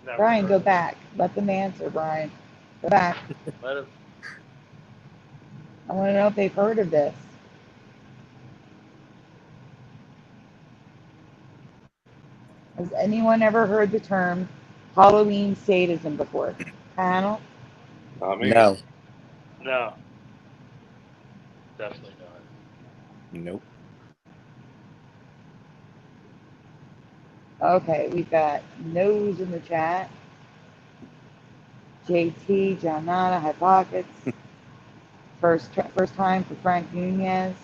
Speaker 7: Never
Speaker 6: Brian,
Speaker 7: heard
Speaker 6: go
Speaker 7: of it.
Speaker 6: back. Let them answer, Brian. Go back.
Speaker 7: Let it.
Speaker 6: I want to know if they've heard of this. Has anyone ever heard the term Halloween sadism before? Panel?
Speaker 1: Not me.
Speaker 4: No.
Speaker 7: No. Definitely not.
Speaker 4: Nope.
Speaker 6: Okay, we've got no's in the chat. JT, John Nana, High Pockets. First time for Frank Nunez.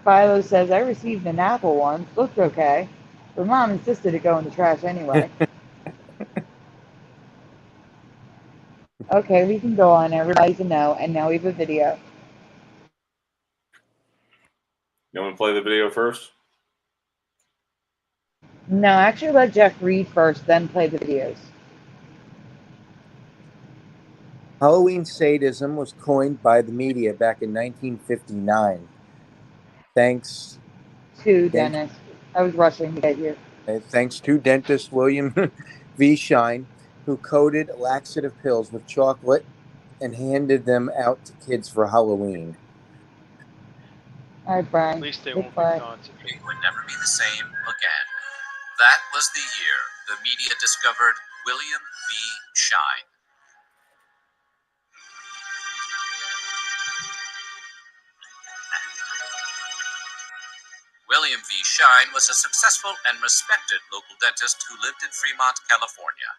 Speaker 6: Philo says, I received an apple once. Looked okay. But mom insisted it go in the trash anyway. Okay, we can go on. Everybody's a no. And now we have a video.
Speaker 1: You want to play the video first?
Speaker 6: No, actually let Jeff read first, then play the videos.
Speaker 4: Halloween sadism was coined by the media back in 1959. Thanks,
Speaker 6: Dennis. I was rushing to get here.
Speaker 4: thanks to dentist William V. Shine, who coated laxative pills with chocolate and handed them out to kids for Halloween.
Speaker 6: All right, Brian.
Speaker 7: At least they
Speaker 6: hit
Speaker 7: won't
Speaker 6: play.
Speaker 7: be constipated.
Speaker 2: Would never be the same again. That was the year the media discovered William V. Shine. William V. Shine was a successful and respected local dentist who lived in Fremont, California.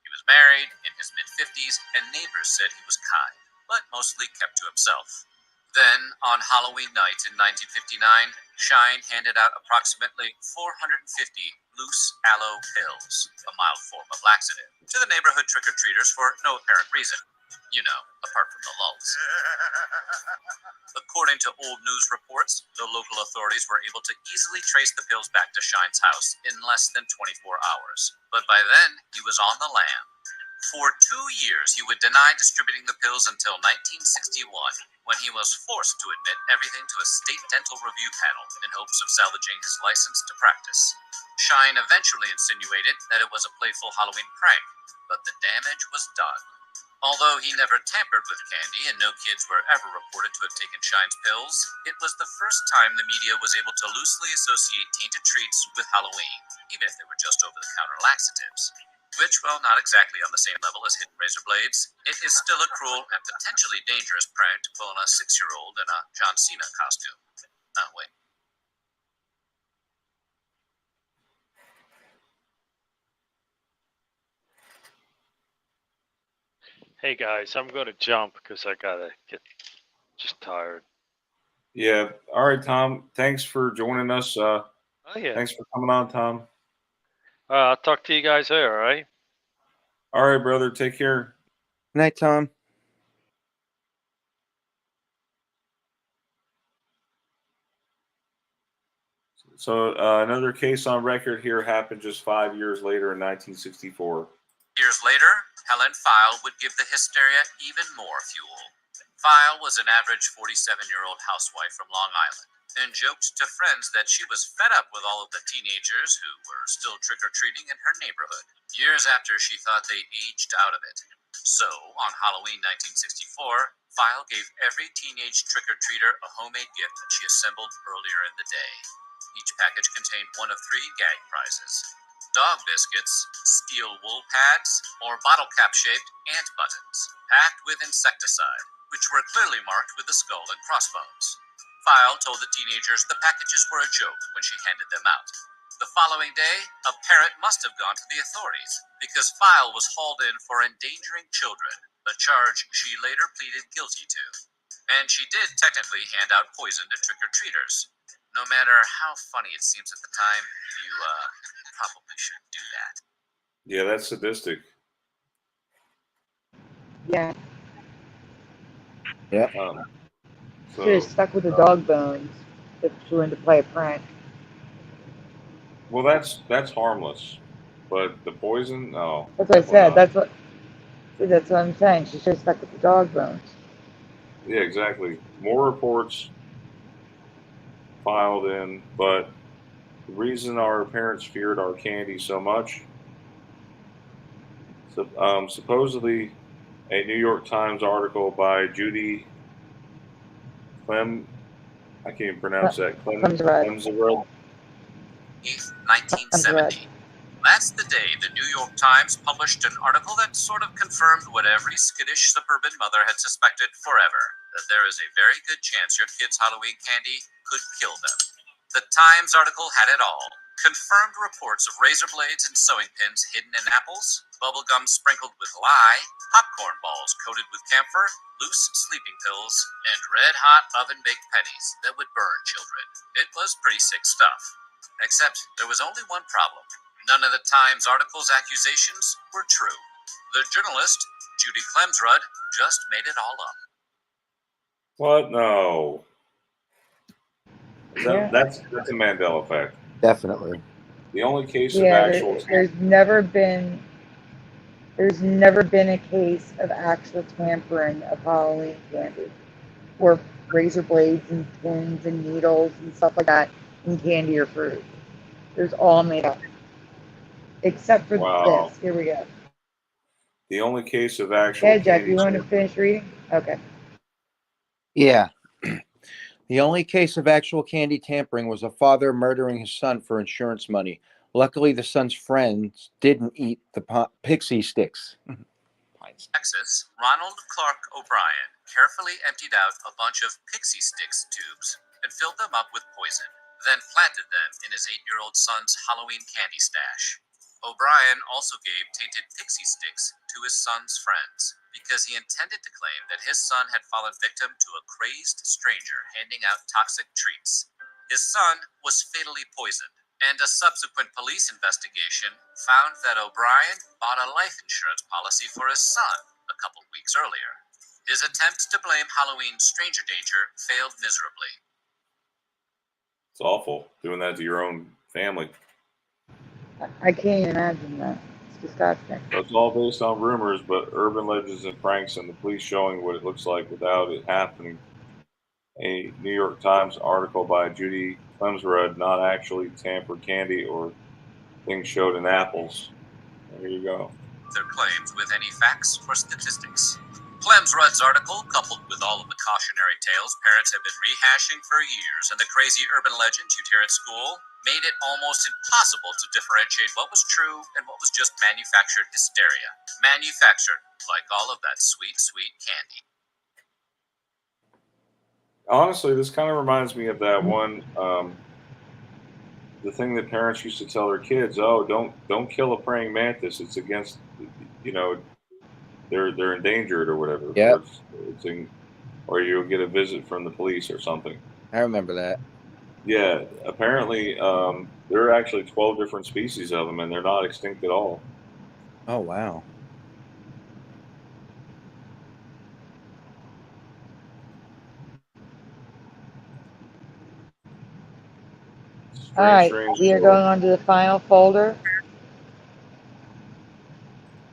Speaker 2: He was married, in his mid-50s, and neighbors said he was kind, but mostly kept to himself. Then, on Halloween night in 1959, Shine handed out approximately 450 loose aloe pills, a mild form of laxative, to the neighborhood trick-or-treaters for no apparent reason. You know, apart from the lulz. According to old news reports, the local authorities were able to easily trace the pills back to Shine's house in less than 24 hours. But by then, he was on the lam. For 2 years, he would deny distributing the pills until 1961, when he was forced to admit everything to a state dental review panel in hopes of salvaging his license to practice. Shine eventually insinuated that it was a playful Halloween prank, but the damage was done. Although he never tampered with candy and no kids were ever reported to have taken Shine's pills, it was the first time the media was able to loosely associate tainted treats with Halloween, even if they were just over-the-counter laxatives. Which, while not exactly on the same level as hidden razor blades, it is still a cruel and potentially dangerous prank to pull on a 6-year-old in a John Cena costume. Wait.
Speaker 7: Hey guys, I'm going to jump because I gotta get just tired.
Speaker 1: Yeah. All right, Tom. Thanks for joining us.
Speaker 7: Oh yeah.
Speaker 1: Thanks for coming on, Tom.
Speaker 7: I'll talk to you guys later. All right.
Speaker 1: All right, brother. Take care.
Speaker 4: Good night, Tom.
Speaker 1: So another case on record here happened just 5 years later in 1964.
Speaker 2: Years later, Helen File would give the hysteria even more fuel. File was an average 47-year-old housewife from Long Island and joked to friends that she was fed up with all of the teenagers who were still trick-or-treating in her neighborhood, years after she thought they aged out of it. So, on Halloween 1964, File gave every teenage trick-or-treater a homemade gift that she assembled earlier in the day. Each package contained one of 3 gag prizes: dog biscuits, steel wool pads, or bottle cap shaped ant buttons, packed with insecticide, which were clearly marked with the skull and crossbones. File told the teenagers the packages were a joke when she handed them out. The following day, a parent must have gone to the authorities because File was hauled in for endangering children, a charge she later pleaded guilty to. And she did technically hand out poison to trick-or-treaters. No matter how funny it seems at the time, you probably shouldn't do that.
Speaker 1: Yeah, that's sadistic.
Speaker 6: Yeah.
Speaker 1: Um,
Speaker 6: Should have
Speaker 1: so,
Speaker 6: stuck with the dog bones if she wanted to play a prank.
Speaker 1: well, that's harmless, but the poison, no,
Speaker 6: That's what I
Speaker 1: definitely
Speaker 6: said.
Speaker 1: not.
Speaker 6: That's what I'm saying. She should have stuck with the dog bones.
Speaker 1: Yeah, exactly. More reports filed in, but the reason our parents feared our candy so much, supposedly a New York Times article by Judy Clem, I can't even pronounce that,
Speaker 6: Clem's red.
Speaker 1: Clemzarud.
Speaker 2: 8th,
Speaker 6: Clem's red.
Speaker 2: 1970. That's the day the New York Times published an article that sort of confirmed what every skittish suburban mother had suspected forever, that there is a very good chance your kids' Halloween candy could kill them. The Times article had it all. Confirmed reports of razor blades and sewing pins hidden in apples, bubble gum sprinkled with lye, popcorn balls coated with camphor, loose sleeping pills, and red-hot oven-baked pennies that would burn children. It was pretty sick stuff. Except there was only one problem. None of the Times article's accusations were true. The journalist, Judy Clemsrud, just made it all up.
Speaker 1: What? No.
Speaker 6: Yeah.
Speaker 1: That's a Mandela effect.
Speaker 4: Definitely.
Speaker 1: The only case of
Speaker 6: Yeah,
Speaker 1: actual
Speaker 6: there's never been a case of actual tampering of Halloween candy, or razor blades and pins and needles and stuff like that in candy or fruit. It was all made up, except for
Speaker 1: wow.
Speaker 6: this. Here we go.
Speaker 1: The only case of actual
Speaker 6: Okay, Jeff,
Speaker 1: candy
Speaker 6: you want to
Speaker 1: tampering.
Speaker 6: finish reading? Okay.
Speaker 4: Yeah. The only case of actual candy tampering was a father murdering his son for insurance money. Luckily, the son's friends didn't eat the pixie sticks.
Speaker 2: Texas, Ronald Clark O'Brien carefully emptied out a bunch of pixie sticks tubes and filled them up with poison, then planted them in his 8-year-old son's Halloween candy stash. O'Brien also gave tainted pixie sticks to his son's friends because he intended to claim that his son had fallen victim to a crazed stranger handing out toxic treats. His son was fatally poisoned, and a subsequent police investigation found that O'Brien bought a life insurance policy for his son a couple weeks earlier. His attempt to blame Halloween stranger danger failed miserably.
Speaker 1: It's awful doing that to your own family.
Speaker 6: I can't even imagine that. It's disgusting.
Speaker 1: So it's all based on rumors, but urban legends and pranks, and the police showing what it looks like without it happening. A New York Times article by Judy Clemsrud, not actually tampered candy or things showed in apples. There you go.
Speaker 2: Their claims with any facts or statistics. Clemsrud's article, coupled with all of the cautionary tales parents have been rehashing for years and the crazy urban legends you'd hear at school, made it almost impossible to differentiate what was true and what was just manufactured hysteria. Manufactured, like all of that sweet, sweet candy.
Speaker 1: Honestly, this kind of reminds me of that one, the thing that parents used to tell their kids: "Oh, don't kill a praying mantis. It's against, you know, they're endangered or whatever,
Speaker 4: Yep.
Speaker 1: or you'll get a visit from the police or something."
Speaker 4: I remember that.
Speaker 1: Yeah, apparently there are actually 12 different species of them, and they're not extinct at all.
Speaker 4: Oh, wow.
Speaker 6: All right,
Speaker 1: Strange
Speaker 6: we are
Speaker 1: world.
Speaker 6: going on to the final folder.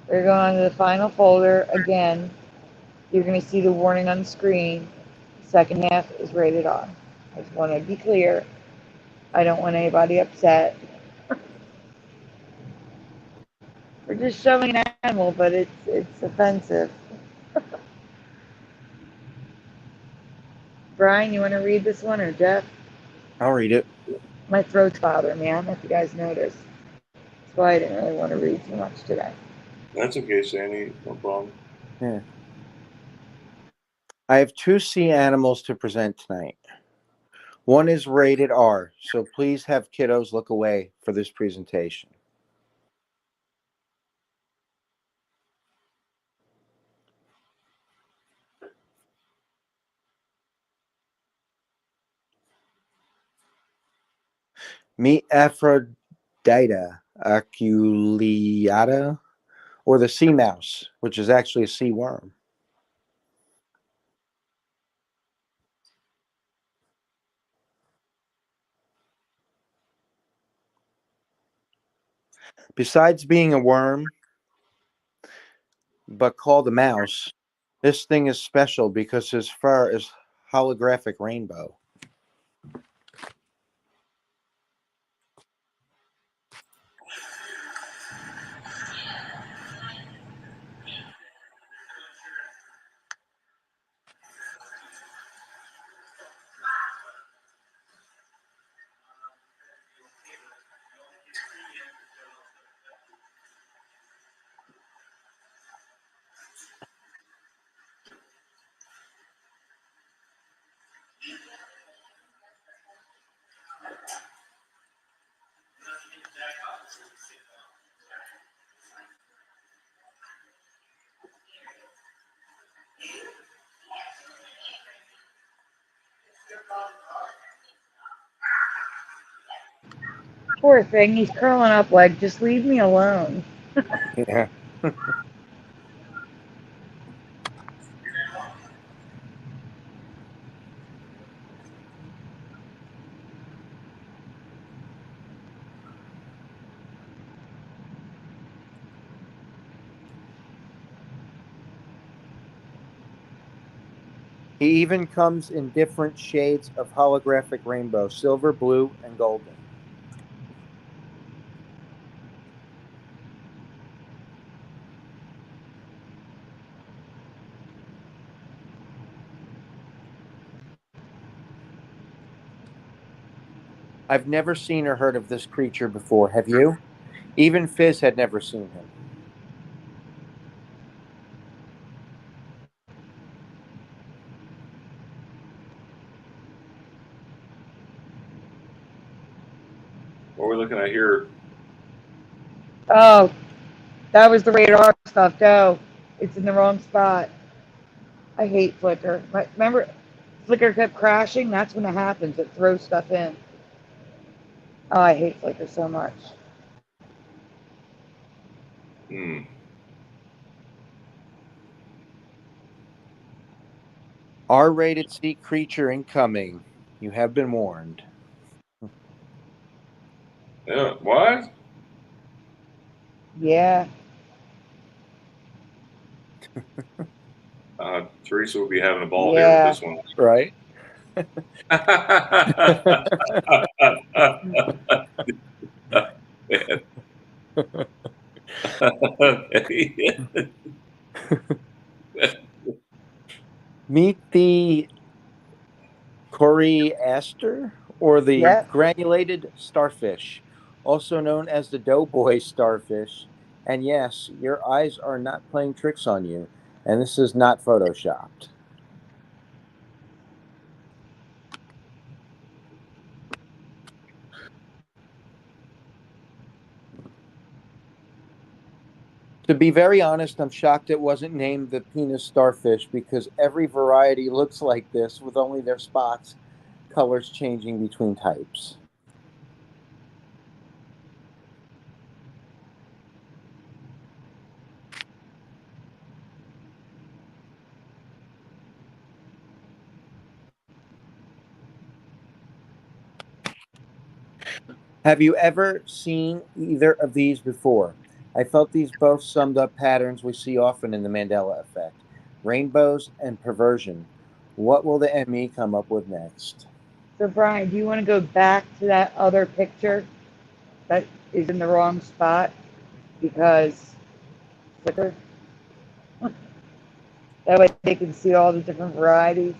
Speaker 6: We're going on to the final folder. Again, you're going to see the warning on the screen. The second half is rated R. I just want to be clear. I don't want anybody upset. We're just showing an animal, but it's offensive. Brian, you want to read this one, or Jeff?
Speaker 4: I'll read it.
Speaker 6: My throat's bothering me. I don't know if you guys noticed. That's why I didn't really want to read too much today.
Speaker 1: That's okay, Sandy. No problem.
Speaker 4: Yeah. I have two sea animals to present tonight. One is rated R, so please have kiddos look away for this presentation. Meet Aphrodita aculeata, or the sea mouse, which is actually a sea worm. Besides being a worm, but called a mouse, this thing is special because his fur is holographic rainbow.
Speaker 6: Poor thing, he's curling up like, just leave me alone.
Speaker 4: Yeah. He even comes in different shades of holographic rainbow: silver, blue, and golden. I've never seen or heard of this creature before. Have you? Even Fizz had never seen him.
Speaker 1: What are we looking at here?
Speaker 6: Oh, that was the radar stuff. No, it's in the wrong spot. I hate Flickr. Remember, Flickr kept crashing? That's when it happens. It throws stuff in. Oh, I hate Flickr so much.
Speaker 1: Hmm.
Speaker 4: R-rated sea creature incoming. You have been warned.
Speaker 1: Yeah. What?
Speaker 6: Yeah.
Speaker 1: Teresa will be having a ball here with
Speaker 6: Yeah.
Speaker 1: this one.
Speaker 4: Right? Meet the Coriaster, or the
Speaker 6: Yep.
Speaker 4: granulated starfish, also known as the doughboy starfish. And yes, your eyes are not playing tricks on you, and this is not photoshopped. To be very honest, I'm shocked it wasn't named the penis starfish, because every variety looks like this, with only their spots, colors changing between types. Have you ever seen either of these before? I felt these both summed up patterns we see often in the Mandela effect: rainbows and perversion. What will the ME come up with next?
Speaker 6: So, Brian, do you want to go back to that other picture that is in the wrong spot? Because Flickr, that way they can see all the different varieties.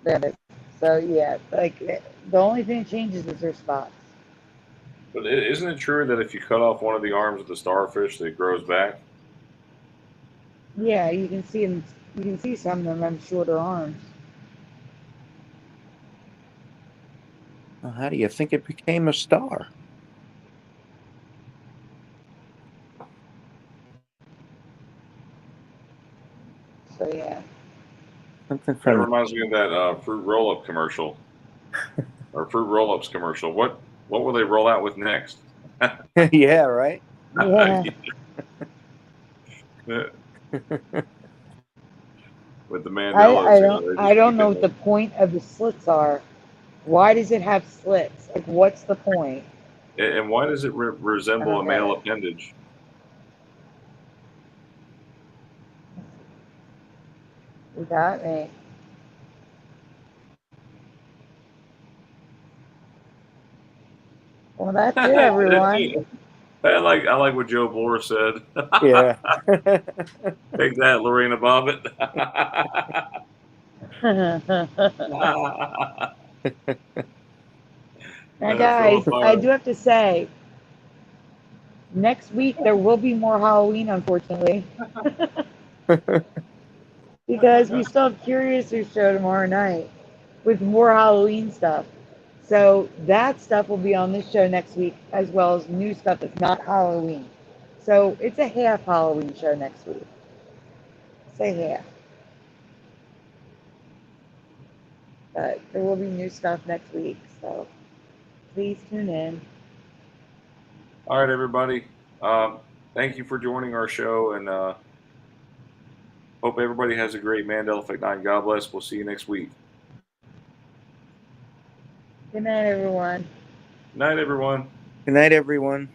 Speaker 6: There it is. So, yeah, like the only thing that changes is their spots.
Speaker 1: But isn't it true that if you cut off one of the arms of the starfish, it grows back?
Speaker 6: Yeah, you can see them. You can see some of them have shorter arms.
Speaker 4: Well, how do you think it became a star?
Speaker 6: So, yeah.
Speaker 1: That reminds me of that fruit roll-up commercial, or fruit roll-ups commercial. What will they roll out with next?
Speaker 4: Yeah, right.
Speaker 6: Yeah.
Speaker 1: With the Mandelas, they
Speaker 6: I
Speaker 1: just
Speaker 6: don't
Speaker 1: keep
Speaker 6: know
Speaker 1: it.
Speaker 6: what the point of the slits are. Why does it have slits? Like, what's the point?
Speaker 1: And why does it
Speaker 6: I
Speaker 1: resemble a
Speaker 6: don't get
Speaker 1: male
Speaker 6: it.
Speaker 1: appendage?
Speaker 6: You got me. Well, that's it, everyone.
Speaker 1: I like what Joe Bloor said.
Speaker 4: Yeah.
Speaker 1: Take that, Lorena Bobbitt.
Speaker 6: Now,
Speaker 1: Throw a
Speaker 6: guys, I
Speaker 1: fire.
Speaker 6: do have to say, next week there will be more Halloween, unfortunately, because we still have Curiouser show tomorrow night with more Halloween stuff. So that stuff will be on this show next week, as well as new stuff that's not Halloween. So it's a half Halloween show next week. Say half. But there will be new stuff next week. So please tune in.
Speaker 1: All right, everybody. Thank you for joining our show, and hope everybody has a great Mandela Effect night. God bless. We'll see you next week.
Speaker 6: Good night, everyone.
Speaker 1: Night, everyone.
Speaker 4: Good night, everyone.